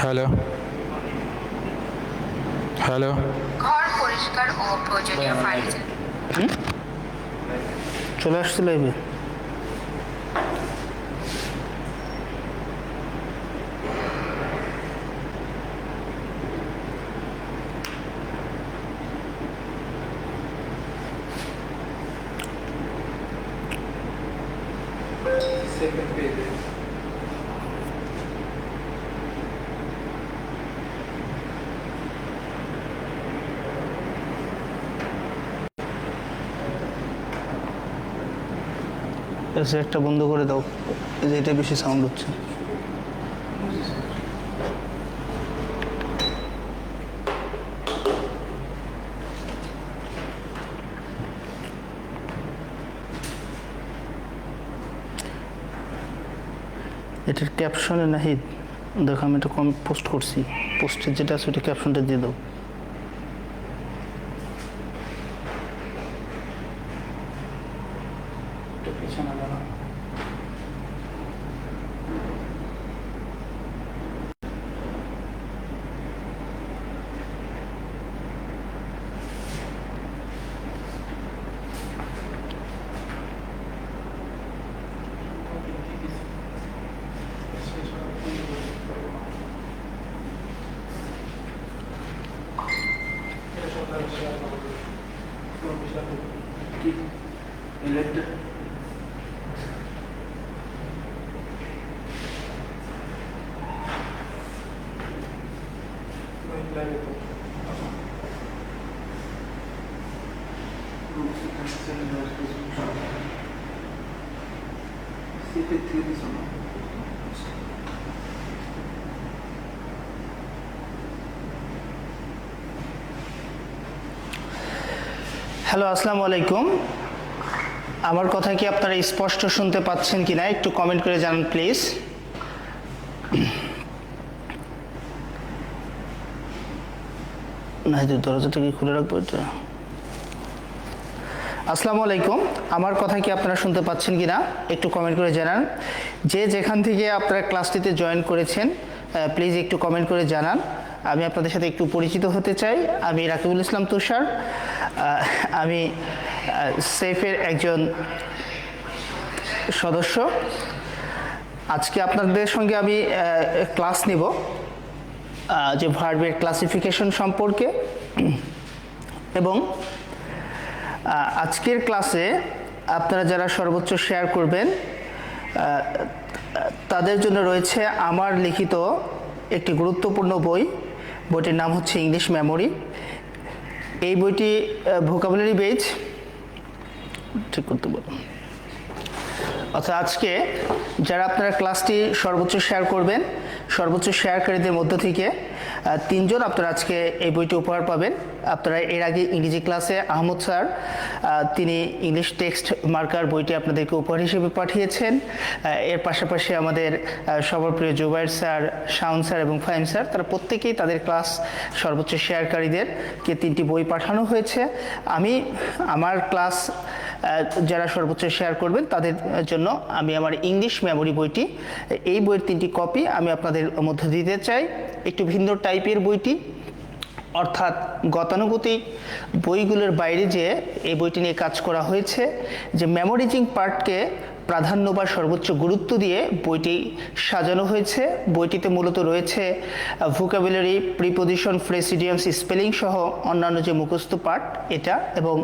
Hello hello ঘর পরিষ্কার ও প্রয়োজনীয় ফার্নিচার। চলে আসছে লাইভে। Second page. একটা বন্ধ করে দাও, এই যে এটা বেশি সাউন্ড হচ্ছে। এটার ক্যাপশনে নাহিদ দেখো, আমি এটা কম পোস্ট করছি, পোস্টে যেটা আছে ওটা ক্যাপশনটা দিয়ে দাও। পিছনে দাঁড়া। হ্যালো, আসসালামু আলাইকুম। আমার কথা কি আপনারা স্পষ্ট শুনতে পাচ্ছেন কিনা একটু কমেন্ট করে জানান প্লিজ। না, দরজাটা কি খুলে রাখবো এটা? আসসালামু আলাইকুম, আমার কথা কি আপনারা শুনতে পাচ্ছেন কিনা একটু কমেন্ট করে জানান। যে যেখান থেকে আপনারা ক্লাসটিতে জয়েন করেছেন প্লিজ একটু কমেন্ট করে জানান। আমি আপনাদের সাথে একটু পরিচিত হতে চাই। আমি রাকিবুল ইসলাম তুষার, আমি সেফের একজন সদস্য। আজকে আপনাদের সঙ্গে আমি ক্লাস নিব যে ভার্বের ক্লাসিফিকেশন সম্পর্কে, এবং আজকের ক্লাসে আপনারা যারা সর্বোচ্চ শেয়ার করবেন তাদের জন্য রয়েছে আমার লিখিত একটি গুরুত্বপূর্ণ বই। বইটির নাম হচ্ছে ইংলিশ মেমোরি। এই বইটি ভোকাবুলারি বেজ ঠিক করতে বলুন। অর্থাৎ আজকে যারা আপনারা ক্লাসটি সর্বোচ্চ শেয়ার করবেন, সর্বোচ্চ শেয়ারকারীদের মধ্য থেকে 3 জন আপনারা আজকে এই বইটি উপহার পাবেন। আপনারা এর আগে ইংরেজি ক্লাসে আহমদ স্যার তিনি ইংলিশ টেক্সট মার্কার বইটি আপনাদেরকে উপহার হিসেবে পাঠিয়েছেন। এর পাশাপাশি আমাদের সবার প্রিয় জুবাইর স্যার, শাওন স্যার এবং ফাহিম স্যার, তারা প্রত্যেকেই তাদের ক্লাস সর্বোচ্চ শেয়ারকারীদেরকে 3টি বই পাঠানো হয়েছে। আমি আমার ক্লাস যারা সর্বোচ্চ শেয়ার করবেন তাদের জন্য আমি আমার ইংলিশ মেমোরি বইটি, এই বইয়ের 3টি কপি আমি আপনাদের মধ্যে দিতে চাই। একটু ভিন্ন টাইপের বইটি, অর্থাৎ গতানুগতিক বইগুলোর বাইরে যে এই বইটি নিয়ে কাজ করা হয়েছে, যে মেমোরাইজিং পার্টকে প্রাধান্য বা সর্বোচ্চ গুরুত্ব দিয়ে বইটি সাজানো হয়েছে। বইটিতে মূলত রয়েছে ভোকাবুলারি, প্রিপোজিশন, ফ্রেজ, স্পেলিং সহ অন্যান্য যে মুখস্থ পার্ট এটা, এবং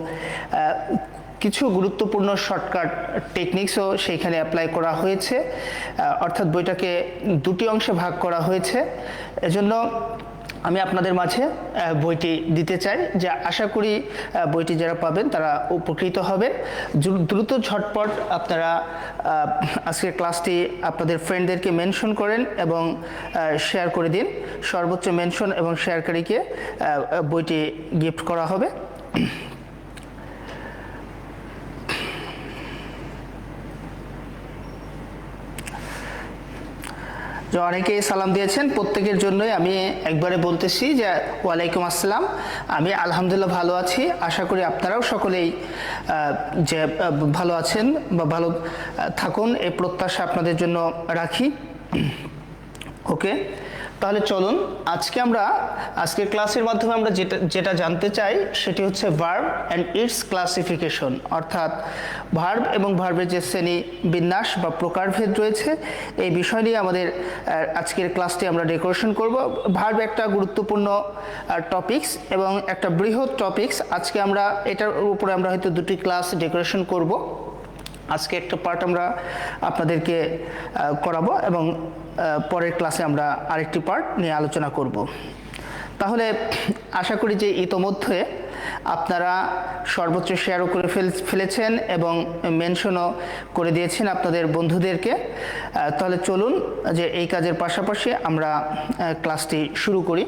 কিছু গুরুত্বপূর্ণ শর্টকাট টেকনিক্সও সেইখানে অ্যাপ্লাই করা হয়েছে। অর্থাৎ বইটাকে 2টি অংশে ভাগ করা হয়েছে। এজন্য আমি আপনাদের মাঝে বইটি দিতে চাই, যে আশা করি বইটি যারা পাবেন তারা উপকৃত হবেন। দ্রুত ঝটপট আপনারা আজকের ক্লাসটি আপনাদের ফ্রেন্ডদেরকে মেনশন করেন এবং শেয়ার করে দিন। সর্বোচ্চ মেনশন এবং শেয়ারকারীকে বইটি গিফট করা হবে। যে অনেকেই সালাম দিয়েছেন, প্রত্যেকের জন্যই আমি একবারে বলতেছি যে ওয়ালাইকুম আসসালাম। আমি আলহামদুলিল্লাহ ভালো আছি। আশা করি আপনারাও সকলেই যে ভালো আছেন বা ভালো থাকুন, এই প্রত্যাশা আপনাদের জন্য রাখি। ওকে, তাহলে চলুন আজকের ক্লাসের মাধ্যমে আমরা যেটা জানতে চাই সেটি হচ্ছে ভার্ব অ্যান্ড ইটস ক্লাসিফিকেশন, অর্থাৎ ভার্ব এবং ভার্বের যে শ্রেণী বিন্যাস বা প্রকারভেদ রয়েছে এই বিষয় নিয়ে আমাদের আজকের ক্লাসটি আমরা ডেকোরেশন করব। ভার্ব একটা গুরুত্বপূর্ণ টপিকস এবং একটা বৃহৎ টপিকস। আজকে আমরা এটার উপরে আমরা হয়তো দুটি ক্লাস ডেকোরেশন করব। আজকে একটা পার্ট আমরা আপনাদেরকে করাবো এবং পরের ক্লাসে আমরা আরেকটি পার্ট নিয়ে আলোচনা করব। তাহলে আশা করি যে ইতোমধ্যে আপনারা সর্বোচ্চ শেয়ারও করে ফেলেছেন এবং মেনশনও করে দিয়েছেন আপনাদের বন্ধুদেরকে। তাহলে চলুন যে এই কাজের পাশাপাশি আমরা ক্লাসটি শুরু করি।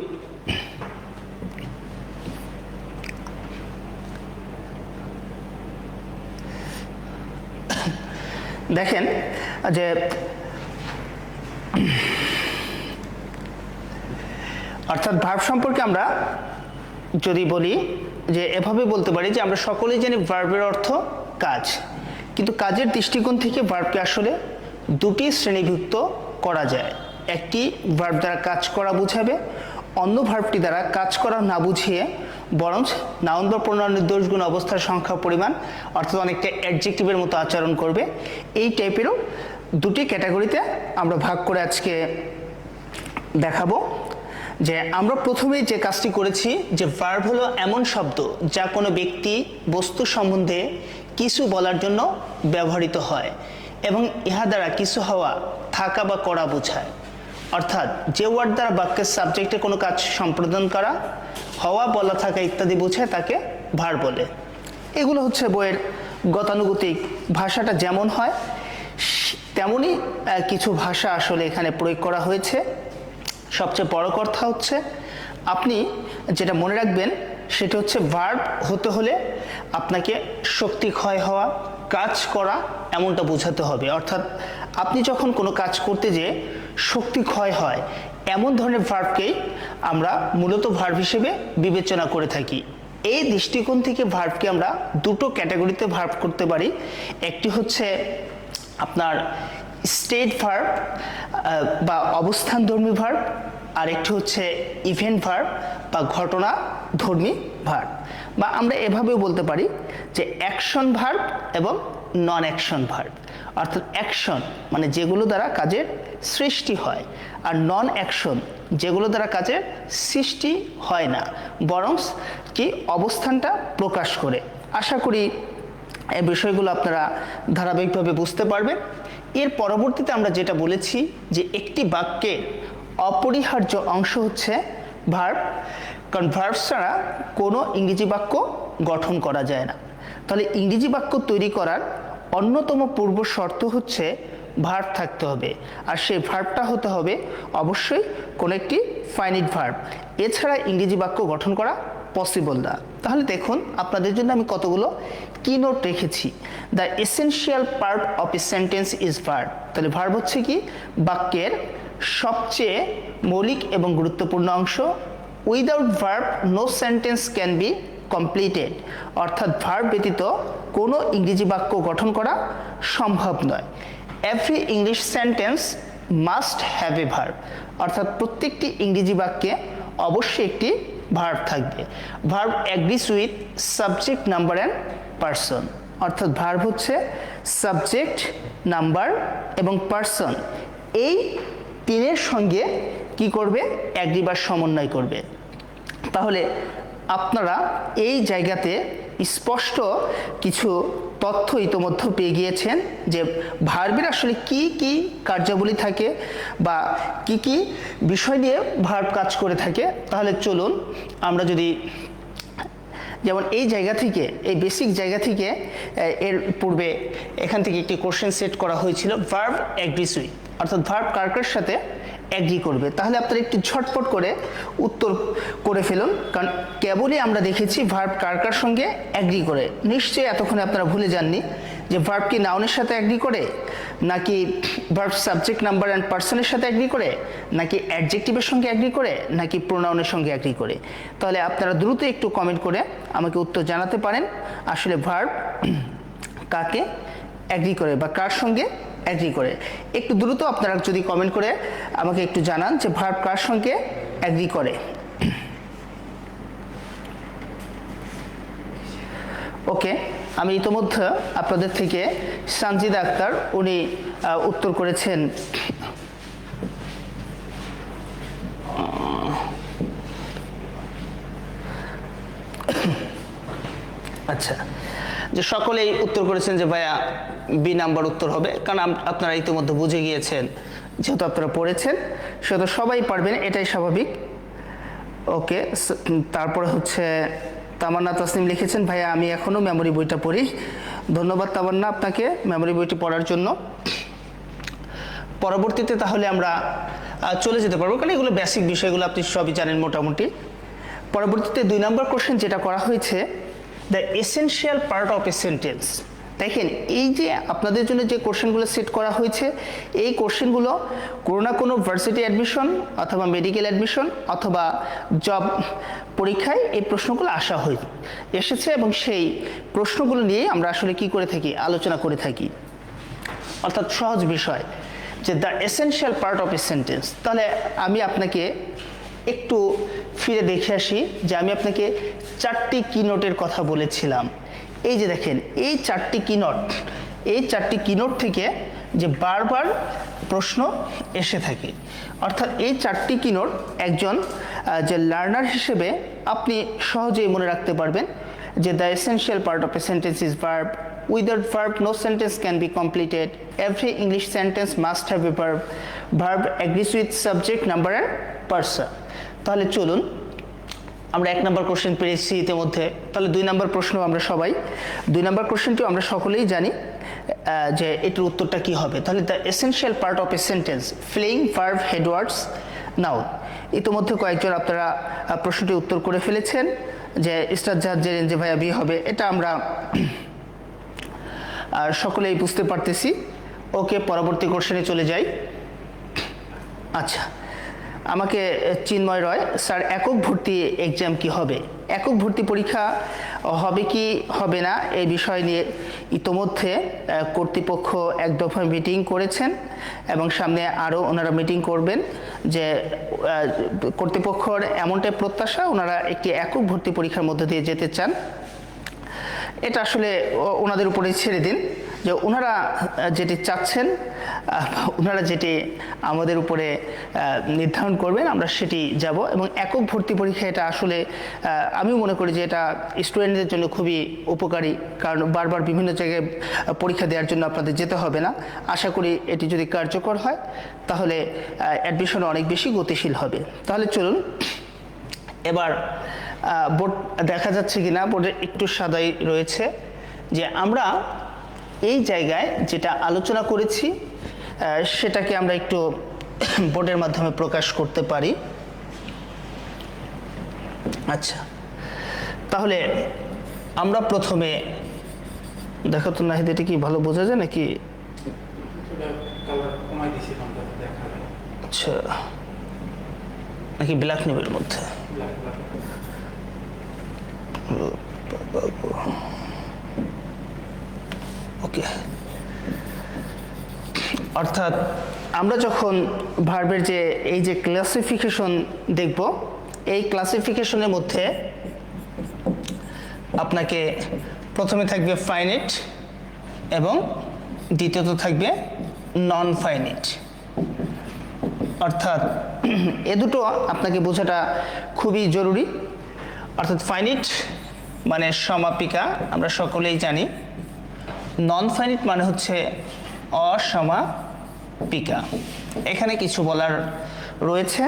দেখেন যে অর্থাৎ ভার্ব সম্পর্কে আমরা যদি বলি যে এভাবে বলতে পারি যে আমরা সকলেই জানি ভার্বের অর্থ কাজ, কিন্তু কাজের দৃষ্টিকোণ থেকে ভার্বকে আসলে দুটি শ্রেণীভুক্ত করা যায়। একটি ভার্ব দ্বারা কাজ করা বোঝাবে, অন্য ভার্বটি দ্বারা কাজ করা না বুঝিয়ে বরং নাউন বা প্রোনাউন নির্দেশ গুণ অবস্থার সংখ্যা পরিমাণ অর্থাৎ অনেকটা অ্যাডজেক্টিভের মতো আচরণ করবে। এই টাইপেরও দুটি ক্যাটাগরিতে আমরা ভাগ করে আজকে দেখাবো। যে আমরা প্রথমেই যে কাজটি করেছি যে ভার্ব হলো এমন শব্দ যা কোনো ব্যক্তি বস্তু সম্বন্ধে কিছু বলার জন্য ব্যবহৃত হয় এবং ইহা দ্বারা কিছু হওয়া, থাকা বা করা বোঝায়। অর্থাৎ যে ওয়ার্ড দ্বারা বাক্যের সাবজেক্টে কোনো কাজ সম্পাদন করা, হওয়া, বলা, থাকা ইত্যাদি বোঝায় তাকে ভার্ব বলে। এগুলো হচ্ছে বইয়ের গতানুগতিক ভাষাটা যেমন হয় তেমনই কিছু ভাষা আসলে এখানে প্রয়োগ করা হয়েছে। সবচেয়ে বড় কথা হচ্ছে আপনি যেটা মনে রাখবেন সেটা হচ্ছে ভার্ব হতে হলে আপনাকে শক্তি ক্ষয় হওয়া, কাজ করা এমনটা বোঝাতে হবে। অর্থাৎ আপনি যখন কোনো কাজ করতে যেয়ে শক্তি ক্ষয় হয় এমন ধরনের ভার্বকেই আমরা মূলত ভার্ব হিসেবে বিবেচনা করে থাকি। এই দৃষ্টিকোণ থেকে ভার্বকে আমরা দুটো ক্যাটাগরিতে ভার্ব করতে পারি। একটি হচ্ছে আপনার স্টেট ভার্ব বা অবস্থানধর্মী ভার্ব, আর একটি হচ্ছে ইভেন্ট ভার্ব বা ঘটনাধর্মী ভার্ব, বা আমরা এভাবেও বলতে পারি যে অ্যাকশন ভার্ব এবং নন অ্যাকশন ভার্ব। অর্থাৎ অ্যাকশন মানে যেগুলো দ্বারা কাজের সৃষ্টি হয়, আর নন অ্যাকশন যেগুলো দ্বারা কাজের সৃষ্টি হয় না বরং কি অবস্থানটা প্রকাশ করে। আশা করি এই বিষয়গুলো আপনারা ধারাবাহিকভাবে বুঝতে পারবেন। এর পরবর্তীতে আমরা যেটা বলেছি যে একটি বাক্যের অপরিহার্য অংশ হচ্ছে ভার্ব, কারণ ভার্ব ছাড়া কোনো ইংরেজি বাক্য গঠন করা যায় না। তাহলে ইংরেজি বাক্য তৈরি করার অন্যতম পূর্ব শর্ত হচ্ছে ভার্ব থাকতে হবে, আর সেই ভার্বটা হতে হবে অবশ্যই কোনো একটি ফাইনিট ভার্ব। এছাড়া ইংরেজি বাক্য গঠন করা পসিবল না। তাহলে দেখুন আপনাদের জন্য আমি কতগুলো কি নোট রেখেছি। The essential part of a sentence is verb. তাহলে ভার্ব হচ্ছে কি বাক্যের সবচেয়ে মৌলিক এবং গুরুত্বপূর্ণ অংশ। Without verb no sentence can be completed. অর্থাৎ ভার্ব ব্যতীত কোনো ইংরেজি বাক্য গঠন করা সম্ভব নয়। Every English sentence must have a verb. অর্থাৎ প্রত্যেকটি ইংরেজি বাক্যে অবশ্যই একটি ভার্ব থাকবে। Verb agrees with subject, number and person. অর্থাৎ ভার্ব হচ্ছে সাবজেক্ট, নাম্বার এবং পার্সন, এই তিনের সঙ্গে কি করবে? অ্যাগ্রি বা সমন্বয় করবে। তাহলে আপনারা এই জায়গাতে স্পষ্ট কিছু তথ্য ইতোমধ্যে পেয়ে গিয়েছেন যে ভার্বের আসলে কি কি কার্যাবলী থাকে বা কি কি বিষয় নিয়ে ভার্ব কাজ করে থাকে। তাহলে চলুন আমরা যদি যেমন এই জায়গা থেকে, এই বেসিক জায়গা থেকে এর পূর্বে এখান থেকে একটি কোশ্চেন সেট করা হয়েছিল ভার্ব অ্যাগ্রিজ উইথ, অর্থাৎ ভার্ব কার কার সাথে অ্যাগ্রি করবে। তাহলে আপনারা একটু ঝটপট করে উত্তর করে ফেলুন, কারণ কেবলই আমরা দেখেছি ভার্ব কার কার সঙ্গে অ্যাগ্রি করে। নিশ্চয়ই এতক্ষণে আপনারা ভুলে যাননি যে ভার্ব কি নাউনের সাথে অ্যাগ্রি করে, নাকি ভার্ব সাবজেক্ট, নাম্বার অ্যান্ড পার্সনের সাথে অ্যাগ্রি করে, নাকি অ্যাডজেক্টিভের সঙ্গে অ্যাগ্রি করে, নাকি প্রোনাউনের সঙ্গে অ্যাগ্রি করে। তাহলে আপনারা দ্রুত একটু কমেন্ট করে আমাকে উত্তর জানাতে পারেন আসলে ভার্ব কাকে অ্যাগ্রি করে বা কার সঙ্গে অ্যাগ্রি করে। একটু দ্রুত আপনারা যদি কমেন্ট করে আমাকে একটু জানান যে ভার্ব কার সঙ্গে অ্যাগ্রি করে। ওকে, আমি ইতোমধ্যে আপনাদের থেকে সানজিদা আক্তার উনি উত্তর করেছেন আচ্ছা, যে সকলেই উত্তর করেছেন যে ভাইয়া বি নাম্বার উত্তর হবে, কারণ আপনারা ইতিমধ্যে বুঝে গিয়েছেন, যেহেতু আপনারা পড়েছেন সেহেতু সবাই পারবেন, এটাই স্বাভাবিক। ওকে, তারপরে হচ্ছে তামান্না তাসনিম লিখেছেন ভাইয়া আমি এখনও মেমোরি বইটা পড়ি। ধন্যবাদ তামান্না আপনাকে মেমোরি বইটি পড়ার জন্য। পরবর্তীতে তাহলে আমরা চলে যেতে পারবো, কারণ এগুলো বেসিক বিষয়গুলো আপনি সবই জানেন মোটামুটি। পরবর্তীতে 2 নম্বর কোশ্চেন যেটা করা হয়েছে, the essential part of a sentence. দেখেন এই যে আপনাদের জন্য যে কোশ্চেনগুলো সেট করা হয়েছে, এই কোশ্চেনগুলো কোনো না কোনো ভার্সিটি অ্যাডমিশন অথবা মেডিকেল অ্যাডমিশন অথবা জব পরীক্ষায় এই প্রশ্নগুলো এসেছে এবং সেই প্রশ্নগুলো নিয়ে আমরা আসলে কি করে থাকি, আলোচনা করে থাকি। অর্থাৎ সহজ বিষয় যে the essential part of a sentence. তাহলে আমি আপনাকে একটু ফিরে দেখে আসি যে আমি আপনাকে 4টি কি নোটের কথা বলেছিলাম। এই যে দেখেন এই 4টি কি নোট, এই 4টি কি নোট থেকে যে বারবার প্রশ্ন এসে থাকে, অর্থাৎ এই 4টি কি নোট একজন যে লার্নার হিসেবে আপনি সহজেই মনে রাখতে পারবেন যে the essential part of a sentence is verb, without verb no sentence can be completed, every English sentence must have a verb, verb agrees with subject, number and person। তাহলে চলুন আমরা 1 নম্বর কোশ্চেন পেয়েছি ইতিমধ্যে, তাহলে 2 নম্বর প্রশ্ন আমরা সবাই 2 নম্বর কোশ্চেনটিও আমরা সকলেই জানি যে এটার উত্তরটা কি হবে। তাহলে the essential part of a sentence playing verb headwords noun. ইতিমধ্যে কয়েকজন আপনারা প্রশ্নটি উত্তর করে ফেলেছেন যে স্টার জাহাজের যে ভাইয়া বি হবে, এটা আমরা আর সকলেই বুঝতে পারতেছি। ওকে, পরবর্তী কোশ্চেনে চলে যাই। আচ্ছা, আমাকে চিন্ময় রয় স্যার একক ভর্তি এক্সাম কি হবে, একক ভর্তি পরীক্ষা হবে কি হবে না এই বিষয় নিয়ে ইতোমধ্যে কর্তৃপক্ষ এক দফা মিটিং করেছেন এবং সামনে আরও ওনারা মিটিং করবেন। যে কর্তৃপক্ষর এমনটাই প্রত্যাশা, ওনারা একটি একক ভর্তি পরীক্ষার মধ্যে দিয়ে যেতে চান। এটা আসলে ওনাদের উপরে ছেড়ে দিন যে ওনারা যেটি চাচ্ছেন, ওনারা যেটি আমাদের উপরে নির্ধারণ করবেন আমরা সেটি যাব। এবং একক ভর্তি পরীক্ষা এটা আসলে আমি মনে করি যে এটা স্টুডেন্টদের জন্য খুবই উপকারী, কারণ বারবার বিভিন্ন জায়গায় পরীক্ষা দেওয়ার জন্য আপনাদের যেতে হবে না। আশা করি এটি যদি কার্যকর হয় তাহলে অ্যাডমিশন অনেক বেশি গতিশীল হবে। তাহলে চলুন এবার বোর্ড দেখা যাচ্ছে কিনা, বোর্ডে একটু সাদাই রয়েছে, যে আমরা এই জায়গায় যেটা আলোচনা করেছি সেটাকে আমরা একটু বোর্ডের মাধ্যমে প্রকাশ করতে পারি। আচ্ছা, তাহলে আমরা প্রথমে দেখো তো নাহিদ, এটা কি ভালো বোঝা যায় নাকি? আচ্ছা, নাকি ব্ল্যাক নেবের মধ্যে? ওকে, অর্থাৎ আমরা যখন ভার্বের যে এই যে ক্লাসিফিকেশন দেখব, এই ক্লাসিফিকেশনের মধ্যে আপনাকে প্রথমে থাকবে ফাইনিট এবং দ্বিতীয়ত থাকবে নন ফাইনিট। অর্থাৎ এ দুটো আপনাকে বোঝাটা খুবই জরুরি। অর্থাৎ ফাইনিট মানে সমাপিকা, আমরা সকলেই জানি। নন ফাইনিট মানে হচ্ছে অসমাপিকা। এখানে কিছু বলার রয়েছে,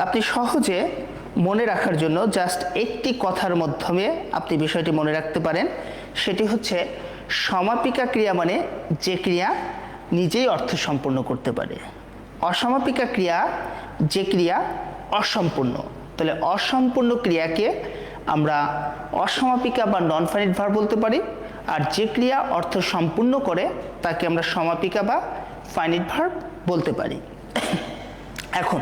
আপনি সহজে মনে রাখার জন্য জাস্ট একটি কথার মাধ্যমে আপনি বিষয়টি মনে রাখতে পারেন। সেটি হচ্ছে সমাপিকা ক্রিয়া মানে যে ক্রিয়া নিজেই অর্থ সম্পূর্ণ করতে পারে, অসমাপিকা ক্রিয়া যে ক্রিয়া অসম্পূর্ণ। তাহলে অসম্পূর্ণ ক্রিয়াকে আমরা অসমাপিকা বা নন ফাইনিট ভার্ব বলতে পারি, আর যে ক্রিয়া অর্থ সম্পূর্ণ করে তাকে আমরা সমাপিকা বা ফাইনিট ভার্ব বলতে পারি। এখন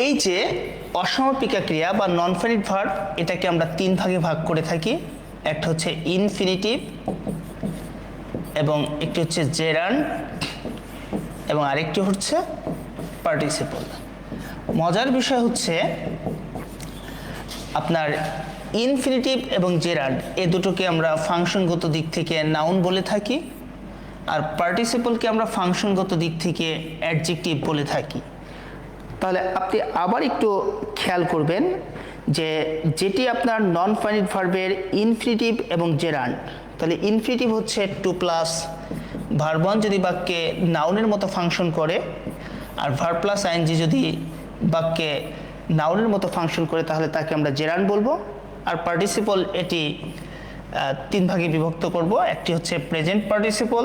এই যে অসমাপিকা ক্রিয়া বা নন ফাইনিট ভার্ব, এটাকে আমরা 3 ভাগে ভাগ করে থাকি। একটা হচ্ছে ইনফিনিটিভ, এবং একটি হচ্ছে জেরান্ড এবং আরেকটি হচ্ছে পার্টিসিপল। মজার বিষয় হচ্ছে আপনার ইনফিনিটিভ এবং জেরান্ড এ দুটোকে আমরা ফাংশনগত দিক থেকে নাউন বলে থাকি, আর পার্টিসিপলকে আমরা ফাংশনগত দিক থেকে অ্যাডজেক্টিভ বলে থাকি। তাহলে আপনি আবার একটু খেয়াল করবেন যে যেটি আপনার নন ফাইনাইট ভার্বের ইনফিনিটিভ এবং জেরান্ড, তাহলে ইনফিনিটিভ হচ্ছে টু প্লাস ভার্ব ওয়ান যদি বাক্যে নাউনের মতো ফাংশন করে, আর ভার্ব প্লাস আইএনজি যদি বাক্যে নাউনের মতো ফাংশন করে তাহলে তাকে আমরা জেরান্ড বলবো। আর পার্টিসিপল এটি তিন ভাগে বিভক্ত করব, একটি হচ্ছে প্রেজেন্ট পার্টিসিপল,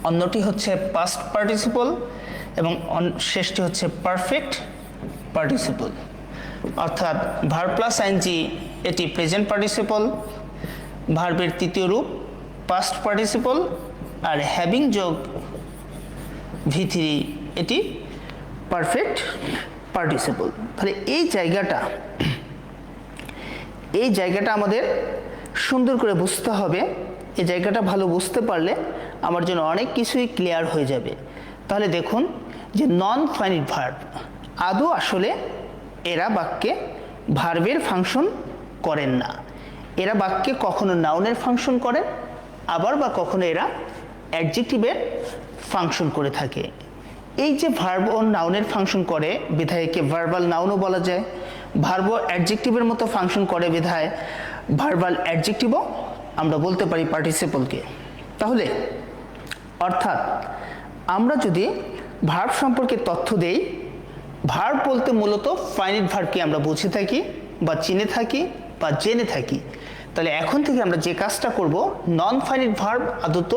অন্যটি হচ্ছে পাস্ট পার্টিসিপল এবং শেষটি হচ্ছে পারফেক্ট পার্টিসিপল। অর্থাৎ ভার্ব প্লাস আইএনজি এটি প্রেজেন্ট পার্টিসিপল, ভার্বের তৃতীয় রূপ পাস্ট পার্টিসিপল, আর হ্যাভিং যোগ V3 এটি পারফেক্ট পার্টিসিপল। তাহলে এই জায়গাটা আমাদের সুন্দর করে বুঝতে হবে। এই জায়গাটা ভালো বুঝতে পারলে আমার জন্য অনেক কিছুই ক্লিয়ার হয়ে যাবে। তাহলে দেখুন যে নন ফাইনাইট ভার্ব আদৌ আসলে এরা বাক্যে ভার্বের ফাংশন করেন না, এরা বাক্যে কখনো নাউনের ফাংশন করেন, আবার বা কখনো এরা অ্যাডজেক্টিভের ফাংশন করে থাকে। এই যে ভার্ব ও নাউনের ফাংশন করে বিধায় একে ভার্বাল নাউনও বলা যায়, ভার্ব অ্যাডজেক্টিভের মতো ফাংশন করে বিধায় ভার্বাল অ্যাডজেক্টিভও আমরা বলতে পারি পার্টিসিপলকে। তাহলে অর্থাৎ আমরা যদি ভার্ব সম্পর্কে তথ্য দেই, ভার্ব বলতে মূলত ফাইনাইট ভার্বকে আমরা বুঝে থাকি বা চিনে থাকি বা জেনে থাকি। তাহলে এখন থেকে আমরা যে কাজটা করব, নন ফাইনাইট ভার্ব আদত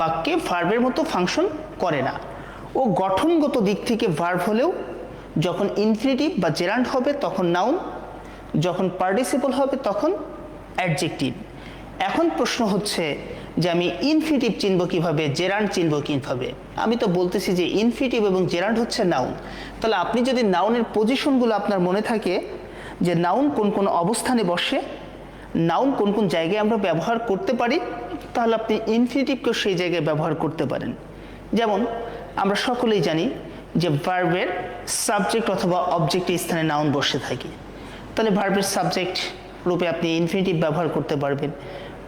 বাক্যে ভার্বের মতো ফাংশন করে না। ও গঠনগত দিক থেকে ভার্ব হলেও যখন ইনফিনিটিভ বা জেরান্ড হবে তখন নাউন, যখন পার্টিসিপল হবে তখন অ্যাডজেক্টিভ। এখন প্রশ্ন হচ্ছে যে আমি ইনফিনিটিভ চিনব কিভাবে, জেরান্ড চিনব কিভাবে? আমি তো বলতেছি যে ইনফিনিটিভ এবং জেরান্ড হচ্ছে নাউন। তাহলে আপনি যদি নাউনের পজিশনগুলো আপনার মনে থাকে যে নাউন কোন কোন অবস্থানে বসে, নাউন কোন কোন জায়গায় আমরা ব্যবহার করতে পারি, তাহলে আপনি ইনফিনিটিভকেও সেই জায়গায় ব্যবহার করতে পারেন। যেমন আমরা সকলেই জানি যে ভার্বের সাবজেক্ট অথবা অবজেক্টের স্থানে নাউন বসে থাকে। তাহলে ভার্বের সাবজেক্ট রূপে আপনি ইনফিনিটিভ ব্যবহার করতে পারবেন,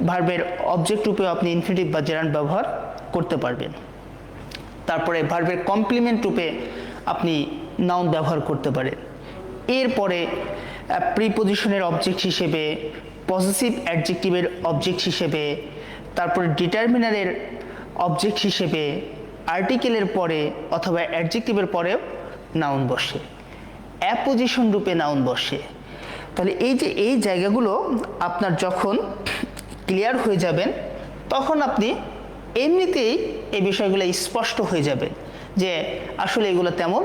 ভার্বের অবজেক্ট রূপেও আপনি ইনফিনিটিভ বা জেরান্ড ব্যবহার করতে পারবেন। তারপরে ভার্বের কমপ্লিমেন্ট রূপে আপনি নাউন ব্যবহার করতে পারেন। এরপরে প্রিপোজিশনের অবজেক্ট হিসেবে, পজিটিভ অ্যাডজেক্টিভের অবজেক্ট হিসেবে, তারপরে ডিটারমিনারের অবজেক্ট হিসেবে, আর্টিকেলের পরে অথবা অ্যাডজেক্টিভের পরেও নাউন বসে, অ্যাপোজিশন রূপে নাউন বসে। তাহলে এই জায়গাগুলো আপনার যখন ক্লিয়ার হয়ে যাবেন তখন আপনি এমনিতেই এই বিষয়গুলো স্পষ্ট হয়ে যাবে যে আসলে এগুলো তেমন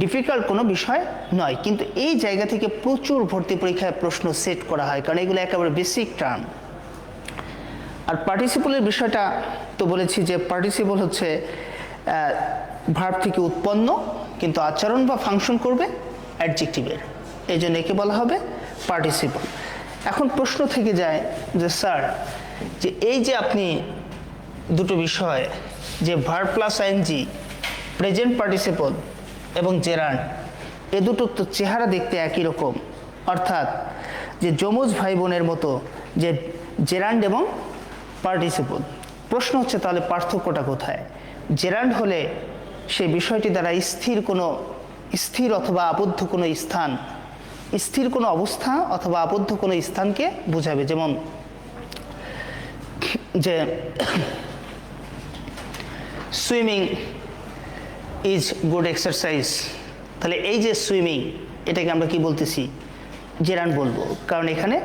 ডিফিকাল্ট কোনো বিষয় নয়। কিন্তু এই জায়গা থেকে প্রচুর ভর্তি পরীক্ষায় প্রশ্ন সেট করা হয়, কারণ এগুলো একেবারে বেসিক টার্ম। আর পার্টিসিপলের বিষয়টা তো বলেছি যে পার্টিসিপল হচ্ছে ভার্ব থেকে উৎপন্ন কিন্তু আচরণ বা ফাংশন করবে অ্যাডজেক্টিভের, এই জন্য একে বলা হবে পার্টিসিপল। এখন প্রশ্ন থেকে যায় যে স্যার, যে এই যে আপনি দুটো বিষয় যে verb plus ING, present participle এবং জেরান্ড, এ দুটো তো চেহারা দেখতে একই রকম, অর্থাৎ যে যমজ ভাই বোনের মতো, যে জেরান্ড এবং পার্টিসিপল। প্রশ্ন হচ্ছে তাহলে পার্থক্যটা কোথায়? জেরান্ড হলে সেই বিষয়টি দ্বারা স্থির অথবা আবদ্ধ কোনো স্থান, স্থির কোনো অবস্থা অথবা আবদ্ধ কোনো স্থানকে বোঝাবে। যেমন যে সুইমিং ইজ গুড এক্সারসাইজ, তাহলে এই যে সুইমিং, এটাকে আমরা কি বলতেছি? জেরান্ড বলবো, কারণ এখানে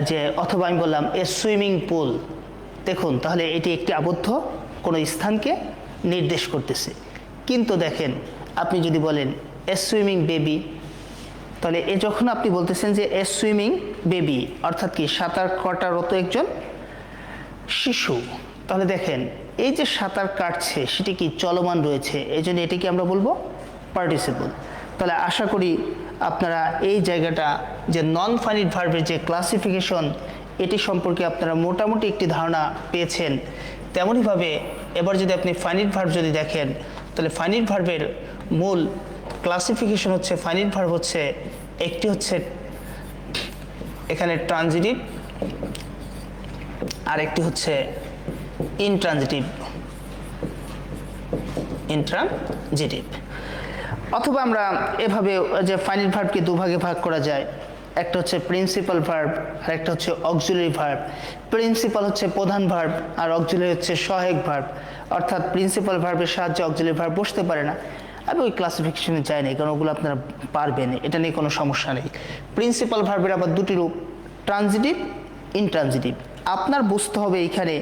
যে অথবা আমি বললাম এ সুইমিং পুল, দেখুন তাহলে এটি একটি আবদ্ধ কোনো স্থানকে নির্দেশ করতেছে। কিন্তু দেখেন আপনি যদি বলেন এ সুইমিং বেবি, তাহলে যখন আপনি বলতেছেন যে এ সুইমিং বেবি অর্থাৎ কি সাঁতার কাটারত একজন শিশু, তাহলে দেখেন এই যে সাঁতার কাটছে সেটি কি চলমান রয়েছে, এই জন্য এটিকে আমরা বলবো পার্টিসিপল। তাহলে আশা করি আপনারা এই জায়গাটা যে নন ফাইনাইট ভার্বের যে ক্লাসিফিকেশন, এটি সম্পর্কে আপনারা মোটামুটি একটি ধারণা পেয়েছেন। তেমনইভাবে এবার যদি আপনি ফাইনাইট ভার্ব যদি দেখেন, তাহলে ফাইনাইট ভার্বের মূল ক্লাসিফিকেশন হচ্ছে, ফাইনাইট ভার্ব হচ্ছে একটি হচ্ছে এখানে ট্রানজিটিভ, আর একটি হচ্ছে ইনট্রানজিটিভ। অথবা আমরা এভাবে যে ফাইনাইট ভার্বকে দুভাগে ভাগ করা যায়, একটা হচ্ছে প্রিন্সিপাল ভার্ব আর একটা হচ্ছে অক্সিলারি ভার্ব। প্রিন্সিপাল হচ্ছে প্রধান ভার্ব আর অক্সিলারি হচ্ছে সহায়ক ভার্ব, অর্থাৎ প্রিন্সিপাল ভার্বের সাহায্যে অক্সিলারি ভার্ব বসতে পারে না। আমি ওই ক্লাসিফিকেশনে যাই না, কারণ ওগুলো আপনারা পারবেন, এটা নিয়ে কোনো সমস্যা নেই। প্রিন্সিপাল ভার্বের আবার দুটি রূপ, ট্রানজিটিভ, ইনট্রানজিটিভ। আপনার বুঝতে হবে এইখানে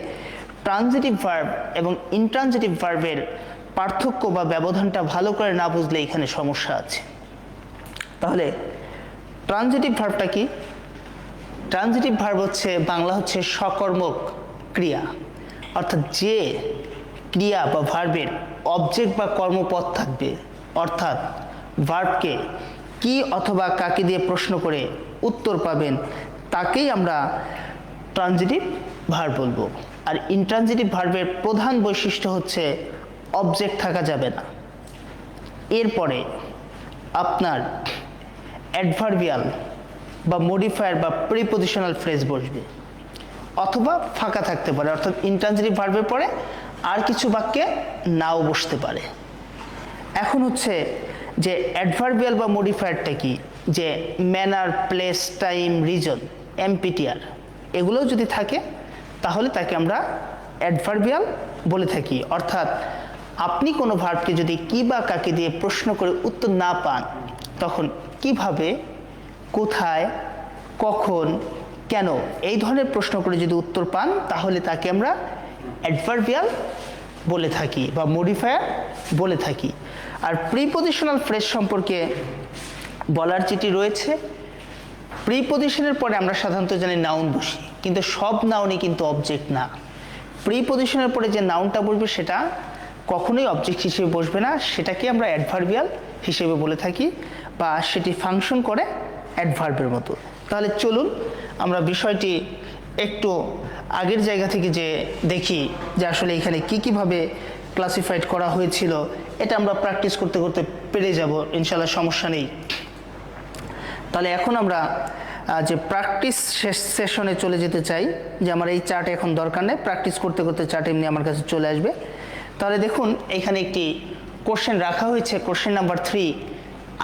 ট্রানজিটিভ ভার্ব এবং ইনট্রানজিটিভ ভার্বের পার্থক্য বা ব্যবধানটা ভালো করে না বুঝলে এখানে সমস্যা আছে। তাহলে ট্রানজিটিভ ভার্বটা কি? ট্রানজিটিভ ভার্ব হচ্ছে বাংলা হচ্ছে সকর্মক ক্রিয়া, অর্থাৎ যে ক্রিয়া বা ভার্বের অবজেক্ট বা কর্মপদ থাকবে, অর্থাৎ ভার্বকে কি অথবা কাকে দিয়ে প্রশ্ন করে উত্তর পাবেন, তাকেই আমরা ট্রানজিটিভ ভার্ব বলবো। আর ইনট্রানজিটিভ ভার্বের প্রধান বৈশিষ্ট্য হচ্ছে অবজেক্ট থাকা যাবে না, এরপরে আপনার অ্যাডভার্বিয়াল বা মডিফায়ার বা প্রিপজিশনাল ফ্রেজ বসবে, অথবা ফাঁকা থাকতে পারে, অর্থাৎ ইনট্রানজিটিভ ভার্বের পরে আর কিছু বাক্যে নাও বসতে পারে। এখন হচ্ছে যে অ্যাডভার্বিয়াল বা মডিফায়ারটা কি, যে ম্যানার, প্লেস, টাইম, রিজন, এমপিটিআর, এগুলোও যদি থাকে তাহলে তাকে আমরা অ্যাডভার্বিয়াল বলে থাকি। অর্থাৎ আপনি কোনো ভার্বকে যদি কি বা কাকে দিয়ে প্রশ্ন করে উত্তর না পান, তখন কিভাবে, কোথায়, কখন, কেন, এই ধরনের প্রশ্ন করে যদি উত্তর পান, তাহলে তাকে আমরা অ্যাডভার্বিয়াল বলে থাকি বা মডিফায়ার বলে থাকি। আর প্রিপজিশনাল ফ্রেজ সম্পর্কে বলার যেটি রয়েছে, প্রিপজিশনের পরে আমরা সাধারণত জানি নাউন বসি, কিন্তু সব নাউনই কিন্তু অবজেক্ট না। প্রিপজিশনের পরে যে নাউনটা বসবে সেটা কখনোই অবজেক্ট হিসেবে বসবে না, সেটাকে আমরা অ্যাডভার্বিয়াল হিসেবে বলে থাকি, বা সেটি ফাংশন করে অ্যাডভার্বের মতো। তাহলে চলুন আমরা বিষয়টি একটু আগের জায়গা থেকে যে দেখি যে আসলে এখানে কীভাবে ক্লাসিফাইড করা হয়েছিল, এটা আমরা প্র্যাকটিস করতে করতে পেরে যাব ইনশাআল্লাহ, সমস্যা নেই। তাহলে এখন আমরা যে প্র্যাকটিস সেশনে চলে যেতে চাই, যে আমার এই চার্ট এখন দরকার নেই, প্র্যাকটিস করতে করতে চার্ট এমনি আমার কাছে চলে আসবে। তাহলে দেখুন এখানে একটি কোশ্চেন রাখা হয়েছে, question number 3,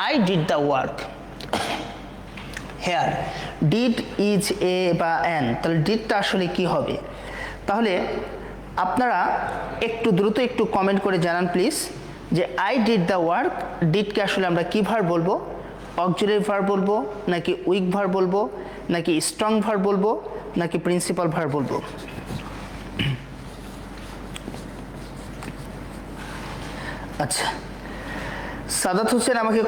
I did the work. Here did is a বা অ্যান, তাহলে ডিডটা আসলে কি হবে? তাহলে আপনারা একটু দ্রুত একটু কমেন্ট করে জানান প্লিজ, যে আই ডিড দ্য ওয়ার্ক, ডিডকে আসলে আমরা কী ভার্ব বলবো? অক্সিলারি ভার্ব বলবো, নাকি উইক ভার্ব বলবো, নাকি স্ট্রং ভার্ব বলবো, নাকি প্রিন্সিপাল ভার্ব বলবো? আচ্ছা, সাদাত হোসেন আমাকে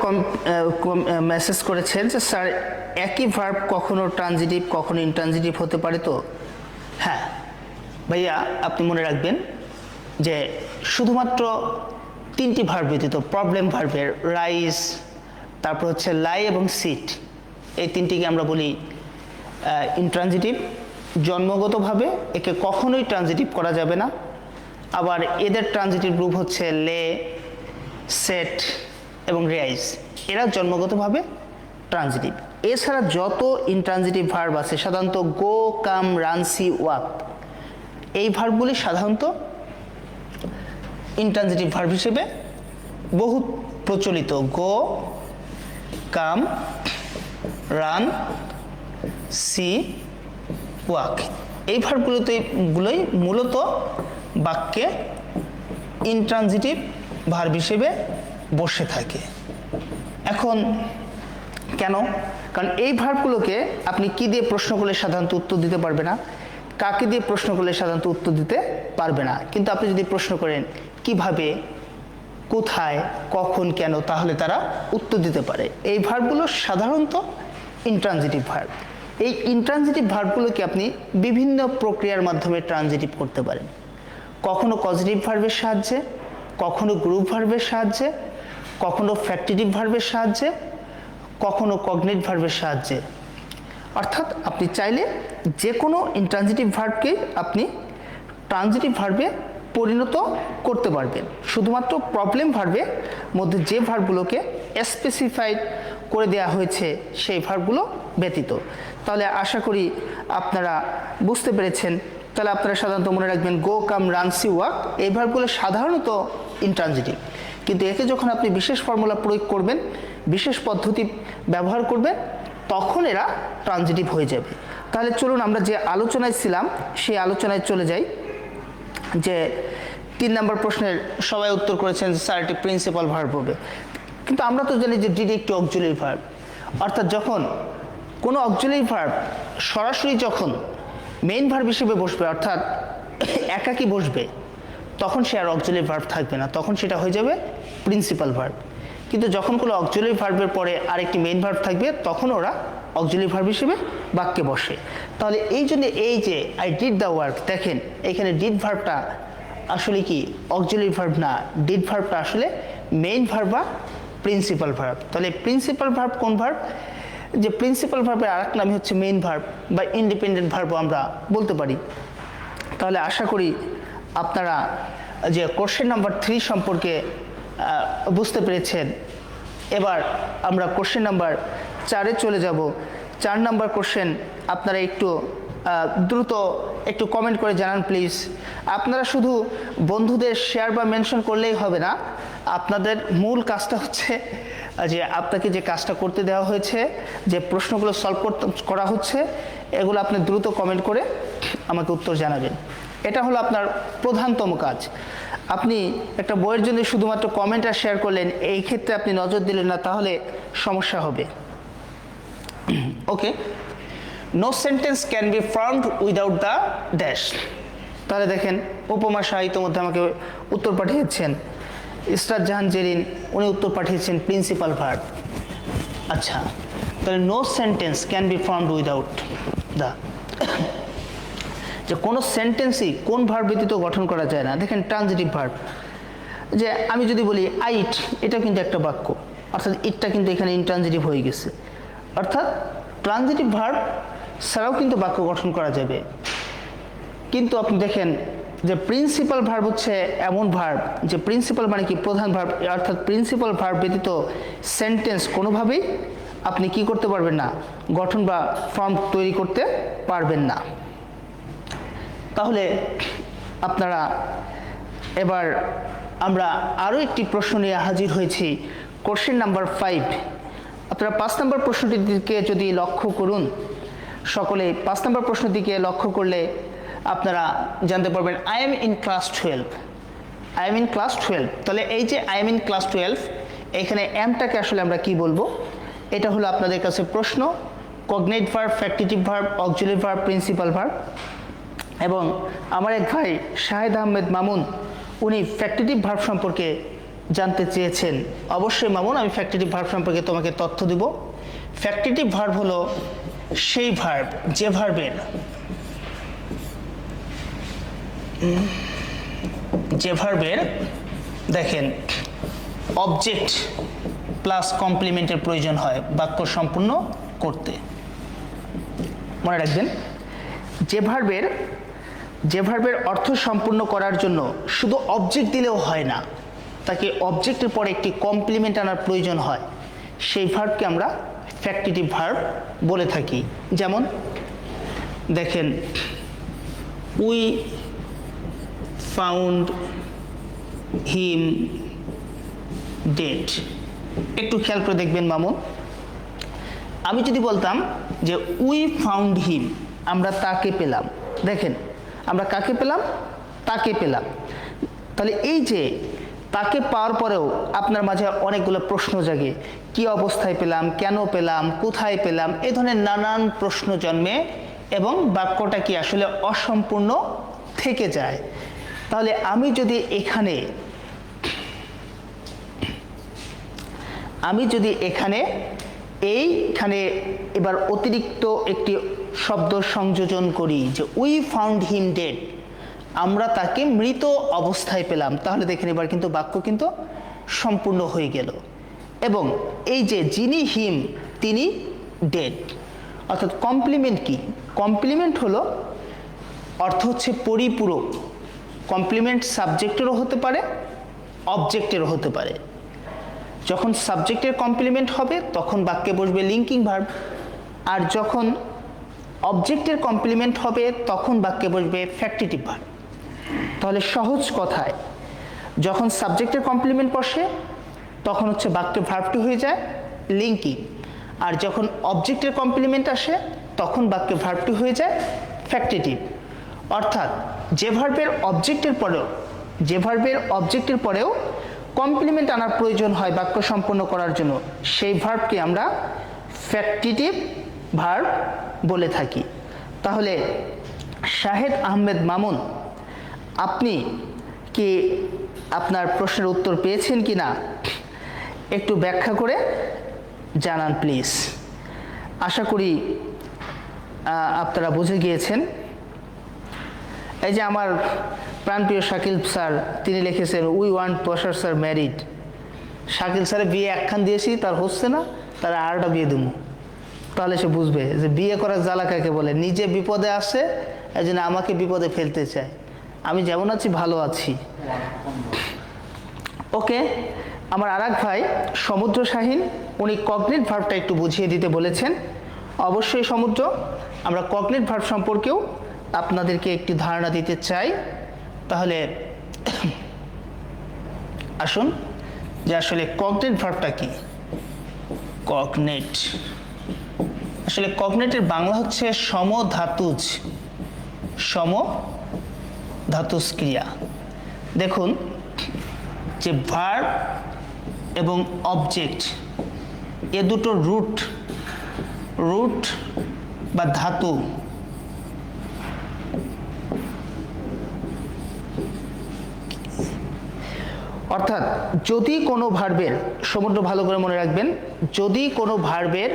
মেসেজ করেছেন যে স্যার একই ভার্ব কখনো ট্রানজিটিভ কখনো ইনট্রানজিটিভ হতে পারে তো? হ্যাঁ ভাইয়া, আপনি মনে রাখবেন যে শুধুমাত্র 3টি ভার্ব ব্যতীত, প্রবলেম ভার্বের রাইজ, তারপর হচ্ছে লাই এবং সিট, এই 3টিকে আমরা বলি ইনট্রানজিটিভ। জন্মগতভাবে একে কখনোই ট্রানজিটিভ করা যাবে না। আবার এদের ট্রানজিটিভ রূপ হচ্ছে লে, সেট এবং রেয়াইজ, এরা জন্মগতভাবে ট্রানজিটিভ। এছাড়া যত ইনট্রানজিটিভ ভার্ব আছে, সাধারণত গো, কাম, রান, সি, ওয়াক, এই ভার্বগুলি সাধারণত ইনট্রানজিটিভ ভার্ব হিসেবে বহু প্রচলিত। গো, কাম, রান, সি, ওয়াক, এই ভার্বগুলোই মূলত বাক্যে ইনট্রানজিটিভ ভার্ব হিসেবে বসে থাকে। এখন কেন? কারণ এই ভার্বগুলোকে আপনি কি দিয়ে প্রশ্ন করলে সাধারণত উত্তর দিতে পারবে না, কাকে দিয়ে প্রশ্ন করলে সাধারণত উত্তর দিতে পারবে না। কিন্তু আপনি যদি প্রশ্ন করেন কিভাবে, কোথায়, কখন, কেন, তাহলে তারা উত্তর দিতে পারে। এই ভার্বগুলো সাধারণত ইনট্রানজিটিভ ভার্ব। এই ইনট্রানজিটিভ ভার্বগুলোকে আপনি বিভিন্ন প্রক্রিয়ার মাধ্যমে ট্রানজিটিভ করতে পারেন। কখনো পজিটিভ ভার্বের সাহায্যে, কখনো গ্রুপ ভার্বের সাহায্যে, কখনো ফ্যাক্টিটিভ ভার্বের সাহায্যে, কখনো কগনিট ভার্বের সাহায্যে। অর্থাৎ আপনি চাইলে যে কোনো ইনট্রানজিটিভ ভার্বকে আপনি ট্রানজিটিভ ভার্বে পরিণত করতে পারবেন, শুধুমাত্র প্রবলেম ভার্বের মধ্যে যে ভার্বগুলোকে স্পেসিফাইড করে দেওয়া হয়েছে সেই ভার্বগুলো ব্যতীত। তাহলে আশা করি আপনারা বুঝতে পেরেছেন। তাহলে আপনারা সাধারণত মনে রাখবেন গো, কাম, রান, সি, ওয়াক এই ভার্বগুলো সাধারণত ইনট্রানজিটিভ, কিন্তু একে যখন আপনি বিশেষ ফর্মুলা প্রয়োগ করবেন, বিশেষ পদ্ধতি ব্যবহার করবেন, তখন এরা ট্রানজিটিভ হয়ে যাবে। তাহলে চলুন আমরা যে আলোচনায় ছিলাম সেই আলোচনায় চলে যাই। যে 3 নম্বর প্রশ্নের সবাই উত্তর করেছেন যে স্যার এটি প্রিন্সিপাল ভার্ব হবে, কিন্তু আমরা তো জানি যে ডিড একটি অক্সিলারি ভার্ব, অর্থাৎ যখন কোনো অক্সিলারি ভার্ব সরাসরি যখন মেইন ভার্ব হিসেবে বসবে, অর্থাৎ একাকী বসবে, তখন সে আর অক্সিলারি ভার্ব থাকবে না, তখন সেটা হয়ে যাবে প্রিন্সিপাল ভার্ব। কিন্তু যখন কোনো অক্সিলারি ভার্বের পরে আরেকটি মেইন ভার্ব থাকবে, তখন ওরা অক্সিলারি ভার্ব হিসেবে বাক্যে বসে। তাহলে এই জন্য এই যে আই ডিড দ্য ওয়ার্ক, দেখেন এখানে ডিড ভার্বটা আসলে কি অক্সিলারি ভার্ব না, ডিড ভার্বটা আসলে মেইন ভার্ব বা প্রিন্সিপাল ভার্ব। তাহলে প্রিন্সিপাল ভার্ব কোন ভার্ব? যে প্রিন্সিপাল ভার্বের আরেক নামই হচ্ছে মেইন ভার্ব বা ইন্ডিপেন্ডেন্ট ভার্বও আমরা বলতে পারি। তাহলে আশা করি আপনারা যে কোশ্চেন নাম্বার 3 সম্পর্কে বুঝতে পেরেছেন। এবার আমরা কোশ্চেন নাম্বার 4-এ চলে যাব। 4 নম্বর কোশ্চেন আপনারা একটু দ্রুত একটু কমেন্ট করে জানান প্লিজ। আপনারা শুধু বন্ধুদের শেয়ার বা মেনশন করলেই হবে না, আপনাদের মূল কাজটা হচ্ছে যে আপনাকে যে কাজটা করতে দেওয়া হয়েছে, যে প্রশ্নগুলো সলভ করা হচ্ছে, এগুলো আপনি দ্রুত কমেন্ট করে আমাকে উত্তর জানাবেন। এটা হলো আপনার প্রধানতম কাজ। আপনি একটা বইয়ের জন্য শুধুমাত্র কমেন্ট আর শেয়ার করলেন, এই ক্ষেত্রে আপনি নজর দিলেন না, তাহলে সমস্যা হবে। Okay, no sentence can be formed without the dash. তাহলে দেখেন উপমা সাহিত্য মধ্যে আমাকে উত্তর পাঠিয়েছেন ইসরাত জাহান জেরিন, উনি উত্তর পাঠিয়েছেন প্রিন্সিপাল ভার্ব। আচ্ছা, তাহলে no sentence can be formed without the, যে কোনো সেন্টেন্সই কোন ভার্ব ব্যতীত গঠন করা যায় না। দেখেন ট্রানজিটিভ ভার্ব, যে আমি যদি বলি আই ইট, এটা কিন্তু একটা বাক্য, অর্থাৎ ইটটা কিন্তু এখানে ইনট্রানজিটিভ হয়ে গেছে। অর্থাৎ ট্রানজিটিভ ভার্ব ছাড়াও কিন্তু বাক্য গঠন করা যাবে। কিন্তু আপনি দেখেন যে প্রিন্সিপাল ভার্ব হচ্ছে এমন ভার্ব, যে প্রিন্সিপাল মানে কি প্রধান ভার্ব, অর্থাৎ প্রিন্সিপাল ভার্ব ব্যতীত সেন্টেন্স কোনোভাবেই আপনি কি করতে পারবেন না, গঠন বা ফর্ম তৈরি করতে পারবেন না। তাহলে আপনারা এবার আমরা আরও একটি প্রশ্ন নিয়ে হাজির হয়েছি, কোশ্চেন নাম্বার 5। আপনারা 5 নম্বর প্রশ্নটির দিকে যদি লক্ষ্য করুন, সকলে 5 নম্বর প্রশ্নের দিকে লক্ষ্য করলে আপনারা জানতে পারবেন I am in class 12, I am in class 12। তাহলে এই যে আই এম ইন ক্লাস 12, এখানে এমটাকে আসলে আমরা কি বলবো, এটা হলো আপনাদের কাছে প্রশ্ন। Cognate verb, factitive verb, auxiliary verb, principal verb. এবং আমার এক ভাই শাহেদ আহমেদ মামুন, উনি ফ্যাক্টিটিভ ভার্ব সম্পর্কে জানতে চেয়েছেন। অবশ্যই মামুন, আমি ফ্যাক্টিটিভ ভার্ব সম্পর্কে তোমাকে তথ্য দিব। ফ্যাক্টিটিভ ভার্ব হলো সেই ভার্ব যে ভার্বের দেখেন অবজেক্ট প্লাস কমপ্লিমেন্টের প্রয়োজন হয় বাক্য সম্পূর্ণ করতে। মনে রাখবেন, যে ভার্বের অর্থ সম্পূর্ণ করার জন্য শুধু অবজেক্ট দিলেও হয় না, তাকে অবজেক্টের পরে একটি কমপ্লিমেন্ট আনার প্রয়োজন হয়, সেই ভার্বকে আমরা ফ্যাক্টিটিভ ভার্ব বলে থাকি। যেমন দেখেন উই ফাউন্ড হিম ডেড। একটু খেয়াল করে দেখবেন মামুন, আমি যদি বলতাম যে উই ফাউন্ড হিম, আমরা তাকে পেলাম, দেখেন আমরা কাকে পেলাম, তাকে পেলাম। তাহলে এই যে তাকে পাওয়ার পরেও আপনার মাঝে অনেকগুলো প্রশ্ন জাগে, কি অবস্থায় পেলাম, কেন পেলাম, কোথায় পেলাম, এই ধরনের নানান প্রশ্ন জন্মে এবং বাক্যটা কি আসলে অসম্পূর্ণ থেকে যায়। তাহলে আমি যদি এখানে এইখানে এবার অতিরিক্ত একটি শব্দ সংযোজন করি, যে উই ফাউন্ড হিম ডেড, আমরা তাকে মৃত অবস্থায় পেলাম, তাহলে দেখেন এবার কিন্তু বাক্য কিন্তু সম্পূর্ণ হয়ে গেল। এবং এই যে যিনি হিম, তিনি ডেড, অর্থাৎ কমপ্লিমেন্ট কি? কমপ্লিমেন্ট হলো অর্থ হচ্ছে পরিপূরক। কমপ্লিমেন্ট সাবজেক্টেরও হতে পারে, অবজেক্টেরও হতে পারে। যখন সাবজেক্টের কমপ্লিমেন্ট হবে তখন বাক্যে বসবে লিঙ্কিং ভার্ব, আর যখন অবজেক্টের কমপ্লিমেন্ট হবে তখন বাক্যে বসবে ফ্যাক্টিটিভ ভার্ব। তাহলে সহজ কথায় যখন সাবজেক্টের কমপ্লিমেন্ট বসে তখন হচ্ছে বাক্যে ভার্বটি হয়ে যায় লিঙ্কিং, আর যখন অবজেক্টের কমপ্লিমেন্ট আসে তখন বাক্যে ভার্বটি হয়ে যায় ফ্যাক্টিটিভ। অর্থাৎ যে ভার্বের অবজেক্টের পরেও কমপ্লিমেন্ট আনার প্রয়োজন হয় বাক্য সম্পন্ন করার জন্য, সেই ভার্বকে আমরা ফ্যাক্টিটিভ ভার্ব বলে থাকি। তাহলে শাহেদ আহমেদ মামুন, আপনি কি আপনার প্রশ্নের উত্তর পেয়েছেন কি না একটু ব্যাখ্যা করে জানান প্লিজ। আশা করি আপনারা বুঝে গিয়েছেন। এই যে আমার প্রাণপ্রিয় শাকিল স্যার, তিনি লিখেছেন we want Bashar sir married. Shakil স্যারের বিয়ে একখান দিয়েছি, তার হচ্ছে না, তার আরটা বিয়ে দেবো। তাহলে সে বুঝবে যে বিয়ে করার জ্বালা কাকে বলে। নিজে বিপদে আসে, এই জন্য আমাকে বিপদে ফেলতে চায়। আমি যেমন আছি ভালো আছি। ওকে, আমার আরেক ভাই সমুদ্র শাহিন, উনি কগনিট ভার্বটা একটু বুঝিয়ে দিতে বলেছেন। অবশ্যই সমুদ্র, আমরা কগনিট ভার্ব সম্পর্কেও আপনাদেরকে একটি ধারণা দিতে চাই। তাহলে আসুন যে আসলে কগনিট ভার্বটা কি। কগনিট, আসলে কগনিটের বাংলা হচ্ছে সমধাতুজ ক্রিয়া। দেখুন যে ভার্ব এবং অবজেক্ট এ দুটো রুট বা ধাতু অর্থাৎ যদি কোনো ভার্বের, সমুদ্র ভালো করে মনে রাখবেন, যদি কোনো ভার্বের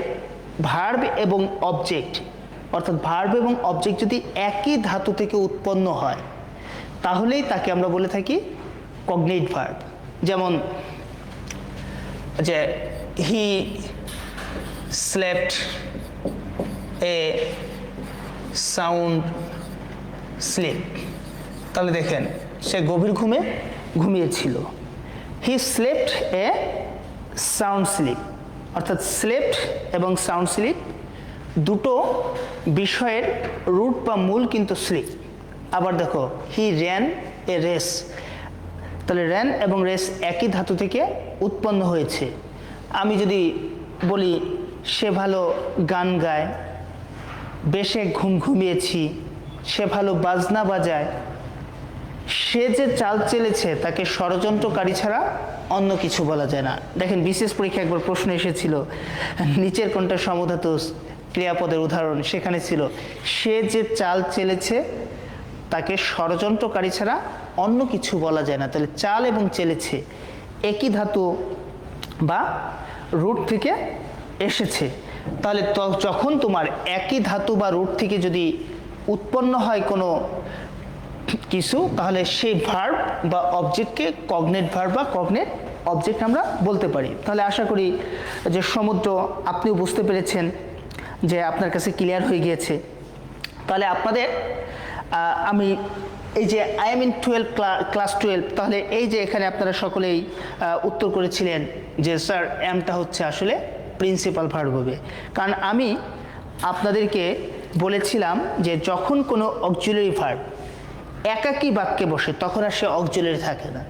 ভার্ব এবং অবজেক্ট, অর্থাৎ ভার্ব এবং অবজেক্ট যদি একই ধাতু থেকে উৎপন্ন হয় তাহলেই তাকে আমরা বলে থাকি কগনিট ভার্ব। যেমন যে he slept a sound sleep, তাহলে দেখেন সে গভীর ঘুমে ঘুমিয়েছিল। He slept a sound sleep, অর্থাৎ স্লেপ্ট এবং সাউন্ড স্লিপ দুটো বিষয়ের রুট বা মূল কিন্তু স্লিপ। আবার দেখো হি র্যান এ রেস, তাহলে র্যান এবং রেস একই ধাতু থেকে উৎপন্ন হয়েছে। আমি যদি বলি সে ভালো গান গায়, বেশে ঘুমিয়েছি, সে ভালো বাজনা বাজায়, সে যে চাল চেলেছে তাকে ষড়যন্ত্রকারী ছাড়া অন্য কিছু বলা যায় না। দেখেন বিশেষ পরীক্ষা একবার প্রশ্ন এসেছিল নিচের কোনটা সমধাতু ক্রিয়াপদের উদাহরণ, সেখানে ছিল সে যে চাল চেলেছে তাকে ষড়যন্ত্রকারী ছাড়া অন্য কিছু বলা যায় না। তাহলে চাল এবং চেলেছে একই ধাতু বা রুট থেকে এসেছে। তাহলে যখন তোমার একই ধাতু বা রুট থেকে যদি উৎপন্ন হয় কোনো কিছু, তাহলে সেই ভার্ব বা অবজেক্টকে কগনেট ভার্ব বা কগনেট অবজেক্ট আমরা বলতে পারি। তাহলে আশা করি যে সমুদ্র আপনিও বুঝতে পেরেছেন, যে আপনার কাছে ক্লিয়ার হয়ে গিয়েছে। তাহলে আপনাদের আমি এই যে আই এম ইন ক্লাস 12, তাহলে এই যে এখানে আপনারা সকলেই উত্তর করেছিলেন যে স্যার এমটা হচ্ছে আসলে প্রিন্সিপাল ভার্ব হবে। কারণ আমি আপনাদেরকে বলেছিলাম যে যখন কোনো অক্সিলারি ভার্ব একাকী বাক্যে বসে তখন আর সে অক্সিলারি থাকে না,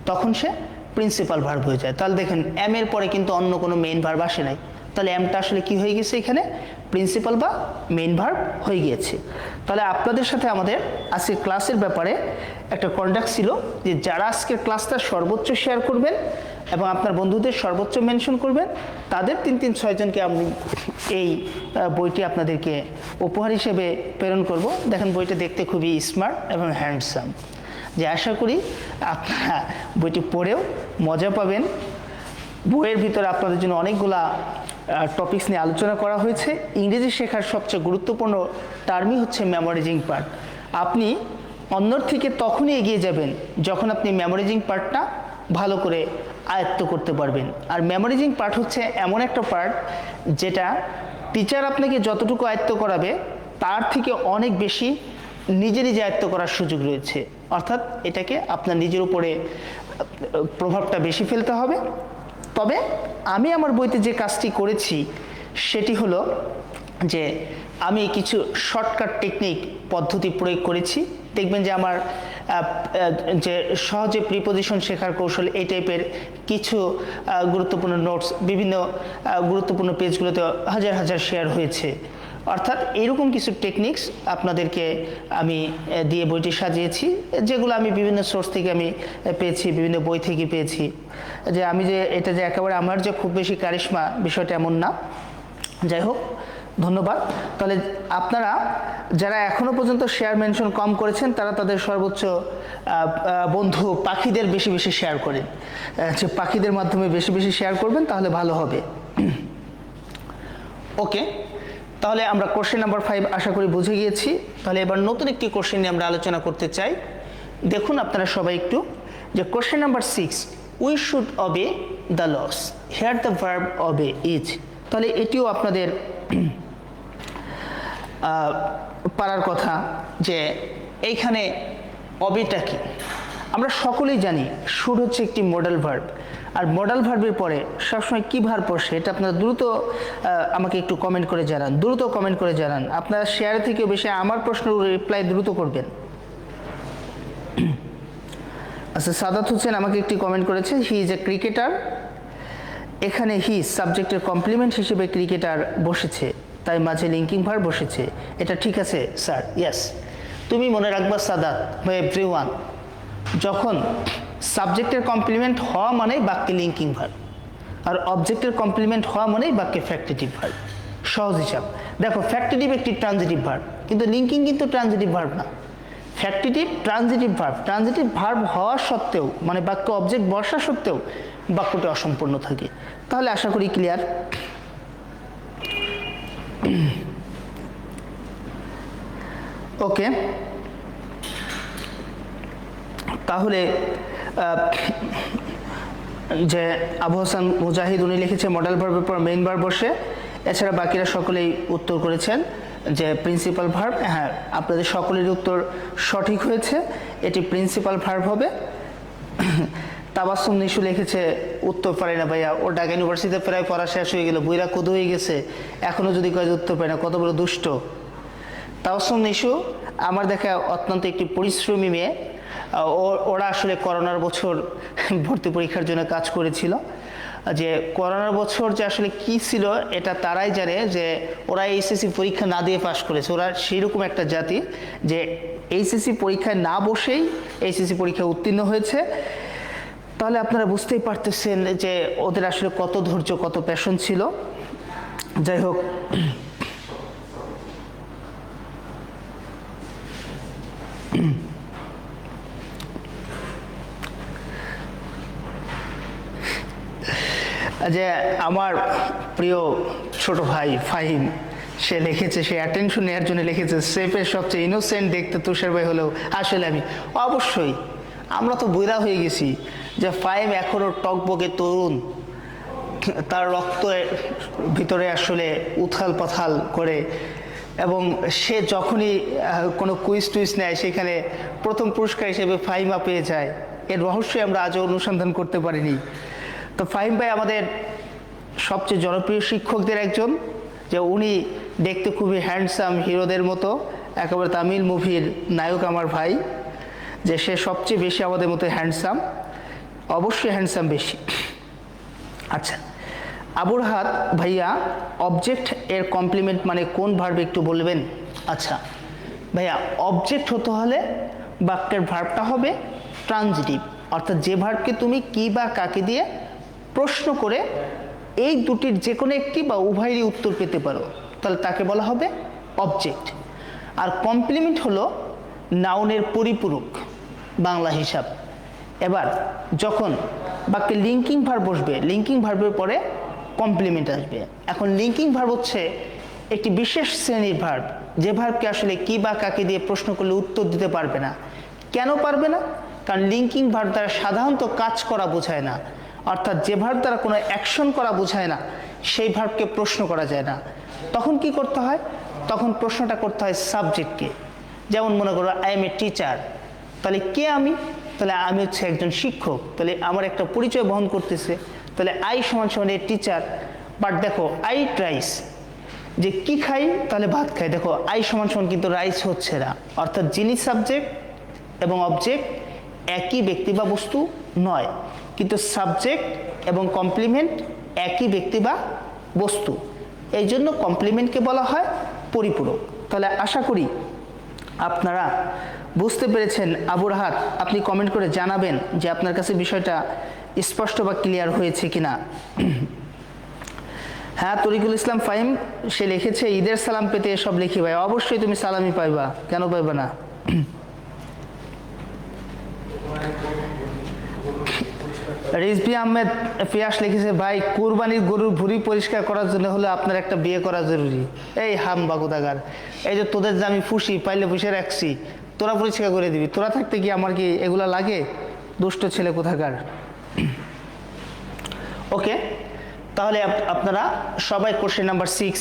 তখন সে প্রিন্সিপাল ভার্ব হয়ে যায়। তাহলে দেখেন এম এর পরে কিন্তু অন্য কোনো মেইন ভার্ব আসে নাই, তাহলে এমটা আসলে কি হয়ে গেছে, এখানে প্রিন্সিপাল বা মেইন ভার্ব হয়ে গিয়েছে। তাহলে আপনাদের সাথে আমাদের আজকের ক্লাসের ব্যাপারে একটা কন্ট্যাক্ট ছিল যে যারা আজকের ক্লাসটা সর্বোচ্চ শেয়ার করবেন এবং আপনার বন্ধুদের সর্বোচ্চ মেনশন করবেন, তাদের 3-6 জনকে আমি এই বইটি আপনাদেরকে উপহার হিসেবে প্রেরণ করব। দেখেন বইটা দেখতে খুবই স্মার্ট এবং হ্যান্ডসাম, যে আশা করি আপনারা বইটি পড়েও মজা পাবেন। বইয়ের ভিতরে আপনাদের জন্য অনেকগুলা টপিকস নিয়ে আলোচনা করা হয়েছে। ইংরেজি শেখার সবচেয়ে গুরুত্বপূর্ণ টার্মই হচ্ছে মেমোরাইজিং পার্ট। আপনি অন্যর থেকে তখনই এগিয়ে যাবেন যখন আপনি মেমোরাইজিং পার্টটা ভালো করে আয়ত্ত করতে পারবেন। আর মেমোরাইজিং পার্ট হচ্ছে এমন একটা পার্ট যেটা টিচার আপনাকে যতটুকু আয়ত্ত করাবে তার থেকে অনেক বেশি নিজে নিজে আয়ত্ত করার সুযোগ রয়েছে, অর্থাৎ এটাকে আপনার নিজের উপরে প্রভাবটা বেশি ফেলতে হবে। তবে আমি আমার বইতে যে কাজটি করেছি সেটি হলো যে আমি কিছু শর্টকাট টেকনিক পদ্ধতি প্রয়োগ করেছি। দেখবেন যে আমার যে সহজে প্রিপোজিশন শেখার কৌশল এই টাইপের কিছু গুরুত্বপূর্ণ নোটস বিভিন্ন গুরুত্বপূর্ণ পেজগুলোতে হাজার হাজার শেয়ার হয়েছে। অর্থাৎ এরকম কিছু টেকনিক্স আপনাদেরকে আমি দিয়ে বইটি সাজিয়েছি, যেগুলো আমি বিভিন্ন সোর্স থেকে আমি পেয়েছি, বিভিন্ন বই থেকে পেয়েছি। যে আমি যে এটা যে একেবারে আমার যে খুব বেশি কারিশমা বিষয়টা এমন না। যাই হোক, ধন্যবাদ। তাহলে আপনারা যারা এখনো পর্যন্ত শেয়ার মেনশন কম করেছেন তারা তাদের সর্বোচ্চ বন্ধু পাখিদের বেশি বেশি শেয়ার করেন, যে পাখিদের মাধ্যমে বেশি বেশি শেয়ার করবেন তাহলে ভালো হবে। ওকে, তাহলে আমরা কোশ্চেন নাম্বার 5 আশা করি বুঝে গিয়েছি। তাহলে এবার নতুন একটি কোশ্চেন নিয়ে আমরা আলোচনা করতে চাই। দেখুন আপনারা সবাই একটু, যে question number 6, we should obey the laws, here the verb obey is. তাহলে এটিও আপনাদের পারার কথা, যে এইখানে অবেটা কি। আমরা সকলেই জানি শুড হচ্ছে একটি মডেল ভার্ব, আর মডেল ভার্বের পরে সবসময় কী ভার্ব বসে এটা আপনারা দ্রুত আমাকে একটু কমেন্ট করে জানান, দ্রুত কমেন্ট করে জানান। আপনারা শেয়ার থেকে বেশি আমার প্রশ্নের রিপ্লাই দ্রুত করবেন। আচ্ছা, সাদাত হোসেন আমাকে একটি কমেন্ট করেছে, হি ইজ এ ক্রিকেটার। এখানে হি সাবজেক্টের কমপ্লিমেন্ট হিসেবে ক্রিকেটার বসেছে, তাই মাঝে লিঙ্কিং ভার্ব বসেছে। এটা ঠিক আছে স্যার? ইয়েস। তুমি মনে রাখবা সাদাত বা এভরিওয়ান, যখন সাবজেক্টের কমপ্লিমেন্ট হওয়া মানেই বাক্যে লিঙ্কিং ভার্ব, আর অবজেক্টের কমপ্লিমেন্ট হওয়া মানেই বাক্যে ফ্যাক্টিটিভ ভার্ব। সহজ হিসাব। দেখো, ফ্যাক্টিটিভ একটি ট্রানজিটিভ ভার্ব, কিন্তু লিঙ্কিং কিন্তু ট্রানজিটিভ ভার্ব না। Factitive transitive verb, transitive verb হওয়া সত্ত্বেও মানে বাক্য অবজেক্ট বসা সত্ত্বেও বাক্যটি অসম্পূর্ণ থাকে। তাহলে আশা করি ক্লিয়ার। ওকে, তাহলে যে আবু হাসান মুজাহিদ উনি লিখেছে মডেল ভার্বের পর মেইন ভার্ব বসে। এছাড়া বাকিরা সকলেই উত্তর করেছেন যে প্রিন্সিপাল ভার্ব। হ্যাঁ, আপনাদের সকলের উত্তর সঠিক হয়েছে, এটি প্রিন্সিপাল ভার্ব হবে। তাবাসসুম নিশু লিখেছে উত্তর পারে না ভাইয়া, ও ঢাকা ইউনিভার্সিটিতে প্রায় পড়া শেষ হয়ে গেল, বইরা কুদু হয়ে গেছে, এখনও যদি কয়েক উত্তর পায় না, কত বড় দুষ্ট। তাবাসসুম নিশু আমার দেখা অত্যন্ত একটি পরিশ্রমী মেয়ে। ওরা আসলে করোনার বছর ভর্তি পরীক্ষার জন্য কাজ করেছিল। যে করোনার বছর যে আসলে কি ছিল এটা তারাই জানে, যে ওরা এইচএসসি পরীক্ষা না দিয়ে পাশ করেছে। ওরা সেইরকম একটা জাতি যে এইচএসসি পরীক্ষায় না বসেই এইচএসসি পরীক্ষায় উত্তীর্ণ হয়েছে। তাহলে আপনারা বুঝতেই পারতেছেন যে ওদের আসলে কত ধৈর্য, কত প্যাশন ছিল। যাই হোক, যে আমার প্রিয় ছোট ভাই ফাহিম, সে লিখেছে, সে অ্যাটেনশন নেওয়ার জন্য লিখেছে, সেফের সবচেয়ে ইনোসেন্ট দেখতে তুষার ভাই হলেও আসলে আমি। অবশ্যই আমরা তো বুইরা হয়ে গেছি যে ফাহিম এখনও টকবকে তরুণ, তার রক্তের ভিতরে আসলে উথাল পাথাল করে, এবং সে যখনই কোনো কুইজ টুইজ নেয় সেখানে প্রথম পুরস্কার হিসেবে ফাহিমা পেয়ে যায়। এর রহস্যই আমরা আজও অনুসন্ধান করতে পারিনি। তো ফাহিম ভাই আমাদের সবচেয়ে জনপ্রিয় শিক্ষকদের একজন, যে উনি দেখতে খুবই হ্যান্ডসাম, হিরোদের মতো, একেবারে তামিল মুভির নায়ক আমার ভাই, যে সে সবচেয়ে বেশি আমাদের মতো হ্যান্ডসাম, অবশ্যই হ্যান্ডসাম বেশি। আচ্ছা, আবুর হাত ভাইয়া, অবজেক্ট এর কমপ্লিমেন্ট মানে কোন ভার্ব একটু বলবেন? আচ্ছা ভাইয়া, অবজেক্ট হতে হলে বাক্যের ভার্বটা হবে ট্রানজিটিভ, অর্থাৎ যে ভার্বকে তুমি কি বা কাকে দিয়ে প্রশ্ন করে এই দুটির যে কোনো একটি বা উভয়েরই উত্তর পেতে পারো, তাহলে তাকে বলা হবে অবজেক্ট। আর কমপ্লিমেন্ট হলো নাউনের পরিপূরক বাংলা হিসাব। এবার যখন বাক্যে লিঙ্কিং ভার্ব বসবে, লিঙ্কিং ভার্বের পরে কমপ্লিমেন্ট আসবে। এখন লিঙ্কিং ভার্ব হচ্ছে একটি বিশেষ শ্রেণীর ভার্ব, যে ভার্বকে আসলে কি বা কাকে দিয়ে প্রশ্ন করলে উত্তর দিতে পারবে না। কেন পারবে না? কারণ লিঙ্কিং ভার্ব দ্বারা সাধারণত কাজ করা বোঝায় না, অর্থাৎ যে ভার্ব দ্বারা কোনো অ্যাকশন করা বোঝায় না সেই ভার্বকে প্রশ্ন করা যায় না। তখন কি করতে হয়? তখন প্রশ্নটা করতে হয় সাবজেক্টকে। যেমন মনে করো আই এম এ টিচার, তাহলে কে আমি? তাহলে আমি হচ্ছে একজন শিক্ষক, তাহলে আমার একটা পরিচয় বহন করতেছে। তাহলে আই সমান সমান এ টিচার। বাট দেখো আই ইট রাইস, যে কি খাই? তাহলে ভাত খাই। দেখো আই সমান সমান কিন্তু রাইস হচ্ছে না, অর্থাৎ যিনি সাবজেক্ট এবং অবজেক্ট একই ব্যক্তি বা বস্তু নয়, কিন্তু সাবজেক্ট এবং কমপ্লিমেন্ট একই ব্যক্তি বা বস্তু। এই জন্য কমপ্লিমেন্টকে বলা হয় পরিপূরক। তাহলে আশা করি আপনারা বুঝতে পেরেছেন। আবু রাহাত, আপনি কমেন্ট করে জানাবেন যে আপনার কাছে বিষয়টা স্পষ্ট বা ক্লিয়ার হয়েছে কিনা। হ্যাঁ, তরিকুল ইসলাম ফাহিম সে লিখেছে ঈদের সালাম পেতে এসব লিখি ভাই। অবশ্যই তুমি সালামি পাইবা, কেন পাইবা না? রিজভি আহমেদ ফিয়াস লিখেছে ভাই কুরবানির গরুর ভুঁড়ি পরিষ্কার করার জন্য হলে আপনার একটা বিয়ে করা জরুরি। এই হাম বাগুদাগার, এই যে তোদের যে আমি ফুসি পাইলে বসে রাখছি, তোরা পরিষ্কার করে দিবি? তোরা থাকতে কি আমার কি এগুলা লাগে? দুষ্ট ছেলে কোথাকার। ওকে, তাহলে আপনারা সবাই কোশ্চেন নাম্বার 6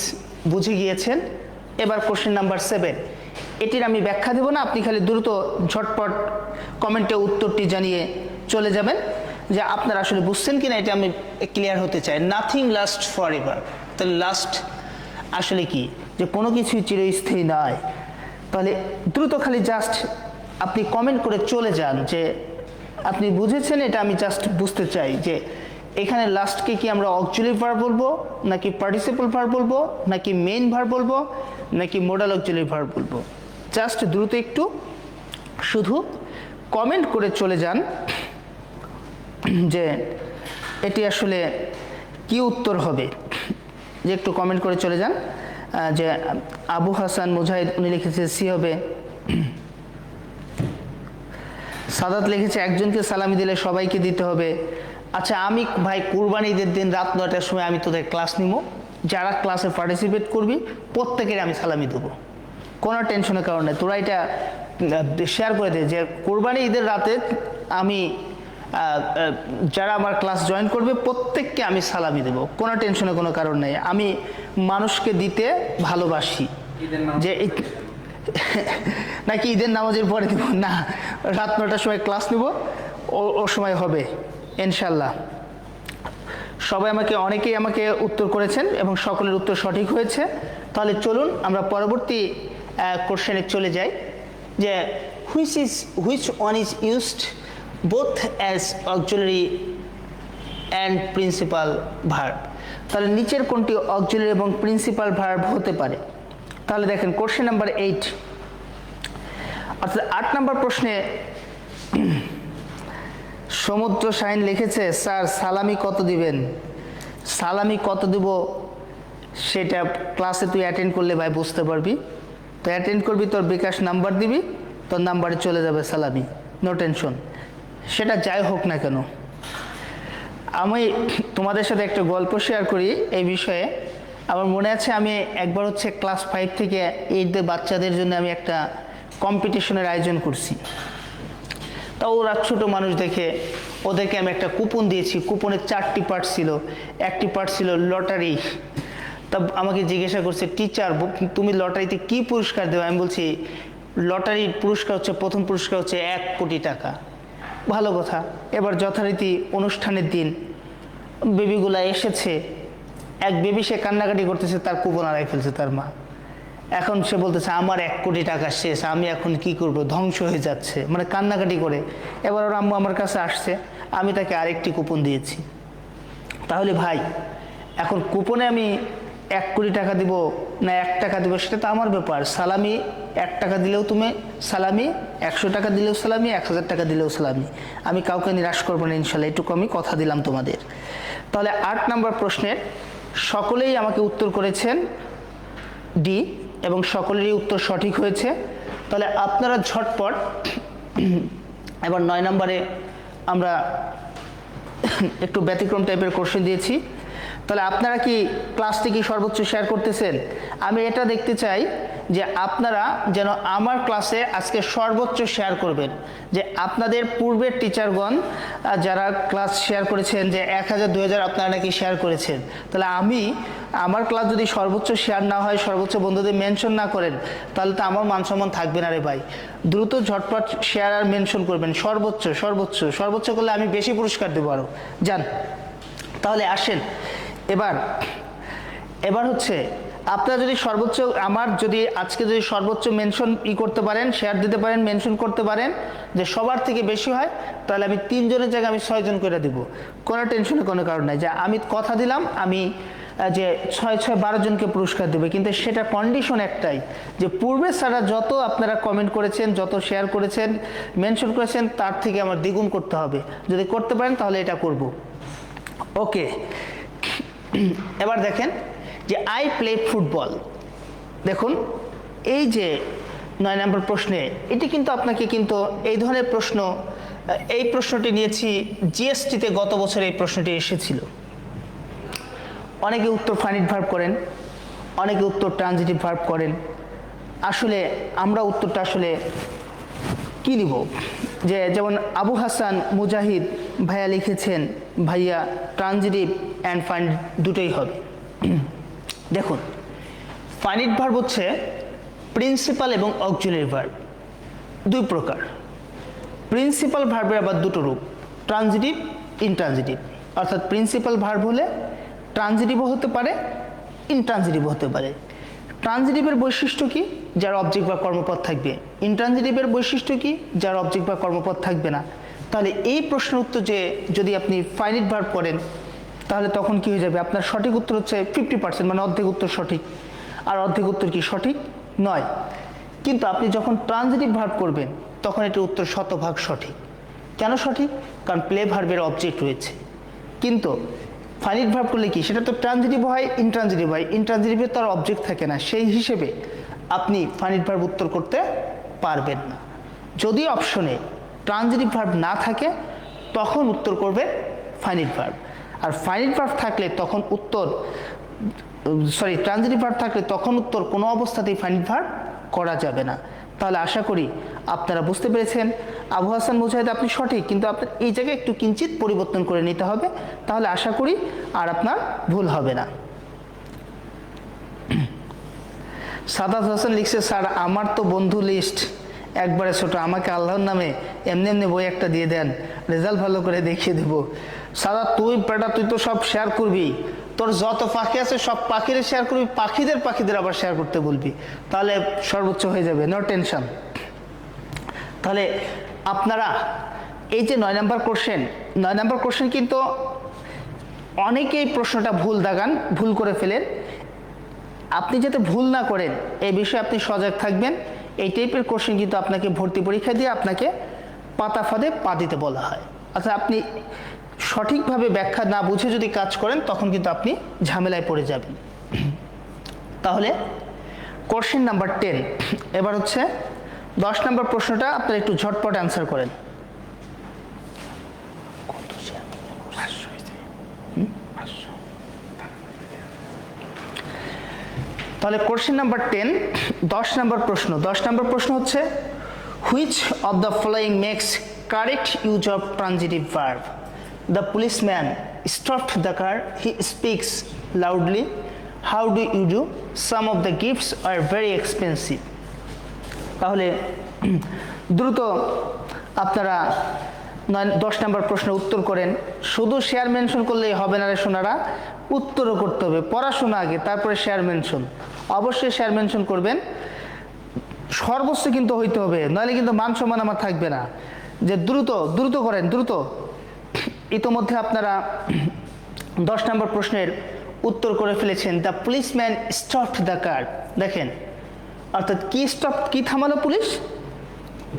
বুঝে গিয়েছেন। এবার কোশ্চেন নাম্বার 7, এটির আমি ব্যাখ্যা দেব না, আপনি খালি দ্রুত ঝটপট কমেন্টে উত্তরটি জানিয়ে চলে যাবেন যে আপনারা আসলে বুঝছেন কিনা, এটা আমি ক্লিয়ার হতে চাই। নাথিং লাস্ট ফর এভার, তাহলে লাস্ট আসলে কি? যে কোনো কিছুই চিরস্থায়ী নয়। তাহলে দ্রুত খালি জাস্ট আপনি কমেন্ট করে চলে যান যে আপনি বুঝেছেন। এটা আমি জাস্ট বুঝতে চাই যে এখানে লাস্টকে কি আমরা অক্সিলারি ভার্ব বলবো, নাকি পার্টিসিপল ভার্ব বলবো, নাকি মেইন ভার্ব বলবো, নাকি মডাল অক্সিলারি ভার্ব বলবো? জাস্ট দ্রুত একটু শুধু কমেন্ট করে চলে যান যে এটি আসলে কি উত্তর হবে। যে একটু কমেন্ট করে চলে যান। যে আবু হাসান মুজাহিদ উনি লিখেছে সি হবে। সাদাত লিখেছে একজনকে সালামি দিলে সবাইকে দিতে হবে। আচ্ছা, আমি ভাই কুরবানি ঈদের দিন রাত 9টার সময় আমি তোদের ক্লাস নিব, যারা ক্লাসে পার্টিসিপেট করবি প্রত্যেকের আমি সালামি দেবো, কোনো টেনশনের কারণ নেই। তোরা এটা শেয়ার করে দে যে কুরবানি ঈদের রাতে আমি যারা আমার ক্লাস জয়েন করবে প্রত্যেককে আমি সালামি দেবো, কোনো টেনশনের কোনো কারণ নেই। আমি মানুষকে দিতে ভালোবাসি। যে নাকি ঈদের নামাজের পরে দেব না, রাত 9টার সময় ক্লাস নেব, ও সময় হবে ইনশাল্লাহ। সবাই অনেকেই আমাকে উত্তর করেছেন এবং সকলের উত্তর সঠিক হয়েছে। তাহলে চলুন আমরা পরবর্তী কোশ্চেনে চলে যাই যে which one is used both as auxiliary and principal verb. তাহলে নিচের কোনটি অক্সিলারি এবং প্রিন্সিপাল ভার্ব হতে পারে? তাহলে দেখেন কোশ্চেন নাম্বার 8, অর্থাৎ 8 নম্বর প্রশ্নে সমুদ্র শাহিন লিখেছে স্যার সালামি কত দিবেন? সালামি কত দিব সেটা ক্লাসে তুই অ্যাটেন্ড করলে ভাই বুঝতে পারবি। তো অ্যাটেন্ড করবি, তোর বিকাশ নাম্বার দিবি, তোর নাম্বারে চলে যাবে সালামি, নো টেনশন। সেটা যাই হোক না কেন, আমি তোমাদের সাথে একটা গল্প শেয়ার করি এই বিষয়ে। আমার মনে আছে আমি একবার হচ্ছে ক্লাস 5 থেকে 8 বাচ্চাদের জন্য আমি একটা কম্পিটিশনের আয়োজন করছি। তা ওরা ছোটো মানুষ দেখে ওদেরকে আমি একটা কুপন দিয়েছি। কুপনের 4টি পার্ট ছিল। একটি পার্ট ছিল লটারি। তা আমাকে জিজ্ঞাসা করছে টিচার তুমি লটারিতে কি পুরস্কার দেবে? আমি বলছি লটারির পুরস্কার হচ্ছে, প্রথম পুরস্কার হচ্ছে 1 কোটি টাকা। ভালো কথা। এবার যথারীতি অনুষ্ঠানের দিন বেবিগুলা এসেছে। এক বেবি সে কান্নাকাটি করতেছে, তার কুপন হারাই ফেলছে তার মা। এখন সে বলতেছে আমার 1 কোটি টাকা শেষ, আমি এখন কি করব, ধ্বংস হয়ে যাচ্ছে, মানে কান্নাকাটি করে। এবার ওর আম্মু আমার কাছে আসছে, আমি তাকে আরেকটি কুপন দিয়েছি। তাহলে ভাই এখন কুপনে আমি 1 কোটি টাকা দিব না 1 টাকা দিব সেটা তো আমার ব্যাপার। সালামি 1 টাকা দিলেও তুমি সালামি, 100 টাকা দিলেও সালামি, 1000 টাকা দিলেও সালামি। আমি কাউকে নিরাশ করবো না ইনশাল্লাহ, এটুকু আমি কথা দিলাম তোমাদের। তাহলে 8 নম্বর প্রশ্নের সকলেই আমাকে উত্তর করেছেন ডি, এবং সকলেরই উত্তর সঠিক হয়েছে। তাহলে আপনারা ঝটপট এবার 9 নম্বরে আমরা একটু ব্যতিক্রম টাইপের কোশ্চেন দিয়েছি। তাহলে আপনারা কি ক্লাসটি কি সর্বোচ্চ শেয়ার করতেছেন? আমি এটা দেখতে চাই যে আপনারা যেন আমার ক্লাসে আজকে সর্বোচ্চ শেয়ার করবেন, যে আপনাদের পূর্বের টিচারগণ যারা ক্লাস শেয়ার করেছেন যে 1000 2000 আপনারা নাকি শেয়ার করেছেন, তাহলে আমি আমার ক্লাস যদি সর্বোচ্চ শেয়ার না হয়, সর্বোচ্চ বন্ধুদের মেনশন না করেন, তাহলে তো আমার মান সম্মান থাকবে না রে ভাই। দ্রুত ঝটপট শেয়ার আর মেনশন করবেন, সর্বোচ্চ সর্বোচ্চ সর্বোচ্চ করলে আমি বেশি পুরস্কার দেবো আরও। যান তাহলে আসেন এবার হচ্ছে আপনারা যদি সর্বোচ্চ আজকে যদি সর্বোচ্চ মেনশন করতে পারেন, শেয়ার দিতে পারেন, মেনশন করতে পারেন, যে সবার থেকে বেশি হয়, তাহলে আমি 3 জনের জায়গায় আমি 6 জন করে দিব। কোনো টেনশনের কোনো কারণ নাই, যে আমি কথা দিলাম আমি যে 6 জনকে পুরস্কার দেবে, কিন্তু সেটা কন্ডিশন একটাই, যে পূর্বে ছাড়া যত আপনারা কমেন্ট করেছেন, যত শেয়ার করেছেন, মেনশন করেছেন, তার থেকে আমার দ্বিগুণ করতে হবে। যদি করতে পারেন তাহলে এটা করব। ওকে, এবার দেখেন যে আই প্লে ফুটবল। দেখুন এই যে 9 নম্বর প্রশ্নে, এটি কিন্তু আপনাকে কিন্তু এই ধরনের প্রশ্ন, এই প্রশ্নটি নিয়েছি জিএসটিতে, গত বছর এই প্রশ্নটি এসেছিল। অনেকে উত্তর ফাইনিট ভার্ব করেন, অনেকে উত্তর ট্রানজিটিভ ভার্ব করেন। আসলে আমরা উত্তরটা আসলে কি নিব, যে যেমন আবু হাসান মুজাহিদ ভাইয়া লিখেছেন, ভাইয়া ট্রানজিটিভ অ্যান্ড ফাইনিট দুটোই হবে। দেখুন ফাইনিট ভার্ব হচ্ছে প্রিন্সিপাল এবং অক্সিলারি ভার্ব, 2 প্রকার। প্রিন্সিপাল ভার্বের আবার 2টো রূপ, ট্রানজিটিভ, ইনট্রানজিটিভ। অর্থাৎ প্রিন্সিপাল ভার্ব হলে ট্রানজিটিভও হতে পারে, ইনট্রানজিটিভও হতে পারে। ট্রানজিটিভের বৈশিষ্ট্য কি? যার অবজেক্ট বা কর্মপদ থাকবে। ইনট্রানজিটিভের বৈশিষ্ট্য কি? যার অবজেক্ট বা কর্মপদ থাকবে না। তাহলে এই প্রশ্নের উত্তর যে যদি আপনি ফাইনিট ভার্ব করেন, তাহলে তখন কি হয়ে যাবে? আপনার সঠিক উত্তর হচ্ছে 50%, মানে অর্ধেক উত্তর সঠিক, আর অর্ধেক উত্তর কি সঠিক নয়। কিন্তু আপনি যখন ট্রানজিটিভ ভার্ব করবেন, তখন এটার উত্তর 100% সঠিক। কেন সঠিক? কারণ প্লে ভার্বের অবজেক্ট রয়েছে। কিন্তু ফাইনিট ভার্ব করলে কি, সেটা তো ট্রানজিটিভ হয়, ইনট্রানজিটিভ হয়, ইনট্রানজিটিভে তো আর অবজেক্ট থাকে না, সেই হিসেবে আপনি ফাইনিট ভার্ব উত্তর করতে পারবেন না। যদি অপশনে ট্রানজিটিভ ভার্ব না থাকে, তখন উত্তর করবে ফাইনিট ভার্ব। আর ফাইনিট ভার্ব থাকলে তখন উত্তর, ট্রানজিটিভ ভার্ব থাকলে তখন উত্তর কোনো অবস্থাতেই ফাইনিট ভার্ব করা যাবে না। তাহলে আশা করি আপনারা বুঝতে পেরেছেন। আবু হাসান মুজাহিদ আপনি সঠিক, কিন্তু আপনার এই জায়গায় একটু কিঞ্চিত পরিবর্তন করে নিতে হবে, তাহলে আশা করি আর আপনার ভুল হবে না। সাদাত হোসেন লিখছে, স্যার আমার তো বন্ধু লিস্ট একবারে ছোট, আমাকে আল্লাহর নামে এমনি এমনি বই একটা দিয়ে দেন, রেজাল্ট ভালো করে দেখিয়ে দেব। সাদাত তুই তো সব শেয়ার করবি, তোর যত পাখি আছে সব পাখিদের শেয়ার করবি, পাখিদের আবার শেয়ার করতে বলবি, তাহলে সর্বোচ্চ হয়ে যাবে, নো টেনশন। তাহলে আপনারা এই যে 9 নম্বর কোশ্চেন কিন্তু অনেকেই প্রশ্নটা ভুল দাগান, ভুল করে ফেলেন। আপনি যাতে ভুল না করেন এই বিষয়ে আপনি সজাগ থাকবেন। এই টাইপের কোশ্চেন কিন্তু আপনাকে ভর্তি পরীক্ষা দিয়ে আপনাকে পাতা ফাঁদে পা দিতে বলা হয়। অর্থাৎ আপনি সঠিকভাবে ব্যাখ্যা না বুঝে যদি কাজ করেন, তখন কিন্তু আপনি ঝামেলায় পড়ে যাবেন। তাহলে কোশ্চেন নাম্বার 10, এবার হচ্ছে 10 নম্বর প্রশ্নটা আপনারা একটু ঝটপট অ্যান্সার করেন। তাহলে কোশ্চেন নাম্বার 10, 10 নম্বর প্রশ্ন হচ্ছে, which of the following makes correct use of transitive verb? The policeman stopped the car, he speaks loudly, how do you do, some of the gifts are very expensive. তাহলে দ্রুত আপনারা 10 নম্বর প্রশ্ন উত্তর করেন। শুধু শেয়ার মেনশন করলেই হবে না রে সোনারা, উত্তরও করতে হবে। পড়াশোনা আগে, তারপরে শেয়ার মেনশন। অবশ্যই শেয়ার মেনশন করবেন, সর্বোচ্চ কিন্তু হইতে হবে, নইলে কিন্তু মান সম্মান আমার থাকবে না। যে দ্রুত করেন, দ্রুত। ইতোমধ্যে আপনারা 10 নম্বর প্রশ্নের উত্তর করে ফেলেছেন। দ্য পুলিশম্যান স্টপড দ্য কার, দেখেন অর্থাৎ কি থামালো পুলিশ?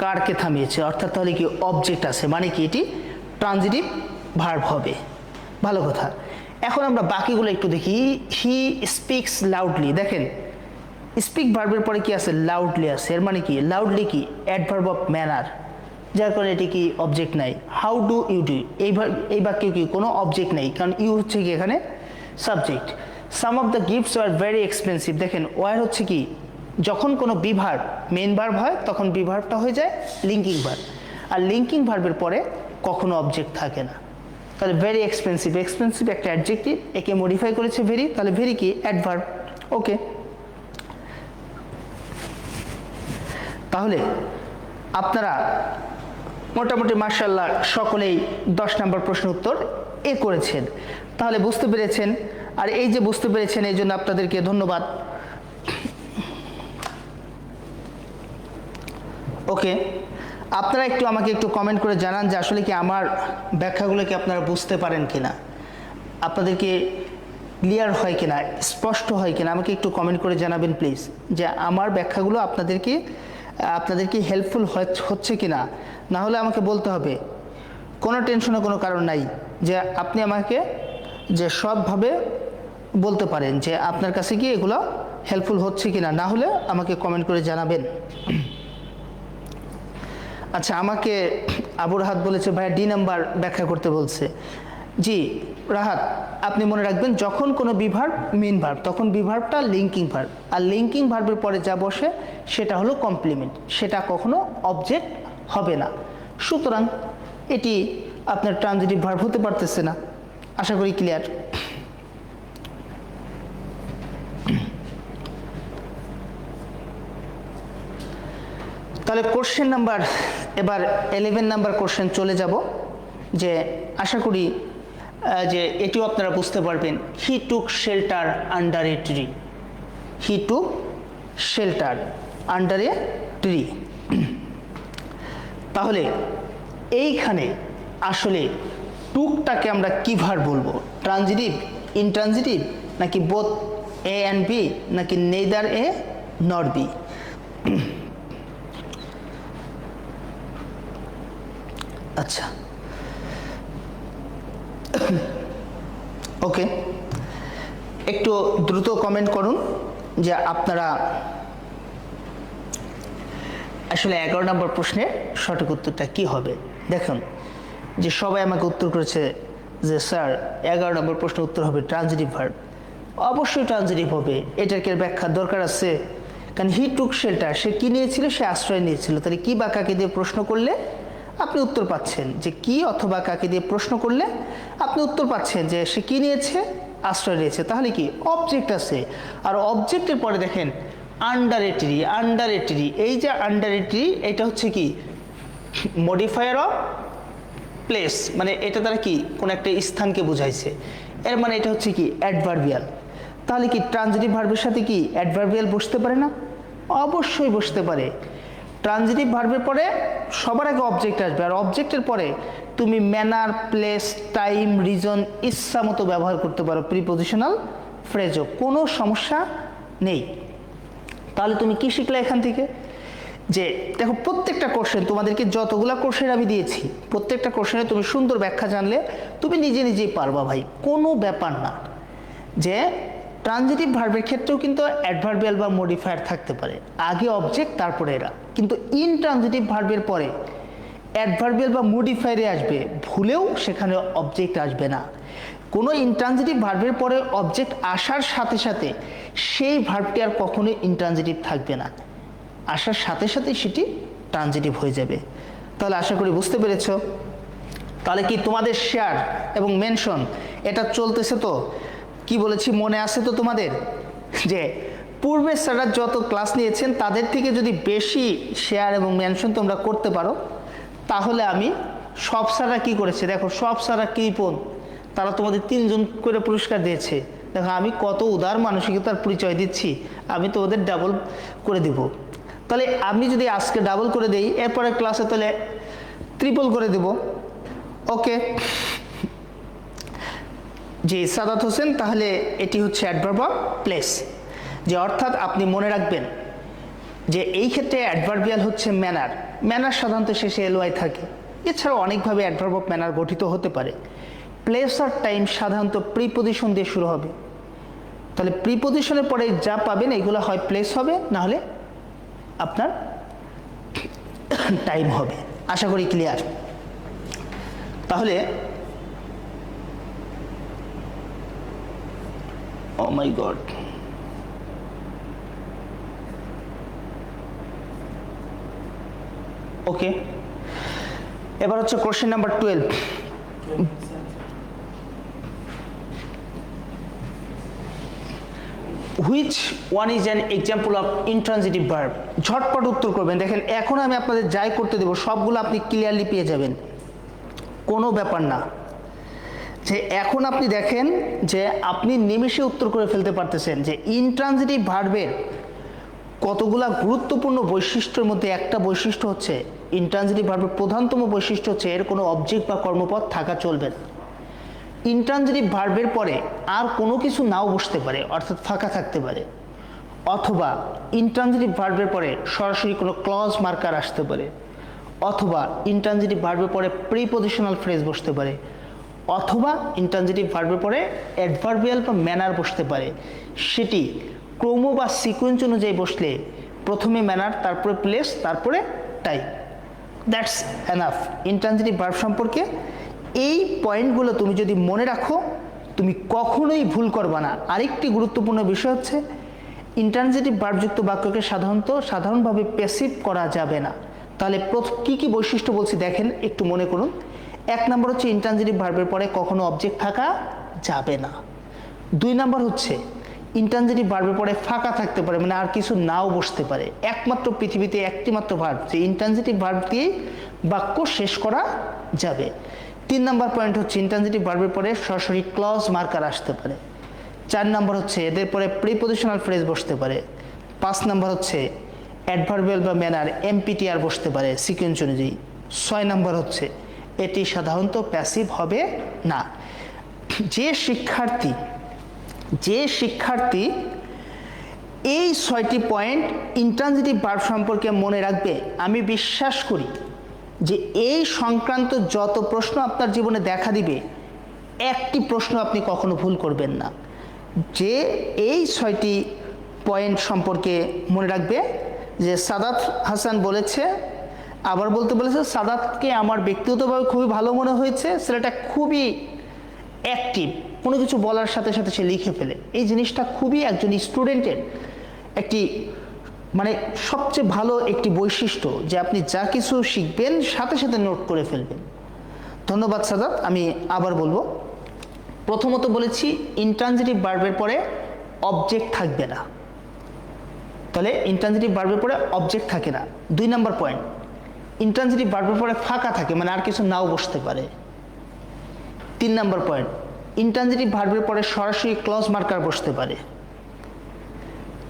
কারকে থামিয়েছে, অর্থাৎ তাহলে কি অবজেক্ট আছে, মানে কি এটি ট্রানজিটিভ ভার্ব হবে। ভালো কথা। এখন আমরা বাকিগুলো একটু দেখি। হি স্পিক্স লাউডলি, দেখেন স্পিক ভার্বের পরে কি আছে? লাউডলি আছে। এর মানে কি লাউডলি কি অ্যাডভার্ব অফ ম্যানার, যার কারণে এটি কি অবজেক্ট নাই। হাউ ডু ইউ ডু, এই বাক্যে কি কোনো অবজেক্ট নেই, কারণ ইউ হচ্ছে কি এখানে subject. Some of the gifts are very expensive, দেখেন ওয়ার হচ্ছে কি যখন কোনো বিভার্ব মেইন ভার্ব হয় তখন বিভার্বটা হয়ে যায় লিঙ্কিং ভার্ব, আর লিঙ্কিং ভার্বের পরে কখনো অবজেক্ট থাকে না। তাহলে ভেরি এক্সপেন্সিভ, এক্সপেন্সিভ একটা অ্যাডজেক্টিভ, একে মডিফাই করেছে ভেরি, তাহলে ভেরি কি অ্যাডভার্ব। ওকে, তাহলে আপনারা মোটামুটি মাশাআল্লাহ সকলেই 10 নম্বর প্রশ্ন উত্তর এ করেছেন, তাহলে বুঝতে পেরেছেন। আর এই যে বুঝতে পেরেছেন এই জন্য আপনাদেরকে ধন্যবাদ। ওকে, আপনারা একটু আমাকে একটু কমেন্ট করে জানান যে আসলে কি আমার ব্যাখ্যাগুলোকে আপনারা বুঝতে পারেন কিনা, আপনাদেরকে ক্লিয়ার হয় কিনা, স্পষ্ট হয় কিনা, আমাকে একটু কমেন্ট করে জানাবেন প্লিজ, যে আমার ব্যাখ্যাগুলো আপনাদেরকে হেল্পফুল হচ্ছে কিনা। না হলে আমাকে বলতে হবে, কোনো টেনশনের কোনো কারণ নাই, যে আপনি আমাকে যে সবভাবে বলতে পারেন যে আপনার কাছে কি এগুলো হেল্পফুল হচ্ছে কিনা, না হলে আমাকে কমেন্ট করে জানাবেন। আচ্ছা, আমাকে আবু রাহাত বলেছে ভাইয়া ডি নাম্বার ব্যাখ্যা করতে বলছে। জি রাহাত, আপনি মনে রাখবেন যখন কোনো বিভার্ব মেইন ভার্ব তখন বিভার্বটা লিঙ্কিং ভার্ব, আর লিঙ্কিং ভার্বের পরে যা বসে সেটা হলো কমপ্লিমেন্ট, সেটা কখনো অবজেক্ট হবে না। সুতরাং এটি আপনার ট্রানজিটিভ ভার্ব হতে পারতেছে না। আশা করি ক্লিয়ার। তাহলে কোশ্চেন নাম্বার এবার 11 নাম্বার কোশ্চেন চলে যাব, যে আশা করি যে এটিও আপনারা বুঝতে পারবেন। He took shelter under a tree, he took shelter under a tree. তাহলে এইখানে আসলে টুকটাকে আমরা কি ভার্ব বলবো, ট্রানজিটিভ, ইনট্রানজিটিভ, নাকি বোথ এ অ্যান্ড বি, নাকি নেইদার এ নর বি? আচ্ছা, ওকে, একটু দ্রুত কমেন্ট করুন যে আপনারা আসলে 11 নম্বর প্রশ্নের সঠিক উত্তরটা কি হবে। দেখুন যে সবাই আমাকে উত্তর করেছে যে স্যার 11 নম্বর প্রশ্নের উত্তর হবে ট্রানজিটিভ ভার্ব। অবশ্যই ট্রানজিটিভ হবে, এটার কি ব্যাখ্যার দরকার আছে? কারণ হি টুক শেল্টার, সে কি নিয়েছিল, সে আশ্রয় নিয়েছিল। তাহলে কি বা কাকে দিয়ে প্রশ্ন করলে আপনি উত্তর পাচ্ছেন, যে কি অথবা কাকে দিয়ে প্রশ্ন করলে আপনি উত্তর পাচ্ছেন যে সে কি নিয়েছে, আশ্রয় নিয়েছে। তাহলে কি অবজেক্ট আছে, আর অবজেক্টের পরে দেখেন under a tree, under a tree, এই যে আন্ডার এ ট্রি এটা হচ্ছে কি মডিফায়ার অফ প্লেস, মানে এটা দ্বারা কি কোন একটা স্থানকে বুঝাইছে, এর মানে এটা হচ্ছে কি অ্যাডভার্বিয়াল। তাহলে কি ট্রানজিটিভ ভার্বের সাথে কি অ্যাডভার্বিয়াল বসতে পারে না? অবশ্যই বসতে পারে। ট্রানজিটিভ ভার্বের পরে সবার আগে অবজেক্ট আসবে, আর অবজেক্টের পরে তুমি ম্যানার, প্লেস, টাইম, রিজন ইচ্ছা মতো ব্যবহার করতে পারো, প্রিপজিশনাল ফ্রেজও, কোনো সমস্যা নেই। তাহলে তুমি কি শিখলে এখান থেকে? যে দেখো প্রত্যেকটা কোশ্চেন, তোমাদেরকে যতগুলা কোশ্চেন আমি দিয়েছি প্রত্যেকটা কোশ্চেনে তুমি সুন্দর ব্যাখ্যা জানলে তুমি নিজে নিজেই পারবা ভাই, কোনো ব্যাপার না। যে ট্রানজিটিভ ভার্বের ক্ষেত্রেও কিন্তু অ্যাডভার্বিয়াল বা মডিফায়ার থাকতে পারে, আগে অবজেক্ট তারপরে এরা, কিন্তু ইনট্রানজিটিভ ভার্বের পরে অ্যাডভার্বিয়াল বা মডিফায়ারে আসবে, ভুলেও সেখানে অবজেক্ট আসবে না। কোনো ইনট্রানজিটিভ ভার্বের পরে অবজেক্ট আসার সাথে সাথে সেই ভার্বটি আর কখনোই ইনট্রানজিটিভ থাকবে না, আসার সাথে সাথে সেটি ট্রানজিটিভ হয়ে যাবে। তাহলে আশা করি বুঝতে পেরেছো। তাহলে কি তোমাদের শেয়ার এবং মেনশন এটা চলতেছে তো? কি বলেছি মনে আছে তো তোমাদের, যে পূর্বে স্যাররা যত ক্লাস নিয়েছেন তাদের থেকে যদি বেশি শেয়ার এবং মেনশন তোমরা করতে পারো, তাহলে আমি সব স্যাররা কি করেছে দেখো, সব স্যাররা কৃপণ, তারা তোমাদের 3 জন করে পুরস্কার দিয়েছে। দেখো আমি কত উদার মানসিকতার পরিচয় দিচ্ছি, আমি তো ওদের ডাবল করে দিব। তাহলে আমি যদি আজকে ডাবল করে দেই, এরপরে ক্লাসে তাহলে ট্রিপল করে দেব। ওকে জি সাদাত হোসেন, তাহলে এটি হচ্ছে অ্যাডভার্ব অফ প্লেস, যে অর্থাৎ আপনি মনে রাখবেন যে এই ক্ষেত্রে অ্যাডভার্বিয়াল হচ্ছে ম্যানার, ম্যানার সাধারণত শেষে এলওয়াই থাকে। এছাড়াও অনেকভাবে অ্যাডভার্ব অফ ম্যানার গঠিত হতে পারে। প্লেস আর টাইম সাধারণত প্রিপজিশন দিয়ে শুরু হবে, তাহলে প্রিপজিশনের পরে যা পাবেন এগুলো হয় প্লেস হবে, না হলে আপনার টাইম হবে। আশা করি ক্লিয়ার। তাহলে ও মাই গড, ওকে, এবার হচ্ছে question number 12। Which one is an example of intransitive verb? ঝটপট উত্তর করবেন। দেখেন এখন আমি আপনাদের যাই করতে দেবো সবগুলো আপনি ক্লিয়ারলি পেয়ে যাবেন, কোনো ব্যাপার না। যে এখন আপনি দেখেন যে আপনি নিমেষে উত্তর করে ফেলতে পারতেছেন যে ইন্ট্রানজিটিভ ভার্বের কতগুলা গুরুত্বপূর্ণ বৈশিষ্ট্যের মধ্যে একটা বৈশিষ্ট্য হচ্ছে, ইন্ট্রানজিটিভ ভার্বের প্রধানতম বৈশিষ্ট্য হচ্ছে এর কোনো অবজেক্ট বা কর্মপদ থাকা চলবে না। ইন্ট্রানজিটিভ ভার্বের পরে আর কোনো কিছু নাও বসতে পারে, অর্থাৎ ফাঁকা থাকতে পারে, অথবা ইন্ট্রানজিটিভ ভার্বের পরে সরাসরি কোনো ক্লজ মার্কার আসতে পারে, অথবা ইন্ট্রানজিটিভ ভার্বের পরে প্রিপজিশনাল ফ্রেজ বসতে পারে, অথবা ইন্ট্রানজিটিভ ভার্বের পরে অ্যাডভার্বিয়াল বা ম্যানার বসতে পারে। সেটি ক্রম বা সিকোয়েন্স অনুযায়ী বসলে প্রথমে ম্যানার, তারপরে প্লেস, তারপরে type. That's enough intransitive verb সম্পর্কে। এই পয়েন্টগুলো তুমি যদি মনে রাখো তুমি কখনোই ভুল করবা না। আরেকটি গুরুত্বপূর্ণ বিষয় হচ্ছে ইন্ট্রানজিটিভ ভার্বযুক্ত বাক্যকে সাধারণভাবে প্যাসিভ করা যাবে না। তাহলে কি কি বৈশিষ্ট্য বলছি দেখেন, একটু মনে করুন। 1 নম্বর হচ্ছে ইন্ট্রানজিটিভ ভার্বের পরে কখনো অবজেক্ট থাকা যাবে না। 2 নম্বর হচ্ছে ইন্ট্রানজিটিভ ভার্বের পরে ফাঁকা থাকতে পারে, মানে আর কিছু নাও বসতে পারে। একমাত্র পৃথিবীতে একটি মাত্র ভার্ব যে ইন্ট্রানজিটিভ ভার্ব দিয়ে বাক্য শেষ করা যাবে। 3 নম্বর পয়েন্ট হচ্ছে ইন্ট্রানজিটিভ ভার্বের পরে সরাসরি ক্লজ মার্কার আসতে পারে। 4 নম্বর হচ্ছে এদের পরে প্রিপজিশনাল ফ্রেজ বসতে পারে। 5 নম্বর হচ্ছে অ্যাডভার্বিয়াল বা ম্যানার এমপিটিআর বসতে পারে সিকোয়েন্স অনুযায়ী। 6 নম্বর হচ্ছে এটি সাধারণত প্যাসিভ হবে না। যে শিক্ষার্থী এই 6টি পয়েন্ট ইন্ট্রানজিটিভ ভার্ব সম্পর্কে মনে রাখবে, আমি বিশ্বাস করি যে এই সংক্রান্ত যত প্রশ্ন আপনার জীবনে দেখা দিবে একটি প্রশ্ন আপনি কখনো ভুল করবেন না। যে এই 6টি পয়েন্ট সম্পর্কে মনে রাখবে যে সাদাত হাসান বলেছে, আবার বলতে বলেছে, সাদাতকে আমার ব্যক্তিগতভাবে খুবই ভালো মনে হয়েছে, ছেলেটা খুবই অ্যাক্টিভ, কোনো কিছু বলার সাথে সাথে সে লিখে ফেলে। এই জিনিসটা খুবই একজন স্টুডেন্টের একটি মানে সবচেয়ে ভালো একটি বৈশিষ্ট্য, যে আপনি যা কিছু শিখবেন সাথে সাথে নোট করে ফেলবেন। ধন্যবাদ সাদাত। আমি আবার বলবো, প্রথমত বলেছি ইন্ট্রানজিটিভ ভার্বের পরে অবজেক্ট থাকবে না, তাহলে ইন্ট্রানজিটিভ ভার্বের পরে অবজেক্ট থাকে না। 2 নম্বর পয়েন্ট ইন্ট্রানজিটিভ ভার্বের পরে ফাঁকা থাকে, মানে আর কিছু নাও বসতে পারে। 3 নম্বর পয়েন্ট ইন্ট্রানজিটিভ ভার্বের পরে সরাসরি ক্লজ মার্কার বসতে পারে।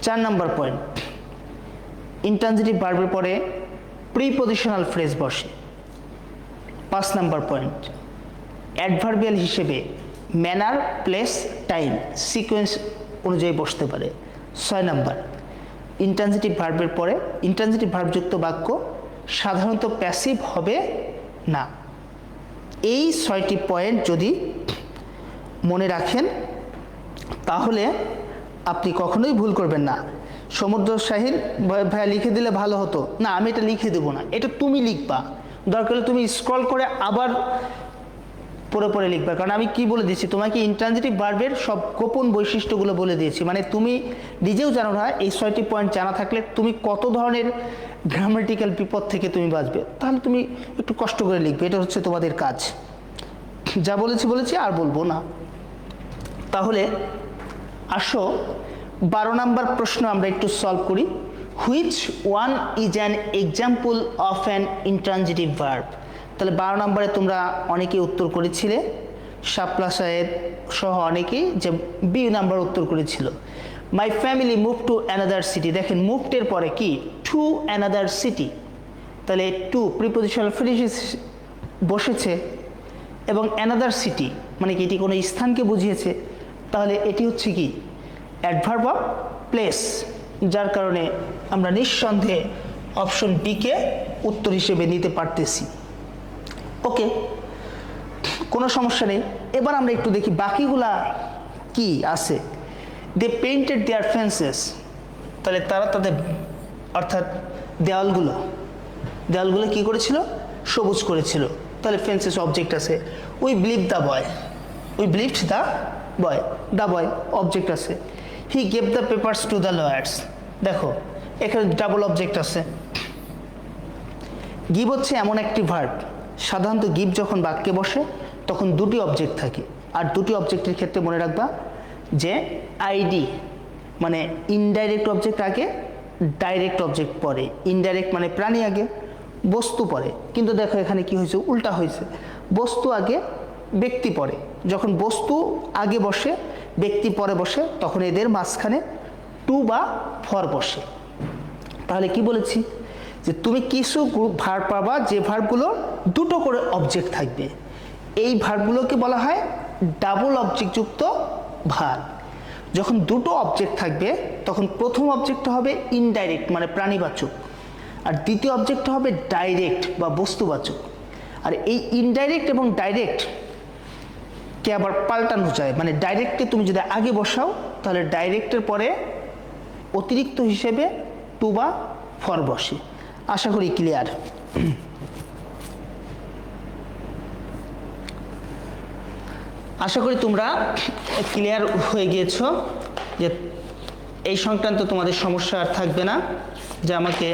4 নম্বর পয়েন্ট ইন্ট্রানজিটিভ ভার্বের পরে প্রিপজিশনাল ফ্রেজ বসে। 5 নম্বর পয়েন্ট অ্যাডভার্বিয়াল হিসেবে ম্যানার, প্লেস, টাইম সিকোয়েন্স অনুযায়ী বসতে পারে। 6 নম্বর ইন্ট্রানজিটিভ ভার্বের পরে ইন্ট্রানজিটিভ ভার্বযুক্ত বাক্য সাধারণত প্যাসিভ হবে না। এই 6টি পয়েন্ট যদি মনে রাখেন তাহলে আপনি কখনোই ভুল করবেন না। সমুদ্র সাহিল ভাইয়া লিখে দিলে ভালো হতো, না আমি এটা লিখে দেবো না, এটা তুমি লিখবা, দরকার হলে তুমি স্ক্রল করে আবার পরে লিখবা। কারণ আমি কি বলে দিচ্ছি তোমাকে, ইন্ট্রানজিটিভ ভার্বের সব গোপন বৈশিষ্ট্যগুলো বলে দিয়েছি। মানে তুমি নিজেও জানো না, এই 6টি পয়েন্ট জানা থাকলে তুমি কত ধরনের গ্রামাটিক্যাল বিপদ থেকে তুমি বাঁচবে। তাহলে তুমি একটু কষ্ট করে লিখবে, এটা হচ্ছে তোমাদের কাজ। যা বলেছি আর বলবো না। তাহলে আসো 12 নম্বর প্রশ্ন আমরা একটু সলভ করি। Which one is an example of an intransitive verb? তাহলে 12 নম্বরে তোমরা অনেকেই উত্তর করেছিলে, শাপলা সাহেব সহ অনেকেই, যে বি নাম্বার উত্তর করেছিল। My family move to another city. দেখেন মুভটের পরে কি টু অ্যানাদার সিটি, তাহলে টু প্রিপজিশনাল ফ্রেজ বসেছে এবং অ্যানাদার সিটি মানে কি এটি কোনো স্থানকে বুঝিয়েছে, তাহলে এটি হচ্ছে কি অ্যাডভার্ব অফ প্লেস, যার কারণে আমরা নিঃসন্দেহে অপশন বি কে উত্তর হিসেবে নিতে পারতেছি। ওকে, কোনো সমস্যা নেই। এবার আমরা একটু দেখি বাকিগুলা কি আছে। দে পেইন্টেড দেয়ার ফেন্সেস, তাহলে তারা তাদের অর্থাৎ দেওয়ালগুলো কি করেছিল, সবুজ করেছিল। তাহলে ফেন্সেস অবজেক্ট আছে। We believe the boy, we believed the boy object আছে। He gave the papers to the lawyers, দেখো এখানে ডাবল অবজেক্ট আছে। গিভ হচ্ছে এমন একটি ভার্ব, সাধারণত গিভ যখন বাক্যে বসে তখন দুটি অবজেক্ট থাকে, আর দুটি অবজেক্টের ক্ষেত্রে মনে রাখবা যে আইডি মানে ইনডাইরেক্ট অবজেক্ট আগে, ডাইরেক্ট অবজেক্ট পরে। ইনডাইরেক্ট মানে প্রাণী আগে, বস্তু পরে। কিন্তু দেখো এখানে কি হয়েছে, উল্টা হয়েছে, বস্তু আগে ব্যক্তি পরে। যখন বস্তু আগে বসে ব্যক্তি পরে বসে তখন এদের মাঝখানে টু বা ফর বসে। তাহলে কি বলেছি যে তুমি কিছু ভার্ব পাবা যে ভার্বগুলো দুটো করে অবজেক্ট থাকবে, এই ভার্বগুলোকে বলা হয় ডাবল অবজেক্টযুক্ত ভার্ব। যখন দুটো অবজেক্ট থাকবে তখন প্রথম অবজেক্টটা হবে ইনডাইরেক্ট মানে প্রাণীবাচক, আর দ্বিতীয় অবজেক্টটা হবে ডাইরেক্ট বা বস্তুবাচক। আর এই ইনডাইরেক্ট এবং ডাইরেক্ট কে আবার পাল্টানো যায়, মানে ডাইরেক্টকে তুমি যদি আগে বসাও তাহলে ডাইরেক্টের পরে অতিরিক্ত হিসেবে টু বা ফর বসে। আশা করি ক্লিয়ার। আশা করি তোমরা ক্লিয়ার হয়ে গিয়েছো যে এই সংক্রান্ত তোমাদের সমস্যা আর থাকবে না, যে আমাকে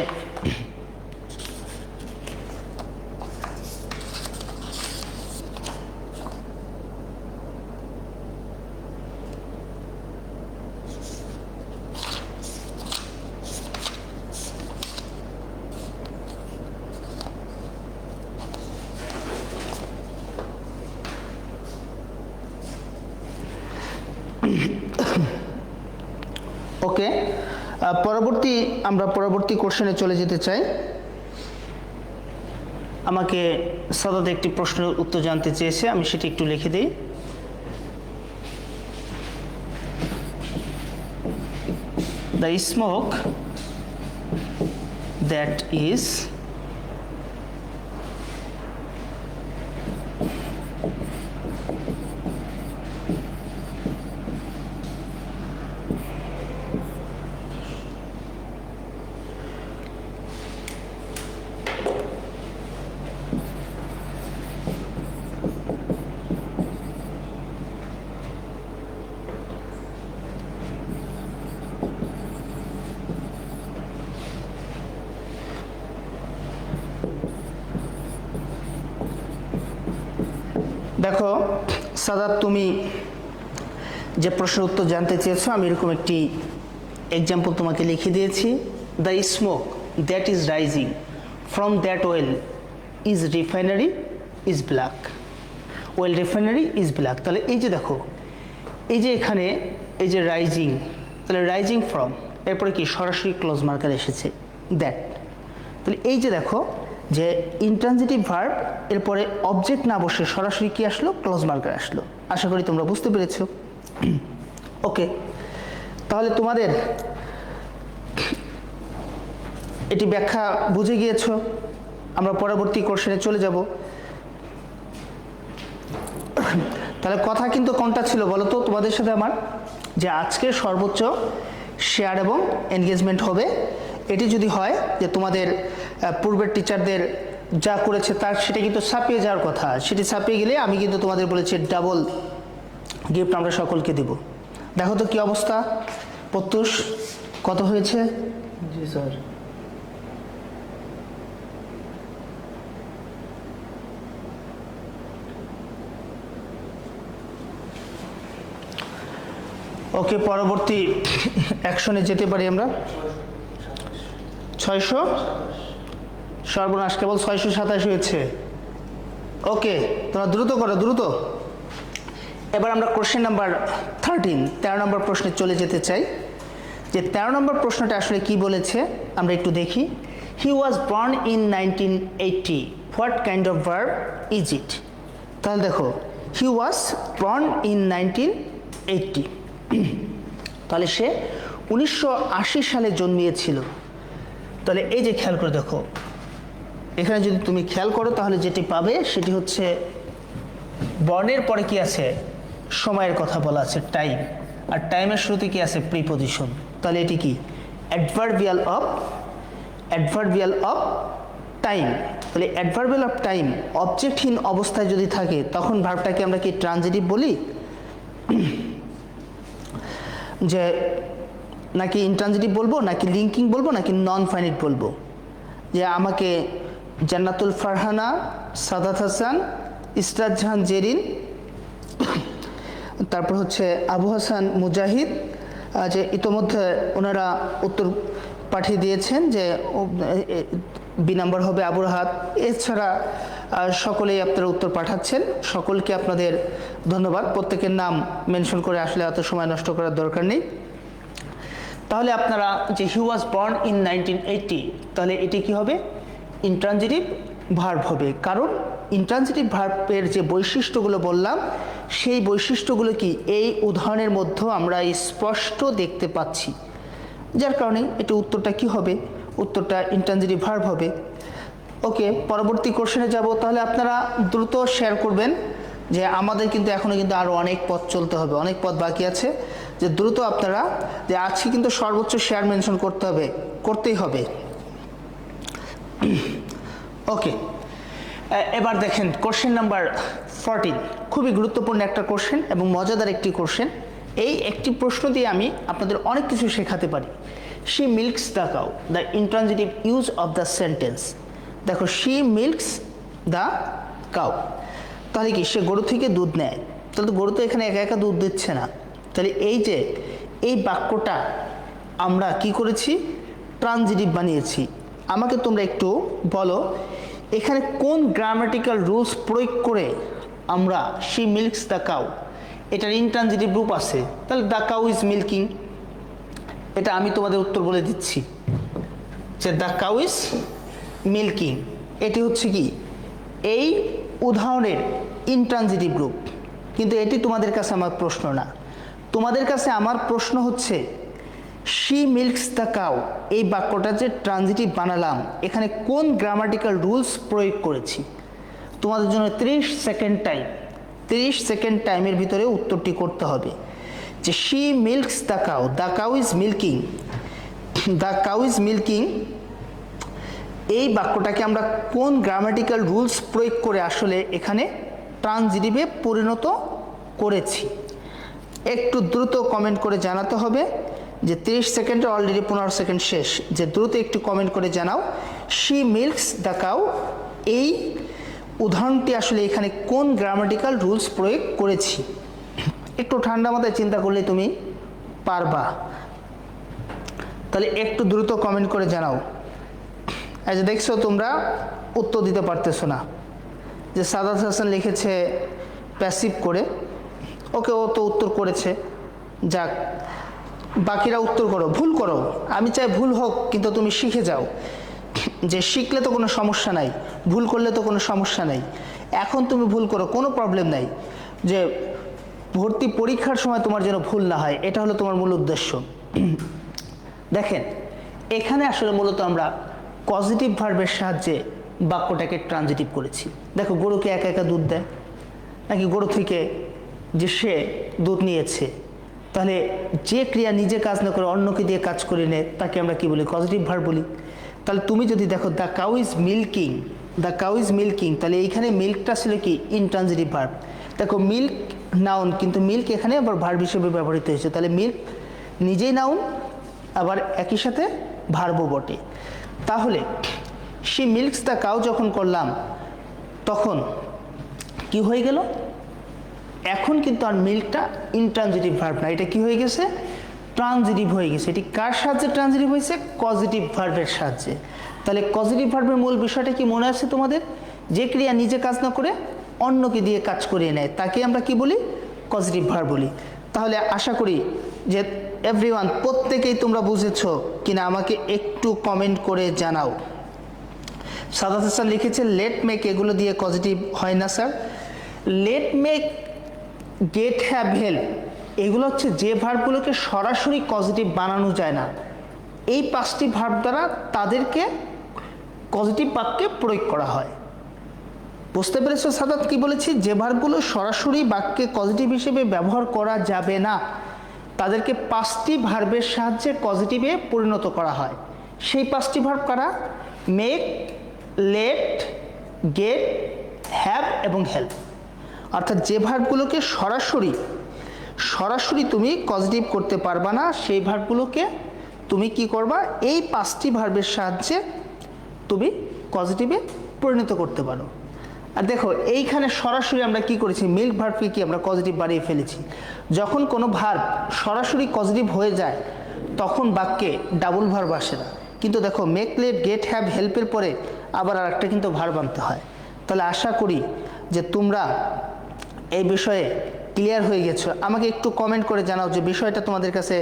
ওকে, আমরা পরবর্তী কোশ্চেনে চলে যেতে চাই। আমাকে সাদাত একটি প্রশ্নের উত্তর জানতে চেয়েছে, আমি সেটি একটু লিখে দিই। দ্য স্মোক দ্যাট ইজ দেখো সাদাত, তুমি যে প্রশ্নের উত্তর জানতে চেয়েছো আমি এরকম একটি এক্সাম্পল তোমাকে লিখে দিয়েছি। The smoke that is rising from that well is refinery is black. Well refinery is black. তাহলে এই যে দেখো, এই যে এখানে এই যে রাইজিং, তাহলে রাইজিং ফ্রম, এরপরে কি সরাসরি ক্লোজ মার্কার এসেছে দ্যাট। তাহলে এই যে দেখো যে ইন্ট্রানজিটিভ ভার্ব এরপরে অবজেক্ট না বসে সরাসরি কি আসলো, ক্লোজ মার্কার আসলো। আশা করি তোমরা বুঝতে পেরেছো। ওকে, তাহলে তোমাদের এটি ব্যাখ্যা বুঝে গিয়েছো। আমরা পরবর্তী কোশ্চেনে চলে যাব। তাহলে কথা কিন্তু কোনটা ছিল বলো তো তোমাদের সাথে আমার, যে আজকে সর্বোচ্চ শেয়ার এবং এনগেজমেন্ট হবে। এটি যদি হয় যে তোমাদের পূর্বের টিচারদের যা করেছে তার সেটা কিন্তু ছাপিয়ে যাওয়ার কথা, সেটি ছাপিয়ে গেলে আমি কিন্তু তোমাদের বলেছি ডাবল গিফট আমরা সকলকে দেব। দেখো তো কি অবস্থা প্রত্যুষ, কত হয়েছে? জি স্যার। ওকে, পরবর্তী অ্যাকশনে যেতে পারি আমরা। 600, সর্বনাশ, কেবল 627 হয়েছে। ওকে, তোমরা দ্রুত করো, দ্রুত। এবার আমরা কোশ্চেন নাম্বার 13 নম্বর প্রশ্নে চলে যেতে চাই। যে 13 নম্বর প্রশ্নটা আসলে কি বলেছে আমরা একটু দেখি। He was born in 1980, what kind of verb is it? তাহলে দেখো, হি ওয়াজ বর্ন ইন 1980, তাহলে সে 1980 সালে জন্মিয়েছিল। তাহলে এই যে খেয়াল করে দেখো, এখানে যদি তুমি খেয়াল করো তাহলে যেটি পাবে সেটি হচ্ছে বর্ণের পরে কি আছে, সময়ের কথা বলা আছে, টাইম। আর টাইমের শুরুতে কি আছে, প্রিপজিশন। তাহলে এটি কি, অ্যাডভার্বিয়াল অফ টাইম। তাহলে অ্যাডভার্বিয়াল অফ টাইম অবজেক্টহীন অবস্থায় যদি থাকে তখন ভার্বটাকে আমরা কি ট্রানজিটিভ বলি, যে নাকি ইনট্রানজিটিভ বলবো, নাকি লিঙ্কিং বলবো, নাকি নন ফাইনিট বলবো? যে আমাকে জান্নাতুল ফারহানা, সাদাত হাসান, ইসরাত জাহান জেরিন, তারপর হচ্ছে আবু হাসান মুজাহিদ, যে ইতোমধ্যে ওনারা উত্তর পাঠিয়ে দিয়েছেন যে বি নাম্বার হবে আবু রাহাত। এছাড়া সকলেই আপনারা উত্তর পাঠাচ্ছেন, সকলকে আপনাদের ধন্যবাদ। প্রত্যেকের নাম মেনশন করে আসলে এত সময় নষ্ট করার দরকার নেই। তাহলে আপনারা যে হি ওয়াজ বর্ন ইন 1980, তাহলে এটি কি হবে? ইন্ট্রানজিটিভ ভার্ব হবে, কারণ ইন্ট্রানজিটিভ ভার্বের যে বৈশিষ্ট্যগুলো বললাম সেই বৈশিষ্ট্যগুলো কি এই উদাহরণের মধ্যেও আমরা স্পষ্ট দেখতে পাচ্ছি, যার কারণে এটি উত্তরটা কি হবে? উত্তরটা ইন্ট্রানজিটিভ ভার্ব হবে। ওকে, পরবর্তী কোশ্চেনে যাব। তাহলে আপনারা দ্রুত শেয়ার করবেন যে আমাদের কিন্তু এখনও কিন্তু আরও অনেক পথ চলতে হবে, অনেক পথ বাকি আছে, যে দ্রুত আপনারা যে আজকে কিন্তু সর্বোচ্চ শেয়ার মেনশন করতে হবে, করতেই হবে। ওকে, এবার দেখেন কোশ্চেন নাম্বার 14, খুবই গুরুত্বপূর্ণ একটা কোশ্চেন এবং মজাদার একটি কোশ্চেন। এই একটি প্রশ্ন দিয়ে আমি আপনাদের অনেক কিছু শেখাতে পারি। She milks the cow, the intransitive use of the sentence. দেখো, শি মিল্কস দ্য কাউ, তাহলে কি সে গরু থেকে দুধ নেয়? তাহলে তো গরু তো এখানে একা একা দুধ দিচ্ছে না। তাহলে এই যে এই বাক্যটা আমরা কি করেছি? ট্রানজিটিভ বানিয়েছি। আমাকে তোমরা একটু বলো এখানে কোন গ্রামাটিক্যাল রুলস প্রয়োগ করে আমরা শি মিল্কস দ্য কাউ, এটার ইনট্রানজিটিভ রূপ আছে। তাহলে দ্য কাউ ইজ মিল্কিং, এটা আমি তোমাদের উত্তর বলে দিচ্ছি যে দ্য কাউ ইজ মিল্কিং, এটি হচ্ছে কি এই উদাহরণের ইনট্রানজিটিভ রূপ। কিন্তু এটি তোমাদের কাছে আমার প্রশ্ন না, তোমাদের কাছে আমার প্রশ্ন হচ্ছে শি মিল্কস দ্য কাউ, এই বাক্যটা যে ট্রানজিটিভ বানালাম এখানে কোন গ্রামাটিক্যাল রুলস প্রয়োগ করেছি? তোমাদের জন্য 30 সেকেন্ড টাইমের ভিতরে উত্তরটি করতে হবে যে she milks the cow, the cow is milking, the cow is milking, এই বাক্যটাকে আমরা কোন গ্রামাটিক্যাল রুলস প্রয়োগ করে আসলে এখানে ট্রানজিটিভে পরিণত করেছি? একটু দ্রুত কমেন্ট করে জানাতে হবে যে 30 সেকেন্ডে অলরেডি 15 সেকেন্ড শেষ, যে দ্রুত একটু কমেন্ট করে জানাও শি মিল্কস দ্য কাউ, এই উদাহরণটি আসলে এখানে কোন গ্রামাটিক্যাল রুলস প্রয়োগ করেছি? একটু ঠান্ডা মাথায় চিন্তা করলে তুমি পারবা। তাহলে একটু দ্রুত কমেন্ট করে জানাও। এই যে দেখছো তোমরা উত্তর দিতে পারতেছো না, যে সাদাত হাসান লিখেছে প্যাসিভ করে, ওকে ও তো উত্তর করেছে, যাক বাকিরা উত্তর করো, ভুল করো, আমি চাই ভুল হোক কিন্তু তুমি শিখে যাও, যে শিখলে তো কোনো সমস্যা নাই, ভুল করলে তো কোনো সমস্যা নাই। এখন তুমি ভুল করো, কোনো প্রবলেম নাই, যে ভর্তি পরীক্ষার সময় তোমার যেন ভুল না হয়, এটা হলো তোমার মূল উদ্দেশ্য। দেখেন এখানে আসলে মূলত আমরা পজিটিভ ভার্বের সাহায্যে বাক্যটাকে ট্রানজিটিভ করেছি। দেখো, গরুকে একা একা দুধ দেয় নাকি গরু থেকে যে সে দুধ নিয়েছে, তাহলে যে ক্রিয়া নিজে কাজ না করে অন্যকে দিয়ে কাজ করে নেয় তাকে আমরা কি বলি? পজিটিভ ভার্ব বলি। তাহলে তুমি যদি দেখো the cow is milking, the cow is milking, তাহলে এইখানে মিল্কটা ছিল কি? Intransitive verb. দেখো মিল্ক নাউন, কিন্তু মিল্ক এখানে আবার ভার্ব হিসেবে ব্যবহৃত হয়েছে, তাহলে মিল্ক নিজেই নাউন আবার একই সাথে ভার্বও বটে। তাহলে শি মিল্কস দ্য কাউ যখন করলাম তখন কি হয়ে গেল? এখন কিন্তু আর মিল্কটা ইনট্রানজিটিভ ভার্ব না, এটা কি হয়ে গেছে? ট্রানজিটিভ হয়ে গেছে। এটি কার সাহায্যে ট্রানজিটিভ হয়েছে? পজিটিভ ভার্বের সাহায্যে। তাহলে পজিটিভ ভার্বের মূল বিষয়টা কি মনে আছে তোমাদের? যে ক্রিয়া নিজে কাজ না করে অন্যকে দিয়ে কাজ করিয়ে নেয় তাকে আমরা কি বলি? পজিটিভ ভার্ব বলি। তাহলে আশা করি যে এভরিওয়ান প্রত্যেকেই তোমরা বুঝেছো কিনা আমাকে একটু কমেন্ট করে জানাও। সাদাত হাসান লিখেছে লেট মেক, এগুলো দিয়ে পজিটিভ হয় না sir. Let make, get, have, help, এগুলো হচ্ছে যে ভার্বগুলোকে সরাসরি পজিটিভ বানানো যায় না, এই 5টি ভার্ব দ্বারা তাদেরকে পজিটিভ বাক্যে প্রয়োগ করা হয়। বুঝতে পেরেছো সাদাত কি বলেছি? যে ভার্বগুলো সরাসরি বাক্যে পজিটিভ হিসেবে ব্যবহার করা যাবে না তাদেরকে 5টি ভার্বের সাহায্যে পজিটিভে পরিণত করা হয়। সেই 5টি ভার্ব কারা? মেক, লেট, গেট, হ্যাভ এবং হেল্প। অর্থাৎ যে ভার্বগুলোকে সরাসরি তুমি পজিটিভ করতে পারবা না সেই ভার্বগুলোকে তুমি কি করবা? এই 5টি ভার্বের সাহায্যে তুমি পজিটিভে পরিণত করতে পারো। আর দেখো এইখানে সরাসরি আমরা কি করেছি, মিল্ক ভার্বকে কি আমরা পজিটিভ বানিয়ে ফেলেছি। যখন কোনো ভার্ব সরাসরি পজিটিভ হয়ে যায় তখন বাক্যে ডাবল ভার্ব আসে না, কিন্তু দেখো মেক, লেট, গেট, হ্যাভ, হেল্পের পরে আবার আরেকটা কিন্তু ভার্ব আনতে হয়। তাহলে আশা করি যে তোমরা এই বিষয়ে ক্লিয়ার হয়ে গেছো। আমাকে একটু কমেন্ট করে জানাও যে বিষয়টা তোমাদের কাছে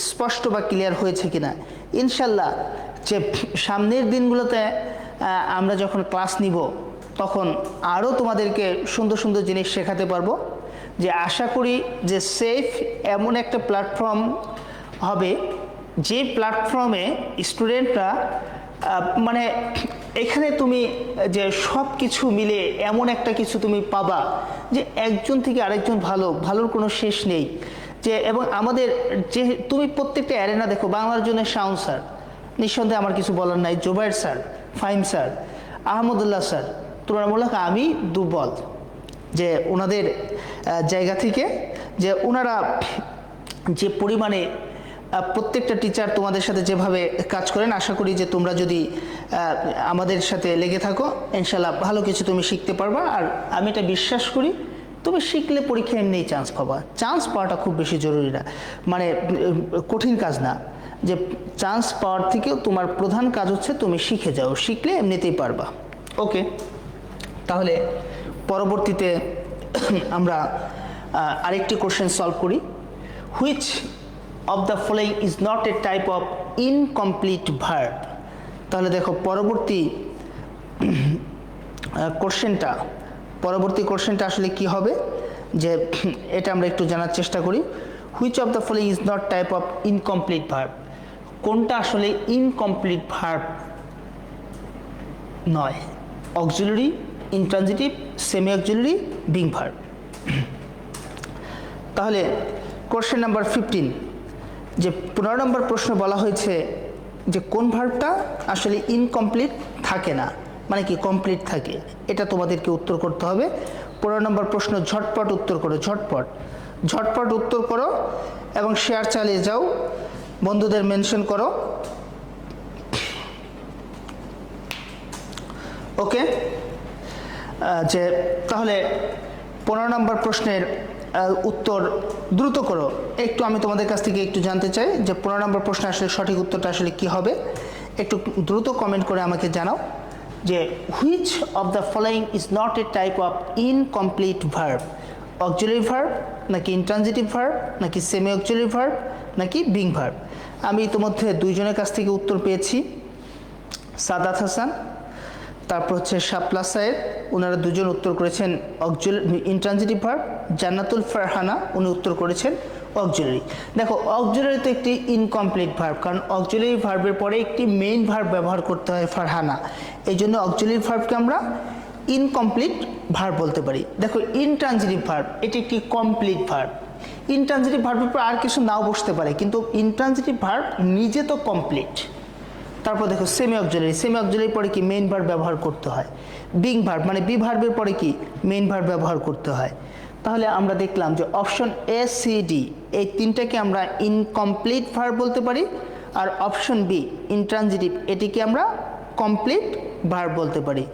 স্পষ্ট বা ক্লিয়ার হয়েছে কিনা। ইনশাল্লাহ যে সামনের দিনগুলোতে আমরা যখন ক্লাস নিব তখন আরও তোমাদেরকে সুন্দর সুন্দর জিনিস শেখাতে পারবো। যে আশা করি যে সেফ এমন একটা প্ল্যাটফর্ম হবে যে প্ল্যাটফর্মে স্টুডেন্টরা মানে এখানে তুমি যে সব কিছু মিলে এমন একটা কিছু তুমি পাবা যে একজন থেকে আরেকজন ভালোর কোনো শেষ নেই। যে এবং আমাদের যে তুমি প্রত্যেকটা অ্যারেনা দেখো, বাংলার জন্য শাওন স্যার, নিঃসন্দেহে আমার কিছু বলার নাই, Zobayer sir, Fahim sir, Ahmadullah sir, তুলনামূলক আমি দুর্বল যে ওনাদের জায়গা থেকে, যে ওনারা যে পরিমাণে প্রত্যেকটা টিচার তোমাদের সাথে যেভাবে কাজ করেন, আশা করি যে তোমরা যদি আমাদের সাথে লেগে থাকো ইনশাল্লাহ ভালো কিছু তুমি শিখতে পারবা। আর আমি এটা বিশ্বাস করি তুমি শিখলে পরীক্ষায় এমনিই চান্স পাবা। চান্স পাওয়াটা খুব বেশি জরুরি না, মানে কঠিন কাজ না, যে চান্স পাওয়ার থেকেও তোমার প্রধান কাজ হচ্ছে তুমি শিখে যাও, শিখলে এমনিতেই পারবা। ওকে, তাহলে পরবর্তীতে আমরা আরেকটি কোশ্চেন সলভ করি। Which of the following is not a type of incomplete verb. তাহলে দেখো পরবর্তী কোশ্চেনটা আসলে কি হবে, যে এটা আমরা একটু জানার চেষ্টা করি। Which of the following is not type of incomplete verb, কোনটা আসলে ইনকমপ্লিট ভার্ব নয়? Auxiliary, intransitive, semi auxiliary, being verb. তাহলে কোশ্চেন নাম্বার 15, যে 15 নম্বর প্রশ্ন বলা হয়েছে যে কোন ভার্বটা আসলে ইনকমপ্লিট থাকে না, মানে কি কমপ্লিট থাকে, এটা তোমাদেরকে উত্তর করতে হবে। 15 নম্বর প্রশ্ন ঝটপট উত্তর করো, ঝটপট উত্তর করো এবং শেয়ার চালিয়ে যাও, বন্ধুদের মেনশন করো। ওকে, যে তাহলে 15 নম্বর প্রশ্নের উত্তর দ্রুত করো একটু, আমি তোমাদের কাছ থেকে একটু জানতে চাই যে 15 নম্বর প্রশ্নের আসলে সঠিক উত্তরটা আসলে কি হবে। একটু দ্রুত কমেন্ট করে আমাকে জানাও যে which of the following is not a type of incomplete verb, auxiliary verb নাকি ইনট্রানজিটিভ ভার্ব নাকি সেমি অক্সিলারি ভার্ব নাকি বিং ভার্ব। আমি ইতিমধ্যে দুইজনের কাছ থেকে উত্তর পেয়েছি, সাদাত হাসান, তারপর হচ্ছে শাপলা সাহেব, ওনারা দুজন উত্তর করেছেন ইনট্রানজিটিভ ভার্ব। জান্নাতুল ফারহানা উনি উত্তর করেছেন অক্সিলারি। দেখো অক্সিলারি তো একটি ইনকমপ্লিট ভার্ব, কারণ অক্সিলারি ভার্বের পরে একটি মেইন ভার্ব ব্যবহার করতে হয় ফারহানা, এই জন্য অক্সিলারি ভার্বকে আমরা ইনকমপ্লিট ভার্ব বলতে পারি। দেখো ইনট্রানজিটিভ ভার্ব এটি একটি কমপ্লিট ভার্ব। ইনট্রানজিটিভ ভার্বের পর আর কিছু নাও বসতে পারে, কিন্তু ইনট্রানজিটিভ ভার্ব নিজে তো কমপ্লিট। তারপর দেখো সেমি অক্সিলারি পরে কি মেইন ভার্ব ব্যবহার করতে হয়। বিং ভার্ব মানে বি ভার্বের পরে কি মেইন ভার্ব ব্যবহার করতে হয়। তাহলে আমরা দেখলাম যে অপশন এ, সি, ডি এই তিনটাকে আমরা ইনকমপ্লিট ভার্ব বলতে পারি, আর অপশন বি ইনট্রানজিটিভ এটিকে আমরা কমপ্লিট ভার্ব বলতে পারি।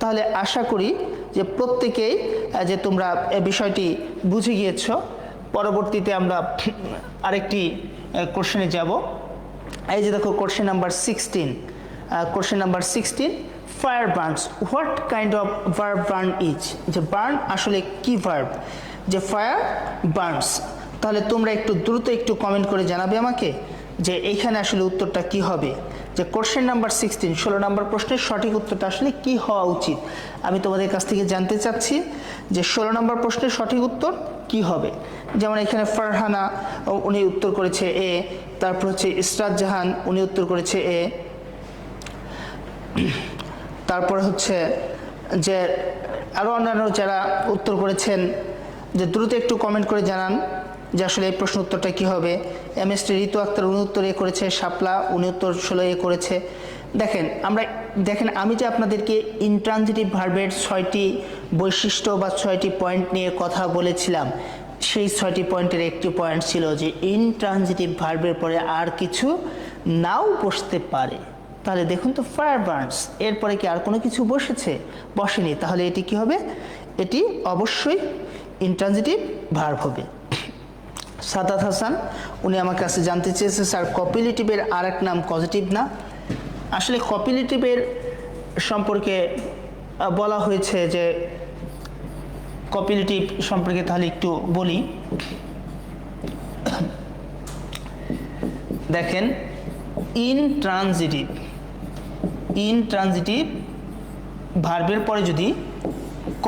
তাহলে আশা করি যে প্রত্যেকেই যে তোমরা এই বিষয়টি বুঝে গিয়েছ। পরবর্তীতে আমরা আরেকটি কোশ্চেনে যাব। এই যে দেখো question number 16, fire burns, what kind of verb burn is. যে বার্ন আসলে কি ভার্ব, যে ফায়ার বার্নস। তাহলে তোমরা একটু দ্রুত একটু কমেন্ট করে জানাবে আমাকে যে এইখানে আসলে উত্তরটা কি হবে। যে কোশ্চেন নাম্বার 16 16 নম্বর প্রশ্নের সঠিক উত্তরটা আসলে কি হওয়া উচিত, আমি তোমাদের কাছ থেকে জানতে চাচ্ছি যে 16 নম্বর প্রশ্নের সঠিক উত্তর কি হবে। যেমন এখানে ফারহানা উনি উত্তর করেছে এ, তারপর হচ্ছে ইসরাত জাহান উনি উত্তর করেছে এ, তারপর হচ্ছে যে আরও অন্যান্য যারা উত্তর করেছেন যে দ্রুত একটু কমেন্ট করে জানান যে আসলে এই প্রশ্ন উত্তরটা কী হবে। এমএসটি ঋতু আক্তার উনি উত্তর এ করেছে, শাপলা উনি উত্তর 16 এ করেছে। দেখেন আমি যে আপনাদেরকে ইনট্রানজিটিভ ভার্বের 6টি বৈশিষ্ট্য বা 6টি পয়েন্ট নিয়ে কথা বলেছিলাম, সেই 6টি পয়েন্টের একটি পয়েন্ট ছিল যে ইনট্রানজিটিভ ভার্বের পরে আর কিছু নাও বসতে পারে। তাহলে দেখুন তো ফায়ার বার্নস, এরপরে কি আর কোনো কিছু বসেনি, তাহলে এটি কি হবে? এটি অবশ্যই ইন্ট্রানজিটিভ ভার্ব হবে। সাদাত হাসান উনি আমার কাছে জানতে চেয়েছে স্যার কপিলেটিভের আর এক নাম কজেটিভ না? আসলে কপিলেটিভের সম্পর্কে বলা হয়েছে যে কপিলেটিভ সম্পর্কে তাহলে একটু বলি। দেখেন, ইনট্রানজিটিভ ভার্বের পরে যদি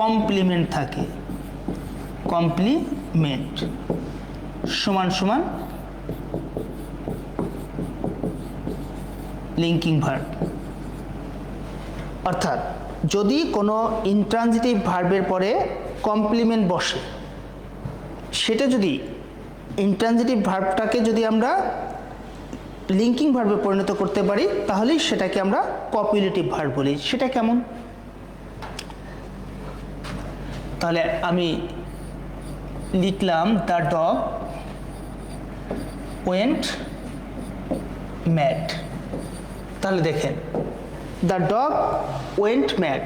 কমপ্লিমেন্ট থাকে, কমপ্লিমেন্ট সমান সমান লিঙ্কিং ভার্ব। অর্থাৎ যদি কোনো ইনট্রানজিটিভ ভার্বের পরে কমপ্লিমেন্ট বসে, সেটা যদি ইনট্রানজিটিভ ভার্বটাকে যদি আমরা লিঙ্কিং ভার্বে পরিণত করতে পারি, তাহলেই সেটাকে আমরা কপিলেটিভ ভার্ব বলি। সেটা কেমন? তাহলে আমি লিখলাম দ্য ডগ ওয়েন্ট ম্যাড। তাহলে দেখেন, দ্য ডগ ওয়েন্ট ম্যাড,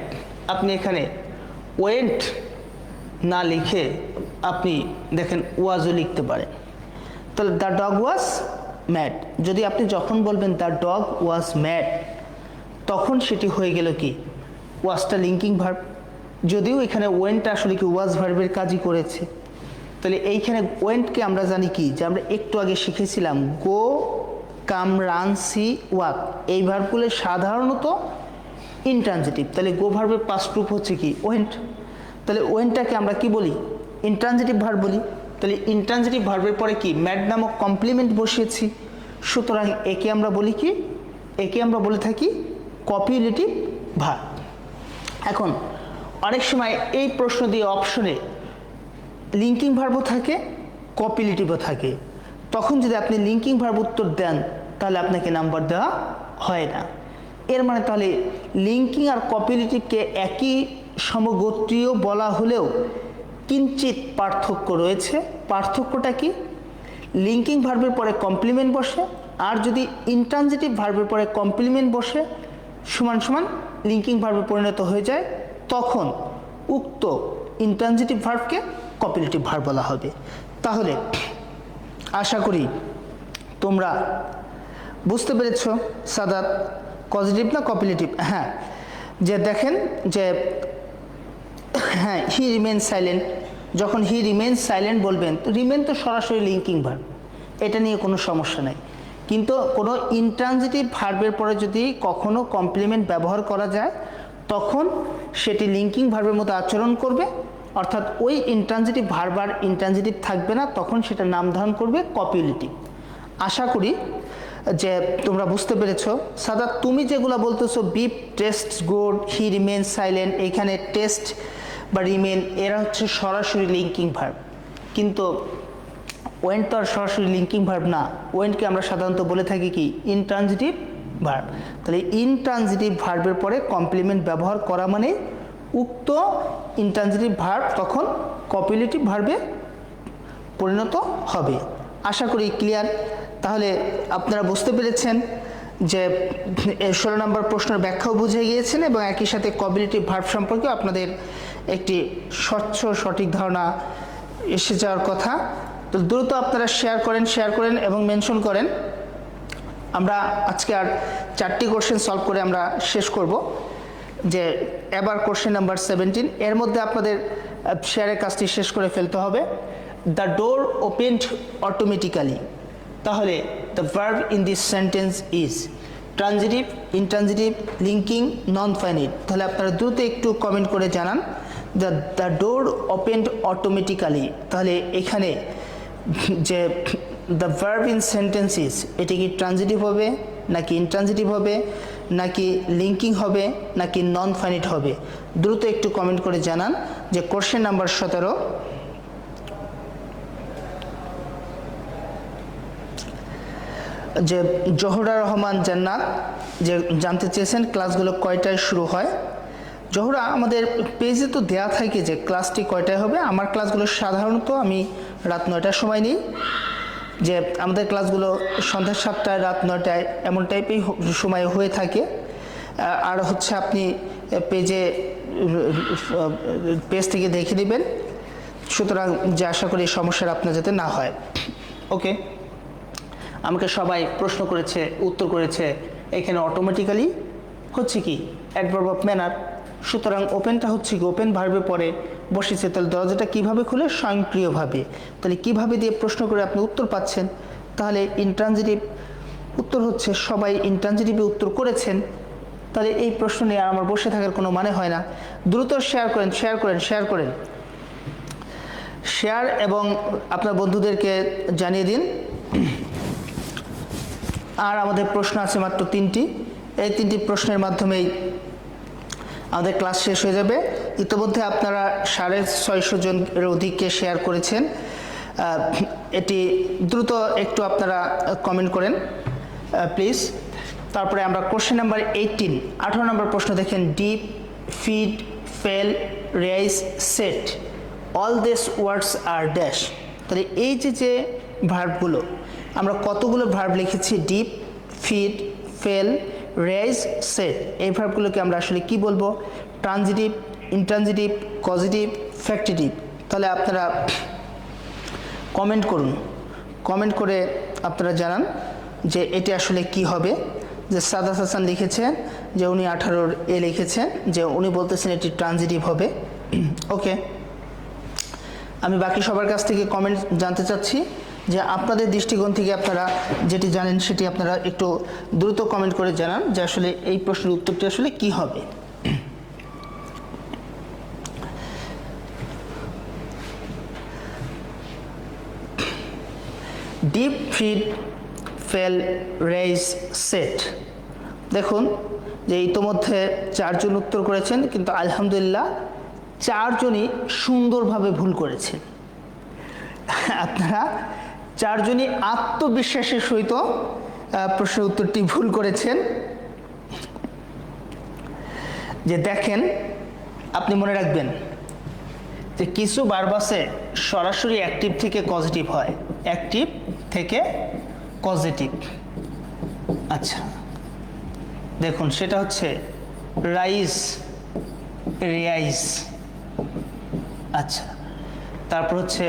আপনি এখানে ওয়েন্ট না লিখে আপনি দেখেন ওয়াজও লিখতে পারেন। তাহলে দ্য ডগ ওয়াজ ম্যাড, যদি আপনি যখন বলবেন দ্য ডগ ওয়াজ ম্যাড, তখন সেটি হয়ে গেল কি ওয়াজটা লিঙ্কিং ভার্ব, যদিও এখানে ওয়েন্টটা আসলে কি ওয়াজ ভার্বের কাজই করেছে। তাহলে এইখানে ওয়েন্টকে আমরা জানি কি, যে আমরা একটু আগে শিখেছিলাম গো, কাম, রান, সি, ওয়াক, এই ভার্বগুলো সাধারণত ইনট্রানজিটিভ। তাহলে গো ভার্বের পাস্ট রূপ হচ্ছে কি ওয়েন্ট। তাহলে ওয়েন্টটাকে আমরা কি বলি? ইনট্রানজিটিভ ভার্ব বলি। তাহলে ইনট্রানজিটিভ ভার্বের পরে কি ম্যাড নামক কমপ্লিমেন্ট বসিয়েছি, সুতরাং একে আমরা বলি কি, একে আমরা বলে থাকি কপিলেটিভ ভার্ব। এখন অনেক সময় এই প্রশ্ন দিয়ে অপশনে লিঙ্কিং ভার্বও থাকে, কপিলেটিভও থাকে, তখন যদি আপনি লিঙ্কিং ভার্ব উত্তর দেন তাহলে আপনাকে নাম্বার দেওয়া হয় না। এর মানে তাহলে লিঙ্কিং আর কপিলেটিভকে একই সমগোত্রীয় বলা হলেও কিঞ্চিত পার্থক্য রয়েছে। পার্থক্যটা কি? লিঙ্কিং ভার্বের পরে কমপ্লিমেন্ট বসে, আর যদি ইনট্রানজিটিভ ভার্বের পরে কমপ্লিমেন্ট বসে সমান সমান লিঙ্কিং ভার্বে পরিণত হয়ে যায়, তখন উক্ত ইনট্রানজিটিভ ভার্বকে কপিলেটিভ ভার্ব বলা হবে। তাহলে আশা করি তোমরা বুঝতে পেরেছ সাদাত পজিটিভ না কপিলেটিভ। হ্যাঁ, যে দেখেন যে হ্যাঁ হি রিমেন সাইলেন্ট, যখন হি রিমেন সাইলেন্ট বলবেন, তো রিমেন তো সরাসরি লিঙ্কিং ভার্ব, এটা নিয়ে কোনো সমস্যা নাই। কিন্তু কোনো ইনট্রানজিটিভ ভার্বের পরে যদি কখনো কমপ্লিমেন্ট ব্যবহার করা যায়, তখন সেটি লিঙ্কিং ভার্বের মতো আচরণ করবে, অর্থাৎ ওই ইনট্রানজিটিভ ভার্ব আর ইনট্রানজিটিভ থাকবে না, তখন সেটা নাম ধারণ করবে কপিলেটিভ। আশা করি যে তোমরা বুঝতে পেরেছো। সাদাত তুমি যেগুলো বলতেছো বিপ টেস্ট গুড, হি রিমেন সাইলেন্ট, এইখানে টেস্ট বা রিমেন এরা হচ্ছে সরাসরি লিঙ্কিং ভার্ব, কিন্তু ওয়েন্ট তো আর সরাসরি লিঙ্কিং ভার্ব না। ওয়েন্টকে আমরা সাধারণত বলে থাকি কি ইনট্রানজিটিভ ভার্ব। তাহলে ইনট্রানজিটিভ ভার্বের পরে কমপ্লিমেন্ট ব্যবহার করা মানে উক্ত ইনট্রানজিটিভ ভার্ব তখন কপিলেটিভ ভার্বে পরিণত হবে। আশা করি ক্লিয়ার। তাহলে আপনারা বুঝতে পেরেছেন যে 16 নম্বর প্রশ্নের ব্যাখ্যাও বুঝে গিয়েছেন এবং একই সাথে কপিলেটিভ ভার্ব সম্পর্কে আপনাদের একটি স্বচ্ছ সঠিক ধারণা এসে যাওয়ার কথা। তো দ্রুত আপনারা শেয়ার করেন এবং মেনশন করেন। আমরা আজকে আর 4টি কোশ্চেন সলভ করে আমরা শেষ করব, যে এবার কোশ্চেন নাম্বার 17, এর মধ্যে আপনাদের শেয়ারের কাজটি শেষ করে ফেলতে হবে। দ্য ডোর ওপেনড অটোমেটিক্যালি, তাহলে the verb in this sentence is transitive, intransitive, linking, non finite. তাহলে আপনারা দ্রুত একটু কমেন্ট করে জানান দ্য ডোর ওপেনড অটোমেটিক্যালি, তাহলে এখানে যে the verb in sentence is, এটি কি ট্রানজিটিভ হবে নাকি ইনট্রানজিটিভ হবে নাকি লিঙ্কিং হবে নাকি নন ফাইনাইট হবে? দ্রুত একটু কমেন্ট করে জানান। যে কোশ্চেন নাম্বার 17, যে জোহরা রহমান জান্নাত যে জানতে চেয়েছেন ক্লাসগুলো কয়টায় শুরু হয়। জোহরা, আমাদের পেজে তো দেয়া থাকে যে ক্লাসটি কয়টায় হবে। আমার ক্লাসগুলো সাধারণত আমি রাত 9টার সময় নিই, যে আমাদের ক্লাসগুলো সন্ধ্যা 7টায় রাত 9টায় এমন টাইপেই সময় হয়ে থাকে। আর হচ্ছে আপনি পেজ থেকে দেখে নেবেন, সুতরাং যে আশা করি এই সমস্যার আপনার যাতে না হয়। ওকে, আমাকে সবাই প্রশ্ন করেছে, উত্তর করেছে, এখানে অটোমেটিক্যালি হচ্ছে কি অ্যাডভার্ব অফ ম্যানার, সুতরাং ওপেনটা হচ্ছে কি ওপেন ভার্বে পরে বসেছে, তাহলে দরজাটা কিভাবে খুলে? স্বয়ংক্রিয়ভাবে। তাহলে কিভাবে দিয়ে প্রশ্ন করে আপনি উত্তর পাচ্ছেন? তাহলে ইন্ট্রানজিটিভ উত্তর হচ্ছে সবাই ইন্ট্রানজিটিভে উত্তর করেছেন। তাহলে এই প্রশ্ন নিয়ে আর আমার বসে থাকার কোনো মানে হয় না। দ্রুত শেয়ার করেন, শেয়ার করেন, শেয়ার করেন, শেয়ার এবং আপনার বন্ধুদেরকে জানিয়ে দিন। আর আমাদের প্রশ্ন আছে মাত্র 3টি। এই 3টি প্রশ্নের মাধ্যমেই আমাদের ক্লাস শেষ হয়ে যাবে। ইতিমধ্যে আপনারা 650 জনের অধিককে শেয়ার করেছেন। এটি দ্রুত একটু আপনারা কমেন্ট করেন প্লিজ। তারপরে আমরা কোশ্চেন নাম্বার 18 নম্বর প্রশ্ন দেখেন, dip, feed, fell, raise, set, all this words are dash. তাহলে এই যে ভার্বগুলো, আমরা কতগুলো ভার্ব লিখেছি? Dip, feed, fell, raise, set. এই ভার্বগুলোকে আমরা আসলে কি বলবো? Transitive, intransitive, causative, factitive. তাহলে আপনারা কমেন্ট করুন, কমেন্ট করে আপনারা জানান যে এটি আসলে কি হবে। যে সাদাত হাসান লিখেছেন যে উনি 18 এ লিখেছেন যে উনি বলতেছেন এটি ট্রানজিটিভ হবে। ওকে, আমি বাকি সবার কাছ থেকে কমেন্ট জানতে চাচ্ছি যে আপনাদের দৃষ্টিকোণ থেকে আপনারা যেটি জানেন সেটি আপনারা একটু দ্রুত কমেন্ট করে জানান যে আসলে এই প্রশ্নের উত্তরটি আসলে কি হবে। Deep, feed, fell, raise, set. দেখুন যে ইতোমধ্যে 4 জন উত্তর করেছেন, কিন্তু আলহামদুলিল্লাহ 4 জনই সুন্দরভাবে ভুল করেছেন। আপনারা 4 জনই আত্মবিশ্বাসের সহিত প্রশ্নের উত্তরটি ভুল করেছেন। যে দেখেন, আপনি মনে রাখবেন যে কিছু ভার্ব আছে সরাসরি অ্যাক্টিভ থেকে পজিটিভ হয়, অ্যাক্টিভ থেকে পজিটিভ। আচ্ছা দেখুন, সেটা হচ্ছে রাইজ, রিয়াইজ। আচ্ছা, তারপর হচ্ছে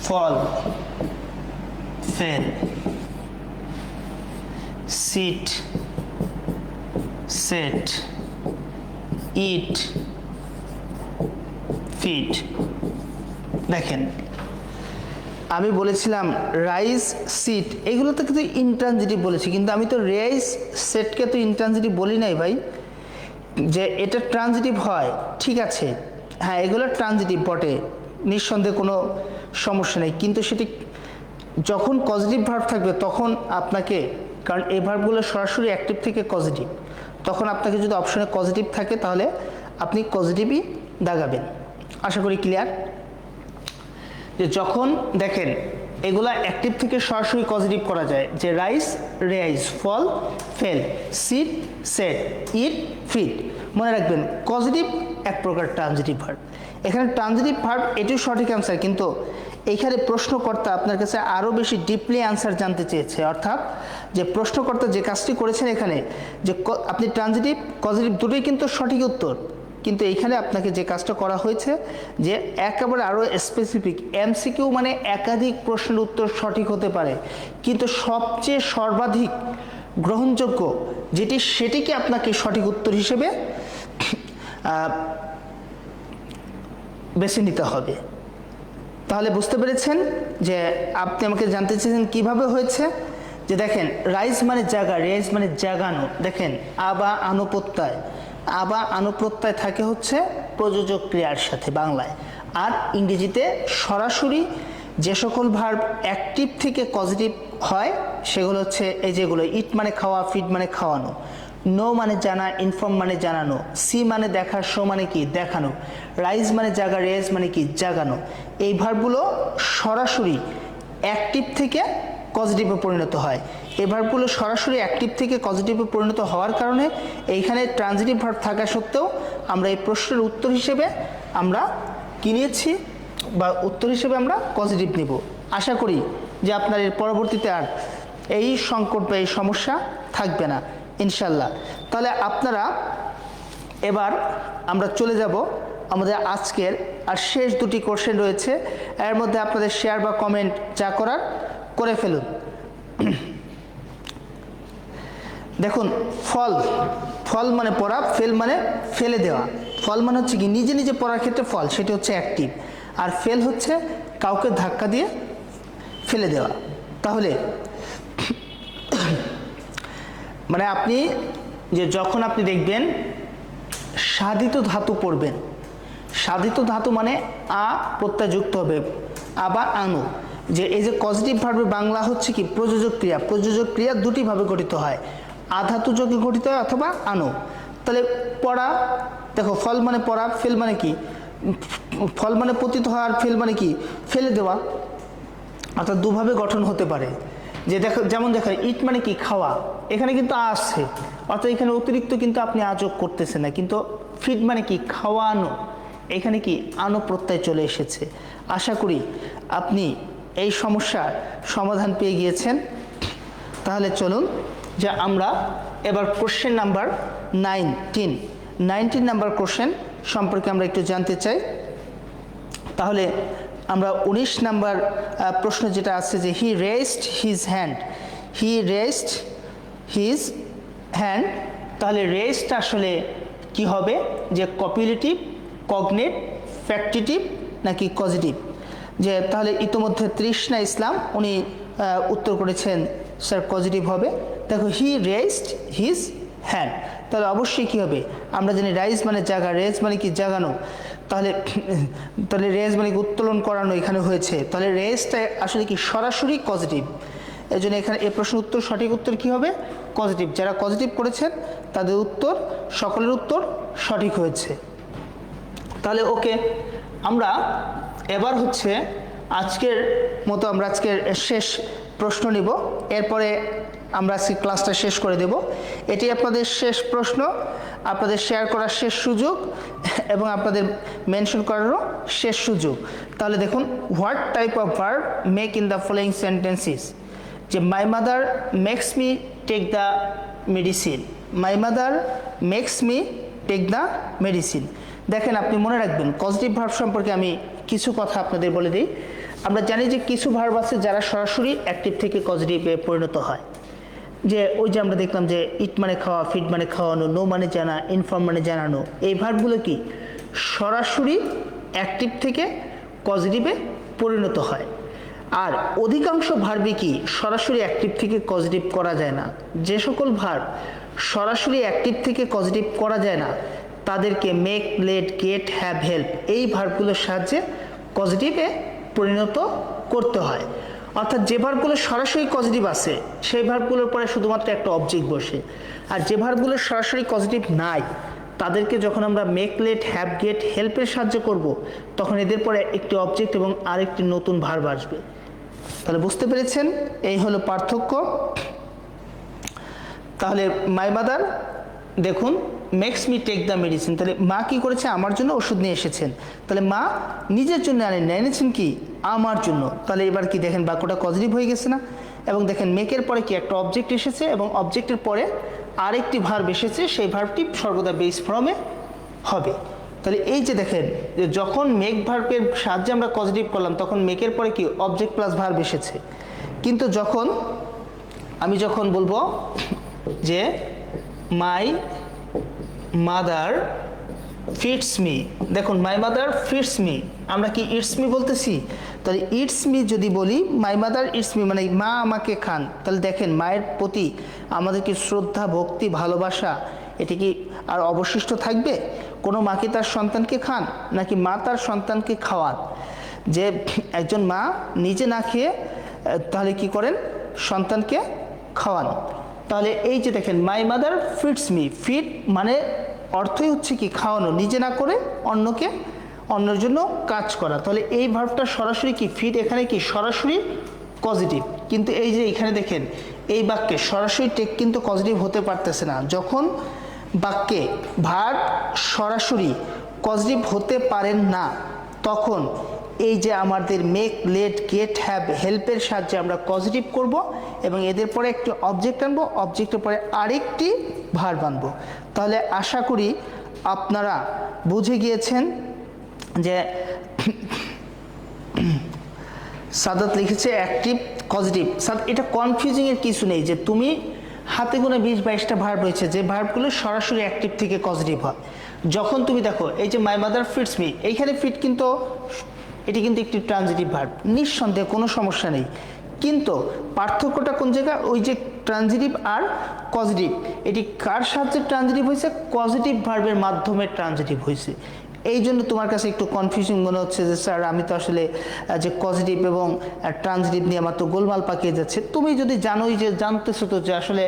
ফল, ফেল, সিট, সেট, ইট, ফিট। দেখেন, আমি বলেছিলাম রাইজ, সিট, এগুলো তো কিন্তু ইন্ট্রানজিটিভ বলেছি, কিন্তু আমি তো রেইজ, সেটকে তো ইন্ট্রানজিটিভ বলি নাই ভাই। যে এটা ট্রানজিটিভ হয়, ঠিক আছে, হ্যাঁ এগুলো ট্রানজিটিভ বটে, নিঃসন্দেহে কোনো সমস্যা নেই, কিন্তু সেটি যখন পজিটিভ ভার্ব থাকবে তখন আপনাকে, কারণ এই ভার্বগুলো সরাসরি অ্যাক্টিভ থেকে পজিটিভ, তখন আপনাকে যদি অপশনে পজিটিভ থাকে তাহলে আপনি পজিটিভই দাগাবেন। আশা করি ক্লিয়ার। যে যখন দেখেন এগুলা অ্যাক্টিভ থেকে সরাসরি পজিটিভ করা যায়, যে রাইস, রেইজ, ফল, ফেল, সিট, সেট, ইট, ফিট। মনে রাখবেন পজিটিভ এক প্রকার ট্রানজিটিভ ভার্ব। এখানে ট্রানজিটিভ ভার্ব এটিও সঠিক অ্যান্সার, কিন্তু এইখানে প্রশ্নকর্তা আপনার কাছে আরও বেশি ডিপলি অ্যান্সার জানতে চেয়েছে। অর্থাৎ যে প্রশ্নকর্তা যে কাজটি করেছেন এখানে, যে আপনি ট্রানজিটিভ, পজিটিভ দুটোই কিন্তু সঠিক উত্তর, কিন্তু এইখানে আপনাকে যে কাজটা করা হয়েছে যে একেবারে আরও স্পেসিফিক, এমসিকিউ মানে একাধিক প্রশ্নের উত্তর সঠিক হতে পারে, কিন্তু সবচেয়ে সর্বাধিক গ্রহণযোগ্য যেটি, সেটিকে আপনাকে সঠিক উত্তর হিসেবে বেছে নিতে হবে। তাহলে বুঝতে পেরেছেন যে আপনি আমাকে জানতে চেয়েছেন কিভাবে হয়েছে। যে দেখেন, রাইজ মানে জাগা, রেইজ মানে জাগানো। দেখেন আবা আনুপ্রত্যয়, আবা আনুপ্রত্যয় থাকে হচ্ছে প্রযোজক ক্রিয়ার সাথে বাংলায়, আর ইংরেজিতে সরাসরি যে সকল ভার্ব অ্যাক্টিভ থেকে পজিটিভ হয় সেগুলো হচ্ছে এই যেগুলো, ইট মানে খাওয়া, ফিড মানে খাওয়ানো, নো মানে জানা, ইনফর্ম মানে জানানো, সি মানে দেখা, শো মানে কি দেখানো, রাইজ মানে জাগা, রেজ মানে কি জাগানো। এই ভার্বগুলো সরাসরি অ্যাক্টিভ থেকে পজিটিভে পরিণত হয়। এই ভার্বগুলো সরাসরি অ্যাক্টিভ থেকে পজিটিভে পরিণত হওয়ার কারণে এইখানে ট্রানজিটিভ ভার্ব থাকা সত্ত্বেও আমরা এই প্রশ্নের উত্তর হিসেবে আমরা কি নিয়েছি, বা উত্তর হিসেবে আমরা পজিটিভ নেব। আশা করি যে আপনার এর পরবর্তীতে আর এই সংকট বা এই সমস্যা থাকবে না ইনশাল্লাহ। তাহলে আপনারা এবার আমরা চলে যাব আমাদের আজকের আর শেষ দুটি কোশ্চেন রয়েছে, এর মধ্যে আপনাদের শেয়ার বা কমেন্ট যা করার করে ফেলুন। দেখুন, ফল, ফল মানে পড়া, ফেল মানে ফেলে দেওয়া। ফল মানে হচ্ছে কি নিজে নিজে পড়ার ক্ষেত্রে ফল, সেটি হচ্ছে অ্যাক্টিভ, আর ফেল হচ্ছে কাউকে ধাক্কা দিয়ে ফেলে দেওয়া। তাহলে মানে আপনি যে যখন আপনি দেখবেন সাধিত ধাতু পড়বেন, সাধিত ধাতু মানে আ প্রত্যয় যুক্ত হবে, আবার আনু, যে এই যে পজিটিভ ভার্বের বাংলা হচ্ছে কি প্রযোজক ক্রিয়া। প্রযোজক ক্রিয়া দুটি ভাবে গঠিত হয়, আধাতু যোগে গঠিত হয় অথবা আনু। তাহলে পড়া, দেখো ফল মানে পড়া, ফেল মানে কি, ফল মানে পতিত হয়, আর ফেল মানে কি ফেলে দেওয়া, অর্থাৎ দুভাবে গঠন হতে পারে। যে দেখো, যেমন দেখো ইট মানে কি খাওয়া, এখানে কিন্তু আসছে, অর্থাৎ এখানে অতিরিক্ত কিন্তু আপনি আযোগ করতেছেন না, কিন্তু ফিড মানে কি খাওয়ানো, এখানে কি আনো প্রত্যয় চলে এসেছে। আশা করি আপনি এই সমস্যার সমাধান পেয়ে গিয়েছেন। তাহলে চলুন যে আমরা এবার কোশ্চেন নাম্বার 19 নাম্বার কোশ্চেন সম্পর্কে আমরা একটু জানতে চাই। তাহলে আমরা 19 নাম্বার প্রশ্ন যেটা আছে যে হি রেজড হিজ হ্যান্ড, হি রেজড হিজ হ্যান্ড, তাহলে রেজড আসলে কি হবে, যে কপিলেটিভ, কগনেট, ফ্যাক্টিটিভ নাকি কজিটিভ। যে তাহলে ইতোমধ্যে তৃষ্ণা ইসলাম উনি উত্তর করেছেন স্যার পজিটিভ হবে। দেখো হি রেজড হিজ হ্যান্ড, তাহলে অবশ্যই কী হবে, আমরা জানি রাইজ মানে জাগা, রেজ মানে কি জাগানো, তাহলে তাহলে রেজ মানে কি উত্তোলন করানো এখানে হয়েছে, তাহলে রেজটা আসলে কি সরাসরি পজিটিভ। এই জন্য এখানে এই প্রশ্নের উত্তর, সঠিক উত্তর কি হবে পজিটিভ। যারা পজিটিভ করেছেন তাদের উত্তর, সকলের উত্তর সঠিক হয়েছে। তাহলে ওকে, আমরা এবার হচ্ছে আজকের মতো আমরা আজকের শেষ প্রশ্ন নিব, এরপরে আমরা আজকে ক্লাসটা শেষ করে দেব। এটি আপনাদের শেষ প্রশ্ন, আপনাদের শেয়ার করার শেষ সুযোগ এবং আপনাদের মেনশন করারও শেষ সুযোগ। তাহলে দেখুন, what type of verb make in the following sentences, যে my mother makes me take the medicine, my mother makes me take the medicine. দেখেন, আপনি মনে রাখবেন পজিটিভ ভার্ব সম্পর্কে আমি কিছু কথা আপনাদের বলে দিই। আমরা জানি যে কিছু ভার্ব আছে যারা সরাসরি অ্যাক্টিভ থেকে পজিটিভে পরিণত হয়। যে ওই যে আমরা দেখলাম যে ইট মানে খাওয়া, ফিড মানে খাওয়ানো, নো মানে জানা, ইনফর্ম মানে জানানো, এই ভার্বগুলো কি সরাসরি অ্যাক্টিভ থেকে পজিটিভে পরিণত হয়। আর অধিকাংশ ভার্বই কি সরাসরি অ্যাক্টিভ থেকে পজিটিভ করা যায় না। যে সকল ভার্ব সরাসরি অ্যাক্টিভ থেকে পজিটিভ করা যায় না তাদেরকে make, let, get, have, help এই ভার্বগুলোর সাহায্যে পজিটিভে পরিণত করতে হয়। অর্থাৎ যে ভার্বগুলো সরাসরি পজিটিভ আছে সেই ভার্বগুলোর পরে শুধুমাত্র একটা অবজেক্ট বসে, আর যে ভার্বগুলো সরাসরি পজিটিভ নাই তাদেরকে যখন আমরা মেক, লেট, হ্যাভ, গেট, হেল্পের সাহায্য করব তখন এদের পরে একটি অবজেক্ট এবং আরেকটি নতুন ভার্ব আসবে। তাহলে বুঝতে পেরেছেন, এই হলো পার্থক্য। তাহলে মাই মাদার দেখুন makes me take the medicine, তাহলে মা কি করেছে, আমার জন্য ওষুধ নিয়ে এসেছেন। তাহলে মা নিজের জন্য আনেন, এনেছেন কি আমার জন্য। তাহলে এবার কি দেখেন বাক্যটা পজিটিভ হয়ে গেছে না। এবং দেখেন মেকের পরে কি একটা অবজেক্ট এসেছে এবং অবজেক্টের পরে আরেকটি ভার্ব এসেছে, সেই ভার্বটি সর্বদা বেস ফর্মে হবে। তাহলে এই যে দেখেন যে যখন মেক ভার্বের সাহায্যে আমরা পজিটিভ করলাম তখন মেকের পরে কি অবজেক্ট প্লাস ভার্ব এসেছে, কিন্তু যখন আমি যখন বলবো যে মাই মাদার ফিটস মি, দেখুন মাই মাদার ফিটস মি, আমরা কি ইটস মি বলতেছি। তাহলে ইটস মি যদি বলি, মাই মাদার ইটস মি মানে মা আমাকে খান, তাহলে দেখেন মায়ের প্রতি আমাদের কি শ্রদ্ধা, ভক্তি, ভালোবাসা এটি কি আর অবশিষ্ট থাকবে? কোনো মা কি তার সন্তানকে খান, নাকি মা তার সন্তানকে খাওয়ান? যে একজন মা নিজে না খেয়ে তাহলে কি করেন, সন্তানকে খাওয়ান। তাহলে এই যে দেখেন my mother feeds me, feed মানে অর্থই হচ্ছে কি খাওয়ানো, নিজে না করে অন্যকে, অন্যের জন্য কাজ করা। তাহলে এই ভার্বটা সরাসরি কি ফিড, এখানে কি সরাসরি পজিটিভ, কিন্তু এই যে এখানে দেখেন এই বাক্যে সরাসরি টেক কিন্তু পজিটিভ হতে পারতেছে না। যখন বাক্যে ভার্ব সরাসরি পজিটিভ হতে পারেন না তখন এই যে আমাদের মেক, লেট, গেট, হ্যাভ, হেল্পের সাহায্যে আমরা পজিটিভ করব এবং এদের পরে একটি অবজেক্ট আনবো, অবজেক্টের পরে আরেকটি ভার্ব আনবো। তাহলে আশা করি আপনারা বুঝে গিয়েছেন যে সাদাত লিখেছে অ্যাক্টিভ পজিটিভ। এটা কনফিউজিংয়ের কিছু নেই যে তুমি হাতে গোনা 20-22টা ভার্ব রয়েছে যে ভার্বগুলো সরাসরি অ্যাক্টিভ থেকে পজিটিভ হয়। যখন তুমি দেখো এই যে মাই মাদার ফিডস মি, এইখানে ফিড কিন্তু এটি কিন্তু একটি ট্রানজিটিভ ভার্ব, নিঃসন্দেহে কোনো সমস্যা নেই। কিন্তু পার্থক্যটা কোন জায়গায়, ওই যে ট্রানজিটিভ আর পজিটিভ, এটি কার সাহায্যে ট্রানজিটিভ হয়েছে? পজিটিভ ভার্বের মাধ্যমে ট্রানজিটিভ হয়েছে। এই জন্য তোমার কাছে একটু কনফিউজিং মনে হচ্ছে যে স্যার আমি তো আসলে যে পজিটিভ এবং ট্রানজিটিভ নিয়ে আমার তো গোলমাল পাকিয়ে যাচ্ছে। তুমি যদি জানোই যে জানতেছো তো যে আসলে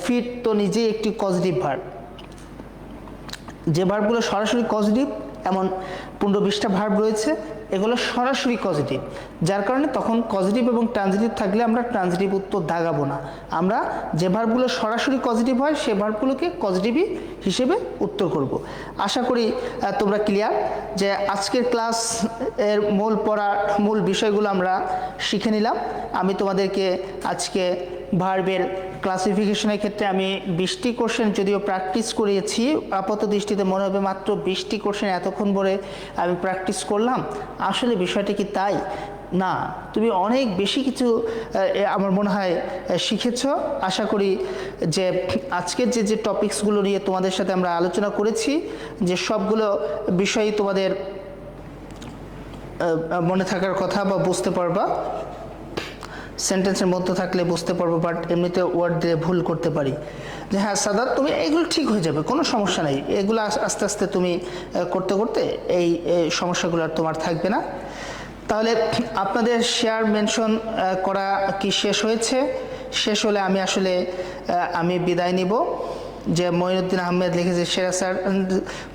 ফিট তো নিজেই একটি পজিটিভ ভার্ব, যে ভার্বগুলো সরাসরি পজিটিভ এমন 15-20টা ভার্ব রয়েছে, এগুলো সরাসরি পজিটিভ, যার কারণে তখন পজিটিভ এবং ট্রানজিটিভ থাকলে আমরা ট্রানজিটিভ উত্তর দাগাবো না। আমরা যে ভার্বগুলো সরাসরি পজিটিভ হয় সে ভার্বগুলোকে পজিটিভই হিসেবে উত্তর করব। আশা করি তোমরা ক্লিয়ার যে আজকের ক্লাস এর মূল বিষয়গুলো আমরা শিখে নিলাম। আমি তোমাদেরকে আজকে ভার্বের ক্লাসিফিকেশনের ক্ষেত্রে আমি 20টি কোশ্চেন যদিও প্র্যাকটিস করিয়েছি, আপাত দৃষ্টিতে মনে হবে মাত্র 20টি কোশ্চেন এতক্ষণ ধরে আমি প্র্যাকটিস করলাম। আসলে বিষয়টা কি তাই? না, তুমি অনেক বেশি কিছু আমার মনে হয় শিখেছ। আশা করি যে আজকের যে টপিকসগুলো নিয়ে তোমাদের সাথে আমরা আলোচনা করেছি, যে সবগুলো বিষয়ই তোমাদের মনে থাকার কথা বা বুঝতে পারবা। সেন্টেন্সের মধ্যে থাকলে বুঝতে পারবো, বাট এমনিতে ওয়ার্ড দিয়ে ভুল করতে পারি। যে হ্যাঁ সাদাত, তুমি এগুলো ঠিক হয়ে যাবে, কোনো সমস্যা নেই, এগুলো আস্তে আস্তে তুমি করতে করতে এই সমস্যাগুলো আর তোমার থাকবে না। তাহলে আপনাদের শেয়ার মেনশন করা কি শেষ হয়েছে? শেষ হলে আমি বিদায় নিব। যে মঈনুদ্দিন আহমেদ লিখেছে সেরা স্যার,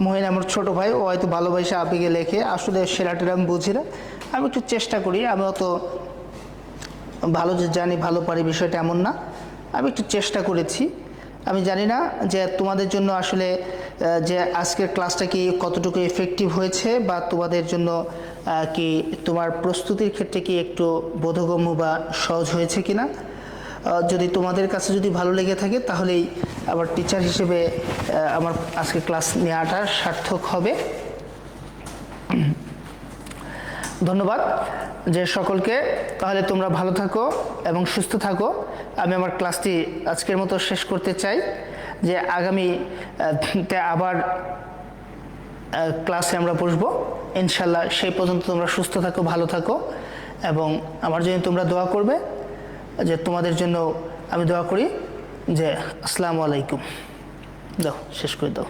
মহিন আমার ছোট ভাই, ও হয়তো ভালোবাসা আবেগে লেখে, আসলে সেরাটা আমি বুঝি না। আমি একটু চেষ্টা করি, আমি অত ভালো যে জানি ভালো পারি বিষয়টা এমন না, আমি একটু চেষ্টা করেছি। আমি জানি না যে তোমাদের জন্য আসলে যে আজকের ক্লাসটা কি কতটুকু এফেক্টিভ হয়েছে, বা তোমাদের জন্য কি তোমার প্রস্তুতির ক্ষেত্রে কি একটু বোধগম্য বা সহজ হয়েছে কিনা। যদি তোমাদের কাছে যদি ভালো লেগে থাকে তাহলেই আবার টিচার হিসেবে আমার আজকে ক্লাস নেওয়াটা সার্থক হবে। ধন্যবাদ যে সকলকে। তাহলে তোমরা ভালো থাকো এবং সুস্থ থাকো। আমি আমার ক্লাসটি আজকের মতো শেষ করতে চাই, যে আগামীতে আবার ক্লাসে আমরা বসবো ইনশাল্লাহ। সেই পর্যন্ত তোমরা সুস্থ থাকো, ভালো থাকো, এবং আমার জন্য তোমরা দোয়া করবে। যে তোমাদের জন্য আমি দোয়া করি যে আসসালামু আলাইকুম। দাও, শেষ করে দাও।